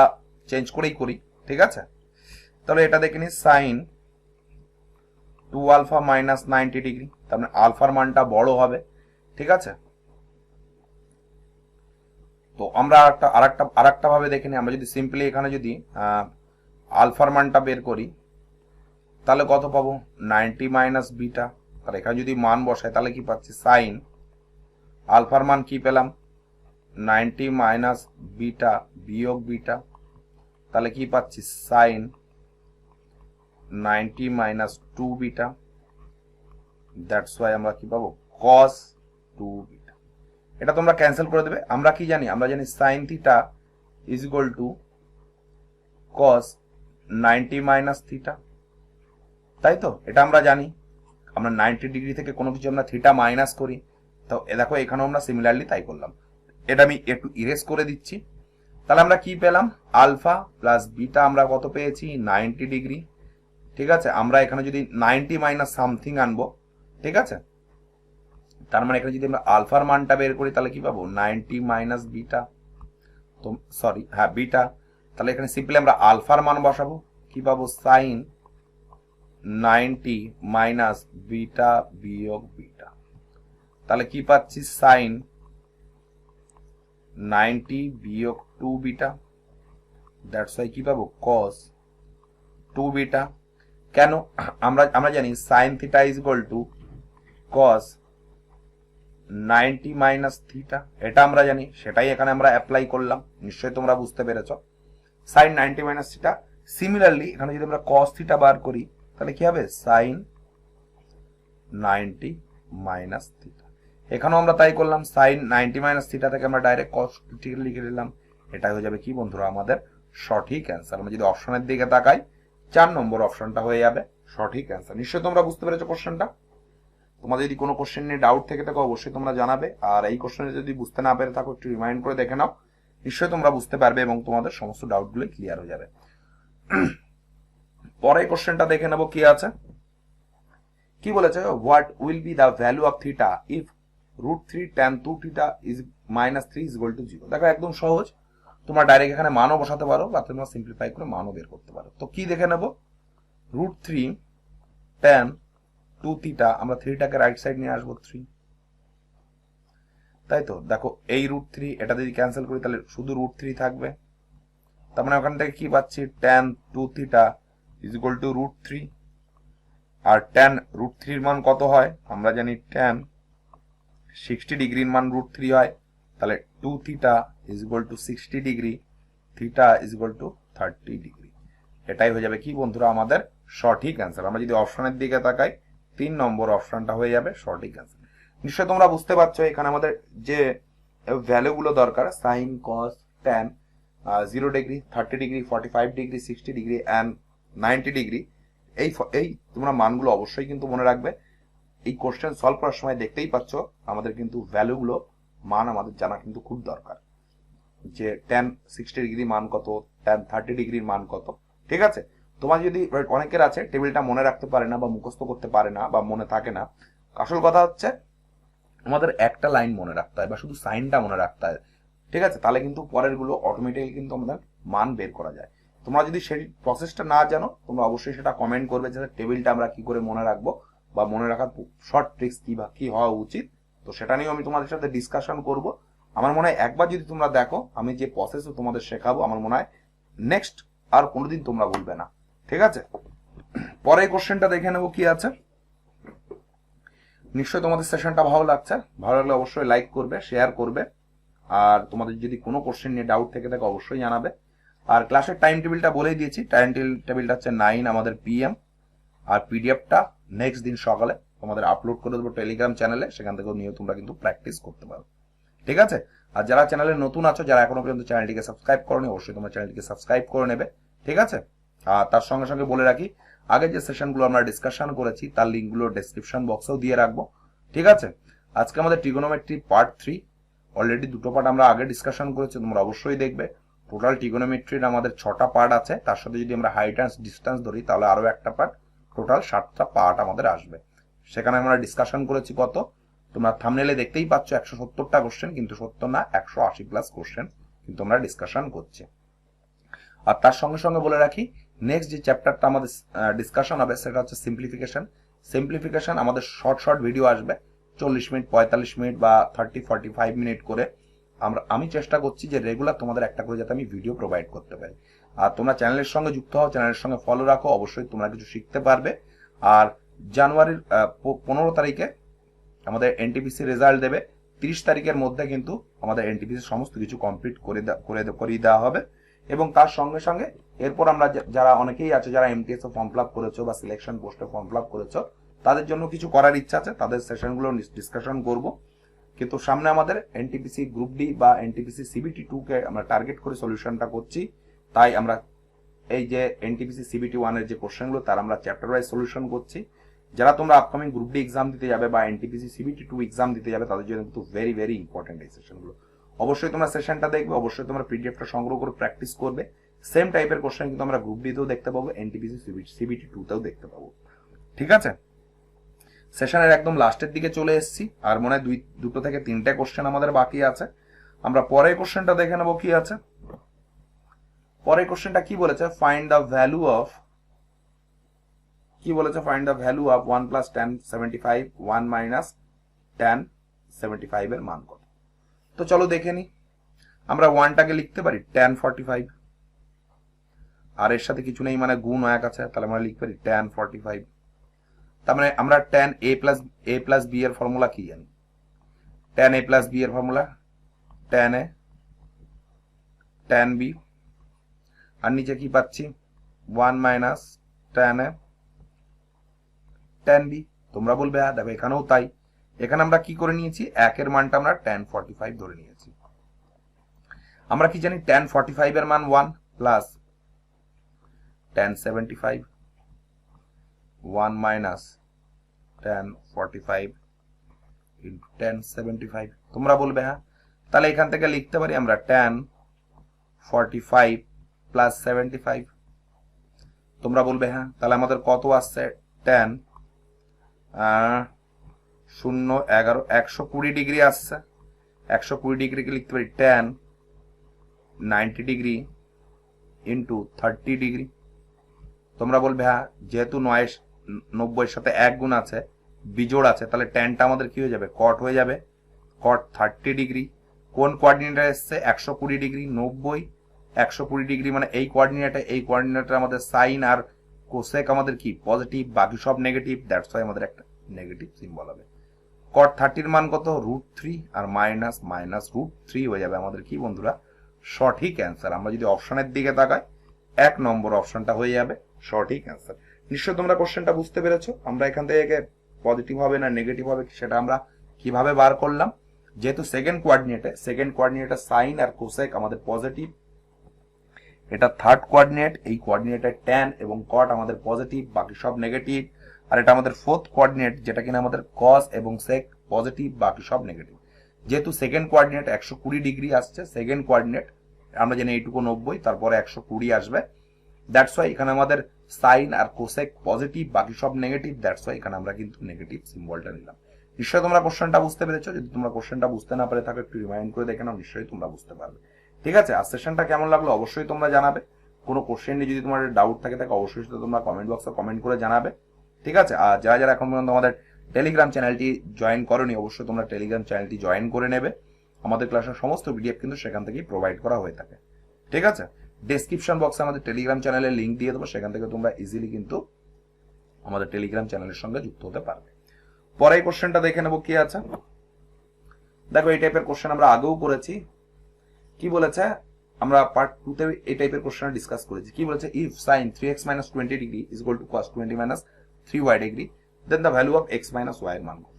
চেঞ্জ করেই করি, ঠিক আছে। তাহলে এটা দেখে নি সাইন 2 আলফা মাইনাস 90 ডিগ্রি, তার মানে আলফার মানটা বড় হবে, ঠিক আছে। তো আমরা আরেকটা ভাবে দেখে নিই। আমরা যদি সিম্পলি এখানে যদি আলফার মানটা বের করি তাহলে কত পাবো? 90 মাইনাস বিটা। আর এখানে যদি মান বসাই তাহলে কি পাচ্ছি? সাইন আলফার মান কি পেলাম? 90 মাইনাস বিটা বিয়োগ বিটা, তাহলে কি পাচ্ছি? Sine 90 minus 2 beta. That's why আমরা কি পাবো cos 2 বিটা। এটা তোমরা ক্যান্সেল করে দেবে। আমরা কি জানি, আমরা জানি sin theta is equal to cos 90 minus theta, তাই তো? এটা আমরা জানি। আমরা 90 ডিগ্রি থেকে কোনো কিছু আমরা থিটা মাইনাস করি, তো দেখো এখানেও আমরা সিমিলারলি তাই করলাম। এটা আমি একটু ইরেজ করে দিচ্ছি। তাহলে আমরা কি পেলাম, আলফা প্লাস বিটা আমরা কত পেয়েছি 90 ডিগ্রি। ঠিক আছে, আমরা এখানে যদি 90 মাইনাস সামথিং আনবো, ঠিক আছে, তার মানে এখানে যদি আমরা আলফার মানটা বের করি তাহলে কি পাবো 90 মাইনাস বিটা, তো সরি হ্যাঁ বিটা। তাহলে এখানে সিম্পলি আমরা আলফার মান বসাবো, কি পাবো সাইন 90 মাইনাস বিটা বিয়োগ বিটা। তাহলে কি পাচ্ছি সাইন 90 বিয়োগ 2 বিটা, দ্যাটস ওয়াই কি পাবো cos 2 বিটা। কেন, আমরা জানি sine theta is equal to cos 90 minus theta, এটা আমরা জানি, সেটাই এখানে আমরা অ্যাপ্লাই করলাম। নিশ্চয়ই তোমরা বুঝতে পেরেছো, সাইন 90 মাইনাস থিটা। সিমিলারলি এখানে যদি আমরা cos থিটা বার করি তাহলে কি হবে সাইন 90 মাইনাস থিটা। এখানেও আমরা তাই করলাম, সাইন 90 মাইনাস থিটা থেকে আমরা ডাইরেক্ট cos থিটা লিখে দিলাম। এটা হয়ে যাবে কি বন্ধুরা আমাদের সঠিক অ্যান্সার। আমরা যদি অপশনের দিকে তাকাই 4 নম্বর অপশনটা হয়ে যাবে সঠিক অ্যান্সার। নিশ্চয়ই তোমরা বুঝতে পেরেছো কোশ্চেনটা। তোমাদের যদি কোনো কোশ্চেন নিয়ে ডাউট থেকে থাকে অবশ্যই তোমরা জানাবে, আর এই কোশ্চেনে যদি বুঝতে না পেরে থাকো একটু রিমাইন্ড করে দেখে নাও, নিশ্চয়ই তোমরা বুঝতে পারবে এবং তোমাদের সমস্ত ডাউটগুলো ক্লিয়ার হয়ে যাবে। পরে কোশ্চেনটা দেখে নেবো কি আছে, কি বলেছে, what will be the value of theta if √3 tan 2 থিটা ইজ -3 ইজ ইকুয়াল টু 0। দেখো একদম সহজ, তোমরা ডাইরেক্ট এখানে মানও বসাতে পারো বা তোমরা সিম্পলিফাই করে মানও বের করতে পারো। তো কি দেখে নেব, √3 tan 2 থিটা, আমরা 3টাকে রাইট সাইড নিয়ে আসবো 3, তাই তো? দেখো এই √3 এটা যদি ক্যান্সেল করি তাহলে শুধু √3 থাকবে, তার মানে ওখান থেকে কি পাচ্ছি tan 2 থিটা ইজ ইকুয়াল টু √3। আর tan √3 এর মান কত হয়, আমরা জানি tan 60 ডিগ্রির মান √3 হয়, তাহলে 2 থিটা is equal two 60 degree, theta is equal to 30 degree. এটাই হয়ে যাবে কি বন্ধুরা আমাদের সঠিক অ্যান্সার। আমরা যদি অপশনের দিকে তাকাই 3 নম্বর অপশনটা হয়ে যাবে সঠিক অ্যান্সার। নিশ্চয়ই তোমরা বুঝতে পারছো এখানে আমাদের যে ভ্যালুগুলো দরকার, sign cos tan 0 degree, 30 degree, 45 degree, 60 degree and 90 degree, এই তোমরা মানগুলো অবশ্যই কিন্তু মনে রাখবে। এই কোশ্চেন সলভ করার সময় দেখতেই পাচ্ছ আমাদের কিন্তু ভ্যালুগুলো মান আমাদের জানা কিন্তু খুব দরকার, যে tan 60 ডিগ্রি মান কত, tan 30 ডিগ্রির মান কত। ঠিক আছে, তোমার যদি অনেকের আছে টেবিলটা মনে রাখতে পারে না বা মুখস্থ করতে পারে না বা মনে থাকে না, আসল কথা হচ্ছে আমাদের একটা লাইন মনে রাখতে হয় বা শুধু সাইনটা মনে রাখতে হয়। ঠিক আছে, তাহলে কিন্তু পরের গুলো অটোমেটিক্যালি কিন্তু আমাদের মান বের করা যায়। তোমরা যদি সেই প্রসেসটা না জানো তোমরা অবশ্যই সেটা কমেন্ট করবে যে টেবিলটা আমরা কি করে মনে রাখবো বা মনে রাখার শর্ট ট্রিক্স কি হওয়া উচিত। তো সেটা নিয়ে আমি তোমাদের সাথে ডিসকাশন করব। আমার মনে হয় একবার যদি তোমরা দেখো আমি যে প্রসেস তোমাদের শেখাবো, আমার মনে হয় নেক্সট আর কোনোদিন তোমরা ভুলবে না। ঠিক আছে, পরে কোশ্চেনটা দেখে নেবো কি আছে। নিশ্চয়ই তোমাদের সেশনটা ভালো লাগছে, ভালো লাগলে অবশ্যই লাইক করবে, শেয়ার করবে, আর তোমাদের যদি কোনো কোশ্চেন নিয়ে ডাউট থেকে থাকে অবশ্যই জানাবে। আর ক্লাসের টাইম টেবিলটা বলেই দিয়েছি, টাইম টেবিলটা হচ্ছে 9 আমাদের PM, আর পিডিএফটা নেক্সট দিন সকালে তোমাদের আপলোড করে দেবো টেলিগ্রাম চ্যানেলে, সেখান থেকেও নিয়ে তোমরা কিন্তু প্র্যাকটিস করতে পারো। ঠিক আছে, আর যারা চ্যানেলে নতুন আছো, যারা এখনো পর্যন্ত চ্যানেলটিকে সাবস্ক্রাইব করোনি, অবশ্যই তোমরা চ্যানেলটিকে সাবস্ক্রাইব করে নেবে। ঠিক আছে, আর তার সঙ্গে সঙ্গে বলে রাখি আগে যে সেশনগুলো আমরা ডিসকাশন করেছি তার লিঙ্কগুলো ডেসক্রিপশন বক্সেও দিয়ে রাখবো। ঠিক আছে, আজকে আমাদের ট্রিগোনোমেট্রি পার্ট 3, অলরেডি 2টো পার্ট আমরা আগে ডিসকাশন করেছি, তোমরা অবশ্যই দেখবে। টোটাল ট্রিগোনোমেট্রির আমাদের 6টা পার্ট আছে, তার সাথে যদি আমরা হাইট অ্যান্ড ডিস্টেন্স ধরি তাহলে আরো একটা পার্ট, টোটাল 7টা পার্ট আমাদের আসবে। সেখানে আমরা ডিসকাশন করেছি কত, তোমরা থাম্বনেলে দেখতেই পাচ্ছ 170টা কোশ্চেন, কিন্তু 70 না 180 প্লাস কোশ্চেন কিন্তু আমরা ডিসকাশন করছি। আর তার সঙ্গে সঙ্গে বলে রাখি নেক্সট যে চ্যাপ্টারটা আমাদের ডিসকাশন হবে সেটা হচ্ছে সিম্পলিফিকেশন। সিম্পলিফিকেশন আমাদের শর্ট ভিডিও আসবে, 40 মিনিট, 45 মিনিট বা 30-45 মিনিট করে। আমি চেষ্টা করছি যে রেগুলার তোমাদের একটা করে যাতে আমি ভিডিও প্রোভাইড করতে পারি। আর তোমরা চ্যানেলের সঙ্গে যুক্ত হও, চ্যানেলের সঙ্গে ফলো রাখো, অবশ্যই তোমরা কিছু শিখতে পারবে। আর জানুয়ারির 15 তারিখে আমাদের এনটিপিসি রেজাল্ট দেবে, 30 তারিখের মধ্যে কিন্তু আমাদের এনটিপিসি সমস্ত কিছু কমপ্লিট করে দেওয়া হবে। এবং তার সঙ্গে সঙ্গে এরপর আমরা যারা অনেকেই আছে যারা MTS ফর্ম ফিল আপ করেছো বা সিলেকশন পোস্টে ফর্ম ফিল আপ করেছো, তাদের জন্য কিছু করার ইচ্ছা আছে, তাদের সেশনগুলো ডিসকাশন করব। কিন্তু সামনে আমাদের এনটিপিসি গ্রুপ ডি বা এনটিপিসি সিবিটি 2 কে আমরা টার্গেট করে সলিউশনটা করছি। তাই আমরা এই যে এনটিপিসি সিবিটি 1 এর যে কোশ্চেনগুলো তার আমরা চ্যাপ্টার ওয়াইজ সলিউশন করছি। যারা তোমরা আপকামিং গ্রুপ ডি এক্সাম দিতে যাবে বা এনটিপিসি সিবিটি 2 এক্সাম দিতে যাবে তাদের জন্য কিন্তু ভেরি ভেরি ইম্পর্টেন্ট এই সেশনগুলো। অবশ্যই তোমরা সেশনটা দেখবে, অবশ্যই তোমরা পিডিএফটা সংগ্রহ করে প্র্যাকটিস করবে। সেম টাইপের কোশ্চেন কিন্তু আমরা গ্রুপ ডি তেও দেখতে পাবো, এনটিপিসি সিবিটি 2 তেও দেখতে পাবো। ঠিক আছে, সেশনের একদম লাস্টের দিকে চলে এসেছি, আর মনে হয় দুটো থেকে তিনটে কোশ্চেন আমাদের বাকি আছে। আমরা পরের কোশ্চেনটা দেখে নেবো কি আছে। পরের কোশ্চেনটা কি বলেছে, ফাইন্ড দ্য ভ্যালু অফ, কি বলেছে, find the value of 1 plus tan 75 1 minus tan 75 এর মান কত। তো চলো দেখে নি। আমরা 1টাকে লিখতে পারি tan 45, আর এর সাথে কিছু নেই মানে গুণ 1 আছে, তাহলে আমরা লিখতে পারি tan 45। তার মানে আমরা tan a প্লাস b এর ফর্মুলা কি জানি, tan a প্লাস b এর formula tan a tan b, আর নিচে কি পাচ্ছি 1 minus tan a tan b। তোমরা বলবে হ্যাঁ দেখো এখানেও তাই, এখানে আমরা কি করে নিয়েছি, 1 এর মানটা আমরা tan 45 ধরে নিয়েছি। আমরা কি জানি tan 45 এর মান 1 plus tan 75 1 minus tan 45 into tan 75। তোমরা বলবে হ্যাঁ, তাহলে এখান থেকে লিখতে পারি আমরা tan 45 প্লাস 75। তোমরা বলবে হ্যাঁ, তাহলে আমাদের কত আসছে tan 0 11 120 ডিগ্রি আসছে। 120 ডিগ্রিকে লিখতে পারি tan 90 ডিগ্রি ইন্টু 30 ডিগ্রি। তোমরা বলবে হ্যাঁ, যেহেতু 90 এর সাথে 1 গুণ আছে, বিজোড় আছে, তাহলে ট্যানটা আমাদের কি হয়ে যাবে, কট হয়ে যাবে, কট 30 ডিগ্রি। কোন কোঅর্ডিনেটে এসছে, 120 ডিগ্রি, 90 120 ডিগ্রি মানে এই কোঅর্ডিনেটে, এই কোঅর্ডিনেটে আমাদের সাইন আর কোসেক আমাদের কি পজিটিভ, বাকি সব নেগেটিভ, দ্যাটস ওয়াই আমাদের একটা নেগেটিভ সিম্বল হবে। কট 30 এর মান কত, √3, আর মাইনাস মাইনাস √3 হয়ে যাবে আমাদের কি বন্ধুরা সঠিক অ্যান্সার। আমরা যদি অপশনের দিকে তাকাই 1 নম্বর অপশনটা হয়ে যাবে সঠিক অ্যান্সার। নিশ্চয় তোমরা কোশ্চেনটা বুঝতে পেরেছো। আমরা এখান থেকে পজিটিভ হবে না নেগেটিভ হবে সেটা আমরা কিভাবে বার করলাম। যেহেতু সেকেন্ড কোঅর্ডিনেটে সাইন আর কোসেক আমাদের পজিটিভ, এটা থার্ড কোঅর্ডিনেট, এই কোঅর্ডিনেটে ট্যান এবং কট আমাদের পজিটিভ, বাকি সব নেগেটিভ। আর এটা আমাদের ফোর্থ কোঅর্ডিনেট যেটা কিনা আমাদের কস এবং সেক পজিটিভ, বাকি সব নেগেটিভ। যেহেতু সেকেন্ড কোঅর্ডিনেট 120 ডিগ্রি আসছে, সেকেন্ড কোঅর্ডিনেট আমরা জানি এইটুকু 90, তারপরে 120 আসবে, দ্যাটস ওয়াই এখানে আমাদের সাইন আর কোসেক পজিটিভ, বাকি সব নেগেটিভ, দ্যাটস ওয়াই এখানে আমরা কিন্তু নেগেটিভ সিম্বলটা নিলাম। নিশ্চয়ই তোমরা কোশ্চেনটা বুঝতে পেরেছো। যদি তোমরা কোশ্চেনটা বুঝতে না পারে থাকো একটু রিমাইন্ড করে দেখে নাও, নিশ্চয়ই তোমরা বুঝতে পারবে। ঠিক আছে, আর সেশনটা কেমন লাগলো অবশ্যই তোমরা জানাবে। কোনো কোশ্চেন নিয়ে যদি তোমার ডাউট থাকে অবশ্যই তোমরা কমেন্ট বক্সে কমেন্ট করে জানাবে। ঠিক আছে, আর যারা যারা এখন পর্যন্ত আমাদের টেলিগ্রাম চ্যানেলটি জয়েন করোনি অবশ্যই তোমরা টেলিগ্রাম চ্যানেলটি জয়েন করে নেবে। আমাদের ক্লাসের সমস্ত পিডিএফ কিন্তু সেখান থেকেই প্রোভাইড করা হয়ে থাকে। ঠিক আছে, ডেসক্রিপশন বক্সে আমাদের টেলিগ্রাম চ্যানেলের লিঙ্ক দিয়ে দেবো, সেখান থেকে তোমরা ইজিলি কিন্তু আমাদের টেলিগ্রাম চ্যানেলের সঙ্গে যুক্ত হতে পারবে। পরে এই কোশ্চেনটা দেখে নেবো কি আছে। দেখো এই টাইপের কোশ্চেন আমরা আগেও করেছি। কি বলেছে, আমরা পার্ট 2 তে এই টাইপের কোশ্চেন ডিসকাস করেছি। কি বলেছে, if sin 3x - 20 degree is equal to cos 20 - 3y degree then the value of x - y এর মান কত।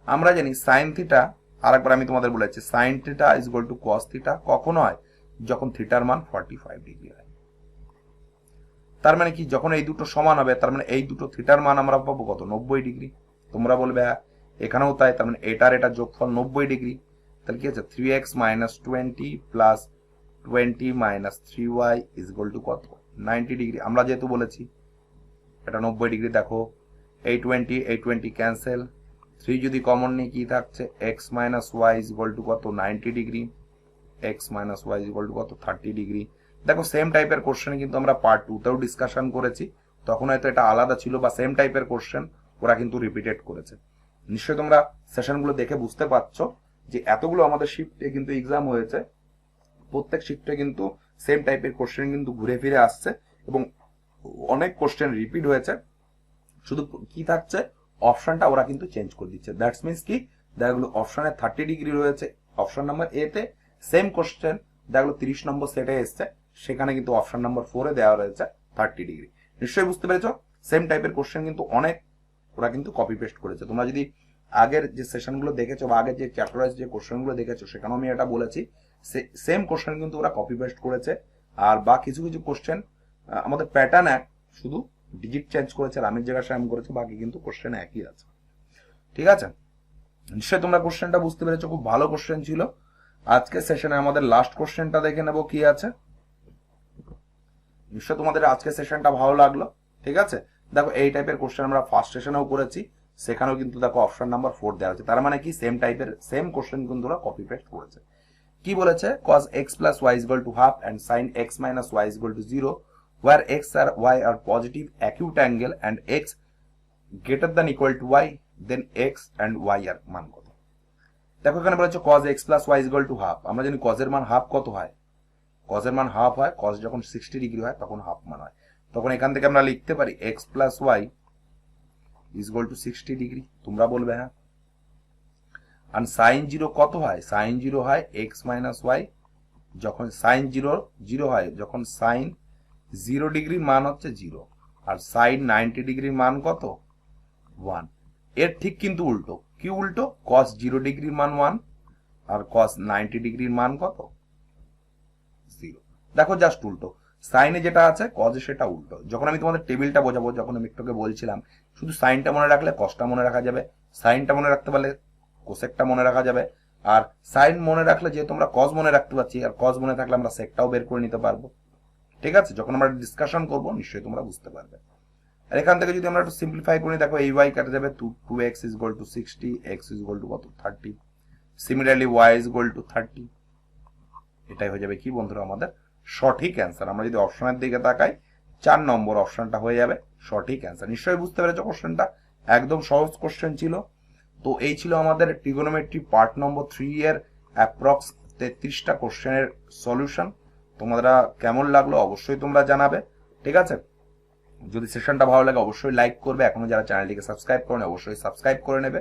আমরা জানি sin থিটা, আরেকবার আমি তোমাদের বলেছি sin theta is equal to cos theta কখন হয়, যখন থিটার মান 45 ডিগ্রি হয়। তার মানে কি, যখন এই দুটো সমান হবে তার মানে এই দুটো থিটার মান আমরা পাবো কত, 90 ডিগ্রি। তোমরা বলবে এখানেও তাই, তার মানে এটা যোগফল 90 ডিগ্রি। তাহলে কি আছে, 3x - 20 plus 20 - 3y is equal to কত, 90 ডিগ্রি। আমরা যেহেতু বলেছি এটা 90 ডিগ্রি, দেখো এই 20 ক্যান্সেল, 3 যদি কমন নিই কি থাকছে, x - y is equal to কত, 90 degree, x - y is equal to কত, 30 ডিগ্রি। দেখো সেম টাইপের কোশ্চেন কিন্তু আমরা পার্ট 2 তেও ডিসকাশন করেছি, তখন হয়তো এটা আলাদা ছিল বা সেম টাইপের কোশ্চেন ওরা কিন্তু রিপিটেড করেছে। নিশ্চয়ই তোমরা সেশনগুলো দেখে বুঝতে পারছো যে এতগুলো আমাদের শিফটে কিন্তু এক্সাম হয়েছে, প্রত্যেক শিফটে কিন্তু সেম টাইপের কোশ্চেন কিন্তু ঘুরে ফিরে আসছে এবং অনেক কোশ্চেন রিপিট হয়েছে। শুধু কি থাকছে, অপশনটা ওরা কিন্তু চেঞ্জ করে দিচ্ছে। দ্যাটস মিনস কি, দেখো অপশনে 30 ডিগ্রি রয়েছে অপশন নাম্বার এ তে, সেম কোশ্চেন দেখো 30 নম্বর সেটে এসছে, সেখানে কিন্তু অপশন নাম্বার 4 এ দেওয়া রয়েছে 30 ডিগ্রি। নিশ্চয়ই বুঝতে পেরেছো, সেম টাইপের কোশ্চেন কিন্তু অনেক ওরা কিন্তু কপি পেস্ট করেছে। তোমরা যদি আগের যে সেশনগুলো দেখেছো বা আগের যে চ্যাপ্টার ওয়াইজ যে কোশ্চেনগুলো দেখেছো সেখানেও আমি এটা বলেছি, সেম কোশ্চেন কিন্তু ওরা কপি পেস্ট করেছে। আর বা কিছু কিছু কোশ্চেন আমাদের প্যাটার্ন এক, শুধু ডিজিট চেঞ্জ করেছে, রামের জায়গায় শ্যাম করেছে, বাকি কিন্তু কোশ্চেন একই আছে। ঠিক আছে, নিশ্চয়ই তোমরা কোশ্চেনটা বুঝতে পেরেছো, খুব ভালো কোশ্চেন ছিল। আজকের সেশনে আমাদের লাস্ট কোশ্চেনটা দেখে নেবো কি আছে। নিশ্চয় তোমাদের আজকের সেশনটা ভালো লাগলো। ঠিক আছে, দেখো এই টাইপের কোশ্চেন আমরা ফার্স্ট সেশনেও করেছি, সেখানেও কিন্তু দেখো অপশন নাম্বার 4 দেওয়া আছে, তার মানে কি সেম টাইপের সেম কোশ্চেন কিন্তু ওরা কপি পেস্ট করেছে। কি বলেছে, cos x plus y is equal to half and sin x minus y is equal to 0 where x R y are positive acute angle and x greater than equal to y, then x and y এর মান কত। দেখো এখানে বলেছে cos x plus y is equal to half, আমরা জানি cos এর মান হাফ কত হয়, cos এর মান হাফ হয়, cos যখন 60 ডিগ্রি হয় তখন হাফ মান হয়, তখন এখান থেকে আমরা লিখতে পারি x plus y is equal to 60 degree, তোমরা বলবে হ্যাঁ। আর sin 0 কত হয়, sin 0 হয় x minus y, যখন sin 0 হয়, যখন sin 0 ডিগ্রির মান হচ্ছে 0 আর sin 90 ডিগ্রির মান কত 1। এর ঠিক কিন্তু উল্টো, কি উল্টো, cos 0 ডিগ্রির মান 1 আর cos 90 ডিগ্রির মান কত 0। দেখো জাস্ট উল্টো, সাইনে যেটা আছে কজে সেটা উল্টো। যখন আমি তোমাদের টেবিলটা বোঝাবো, যখন আমি একটুকে বলছিলাম শুধু সাইনটা মনে রাখলে কসটা মনে রাখা যাবে, সাইনটা মনে রাখতে পারলে কোসেকটা মনে রাখা যাবে, আর সাইন মনে রাখলে যেহেতু আমরা কজ মনে রাখতে পারছি, আর কজ মনে থাকলে আমরা সেকটাও বের করে নিতে পারবো। ঠিক আছে, যখন আমরা ডিসকাশন করবো নিশ্চয়ই তোমরা বুঝতে পারবে। আর এখান থেকে যদি আমরা একটু সিম্পলিফাই করি, দেখো এই ওয়াই কাটা যাবে 2x is equal to 60, x is equal to কত 30, similarly y is equal to 30। এটাই হয়ে যাবে কি বন্ধুরা আমাদের সঠিক অ্যান্সার। আমরা যদি অপশনের দিকে তাকাই 4 নম্বর অপশনটা হয়ে যাবে সঠিক অ্যান্সার। নিশ্চয়ই বুঝতে পেরেছো কোশ্চেনটা, একদম সহজ কোশ্চেন ছিল। তো এই ছিল আমাদের ট্রিগোনোমেট্রি পার্ট নম্বর 3 এর অ্যাপ্রক্স 33টা কোশ্চেনের সলিউশন। তোমরা কেমন লাগলো অবশ্যই তোমরা জানাবে। ঠিক আছে, যদি সেশনটা ভালো লাগে অবশ্যই লাইক করবে, এখনো যারা চ্যানেলটিকে সাবস্ক্রাইব করেন অবশ্যই সাবস্ক্রাইব করে নেবে।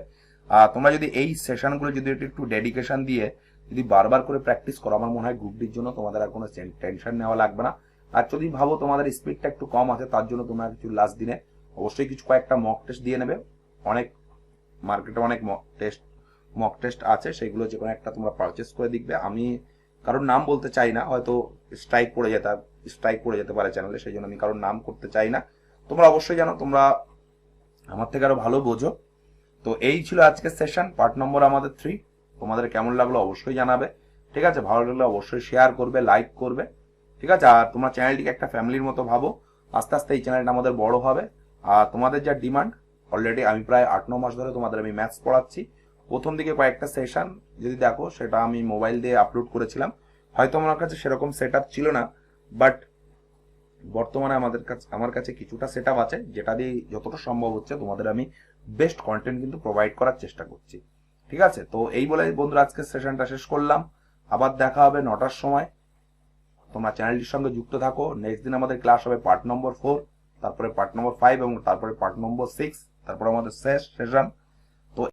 তোমরা যদি এই সেশনগুলো যদি একটু ডেডিকেশন দিয়ে যদি বারবার করে প্র্যাকটিস করো, আমার মনে হয় গ্রুপ ডির জন্য তোমাদের আর কোনো টেনশন নেওয়া লাগবে না। আর যদি ভাবো তোমাদের স্পিডটা একটু কম আছে, তার জন্য তোমরা কিছু লাস্ট দিনে অবশ্যই কিছু কয়েকটা মক টেস্ট দিয়ে নেবে। অনেক মার্কেটে অনেক মক টেস্ট আছে, সেগুলো যে কোনো একটা তোমরা পারচেস করে দেখবে। আমি কারোর নাম বলতে চাই না, হয়তো স্ট্রাইক পড়ে যেতে পারে চ্যানেলে, সেই জন্য আমি কারোর নাম করতে চাই না। তোমরা অবশ্যই জানো, তোমরা আমার থেকে আরো ভালো বোঝো। তো এই ছিল আজকের সেশন পার্ট নম্বর আমাদের 3। তোমাদের কেমন লাগলো অবশ্যই জানাবে। ঠিক আছে, ভালো লাগলে অবশ্যই শেয়ার করবে, লাইক করবে। ঠিক আছে, আর তোমরা চ্যানেলটিকে একটা ফ্যামিলির মতো ভাবো, আস্তে আস্তে এই চ্যানেলটা আমাদের বড় হবে। আর তোমাদের যা ডিমান্ড, অলরেডি আমি প্রায় 8-9 মাস ধরে তোমাদের আমি ম্যাথস পড়াচ্ছি। প্রথম দিকে কয়েকটা সেশন যদি দেখো, সেটা আমি মোবাইল দিয়ে আপলোড করেছিলাম, হয়তো আমার কাছে সেরকম সেট আপ ছিল না, বাট বর্তমানে আমার কাছে কিছুটা সেট আপ আছে, যেটা দিয়ে যতটা সম্ভব হচ্ছে তোমাদের আমি বেস্ট কন্টেন্ট কিন্তু প্রোভাইড করার চেষ্টা করছি। ঠিক আছে, তো এই বলে বন্ধুরা আজকের সেশনটা শেষ করলাম। আবার দেখা হবে 9টার সময়। তোমরা চ্যানেলটির সঙ্গে যুক্ত থাকো। নেক্সট দিন আমাদের ক্লাস হবে পার্ট নম্বর 4, তারপরে পার্ট নম্বর 5 এবং তারপরে পার্ট নম্বর 6, তারপরে আমাদের শেষ সেশন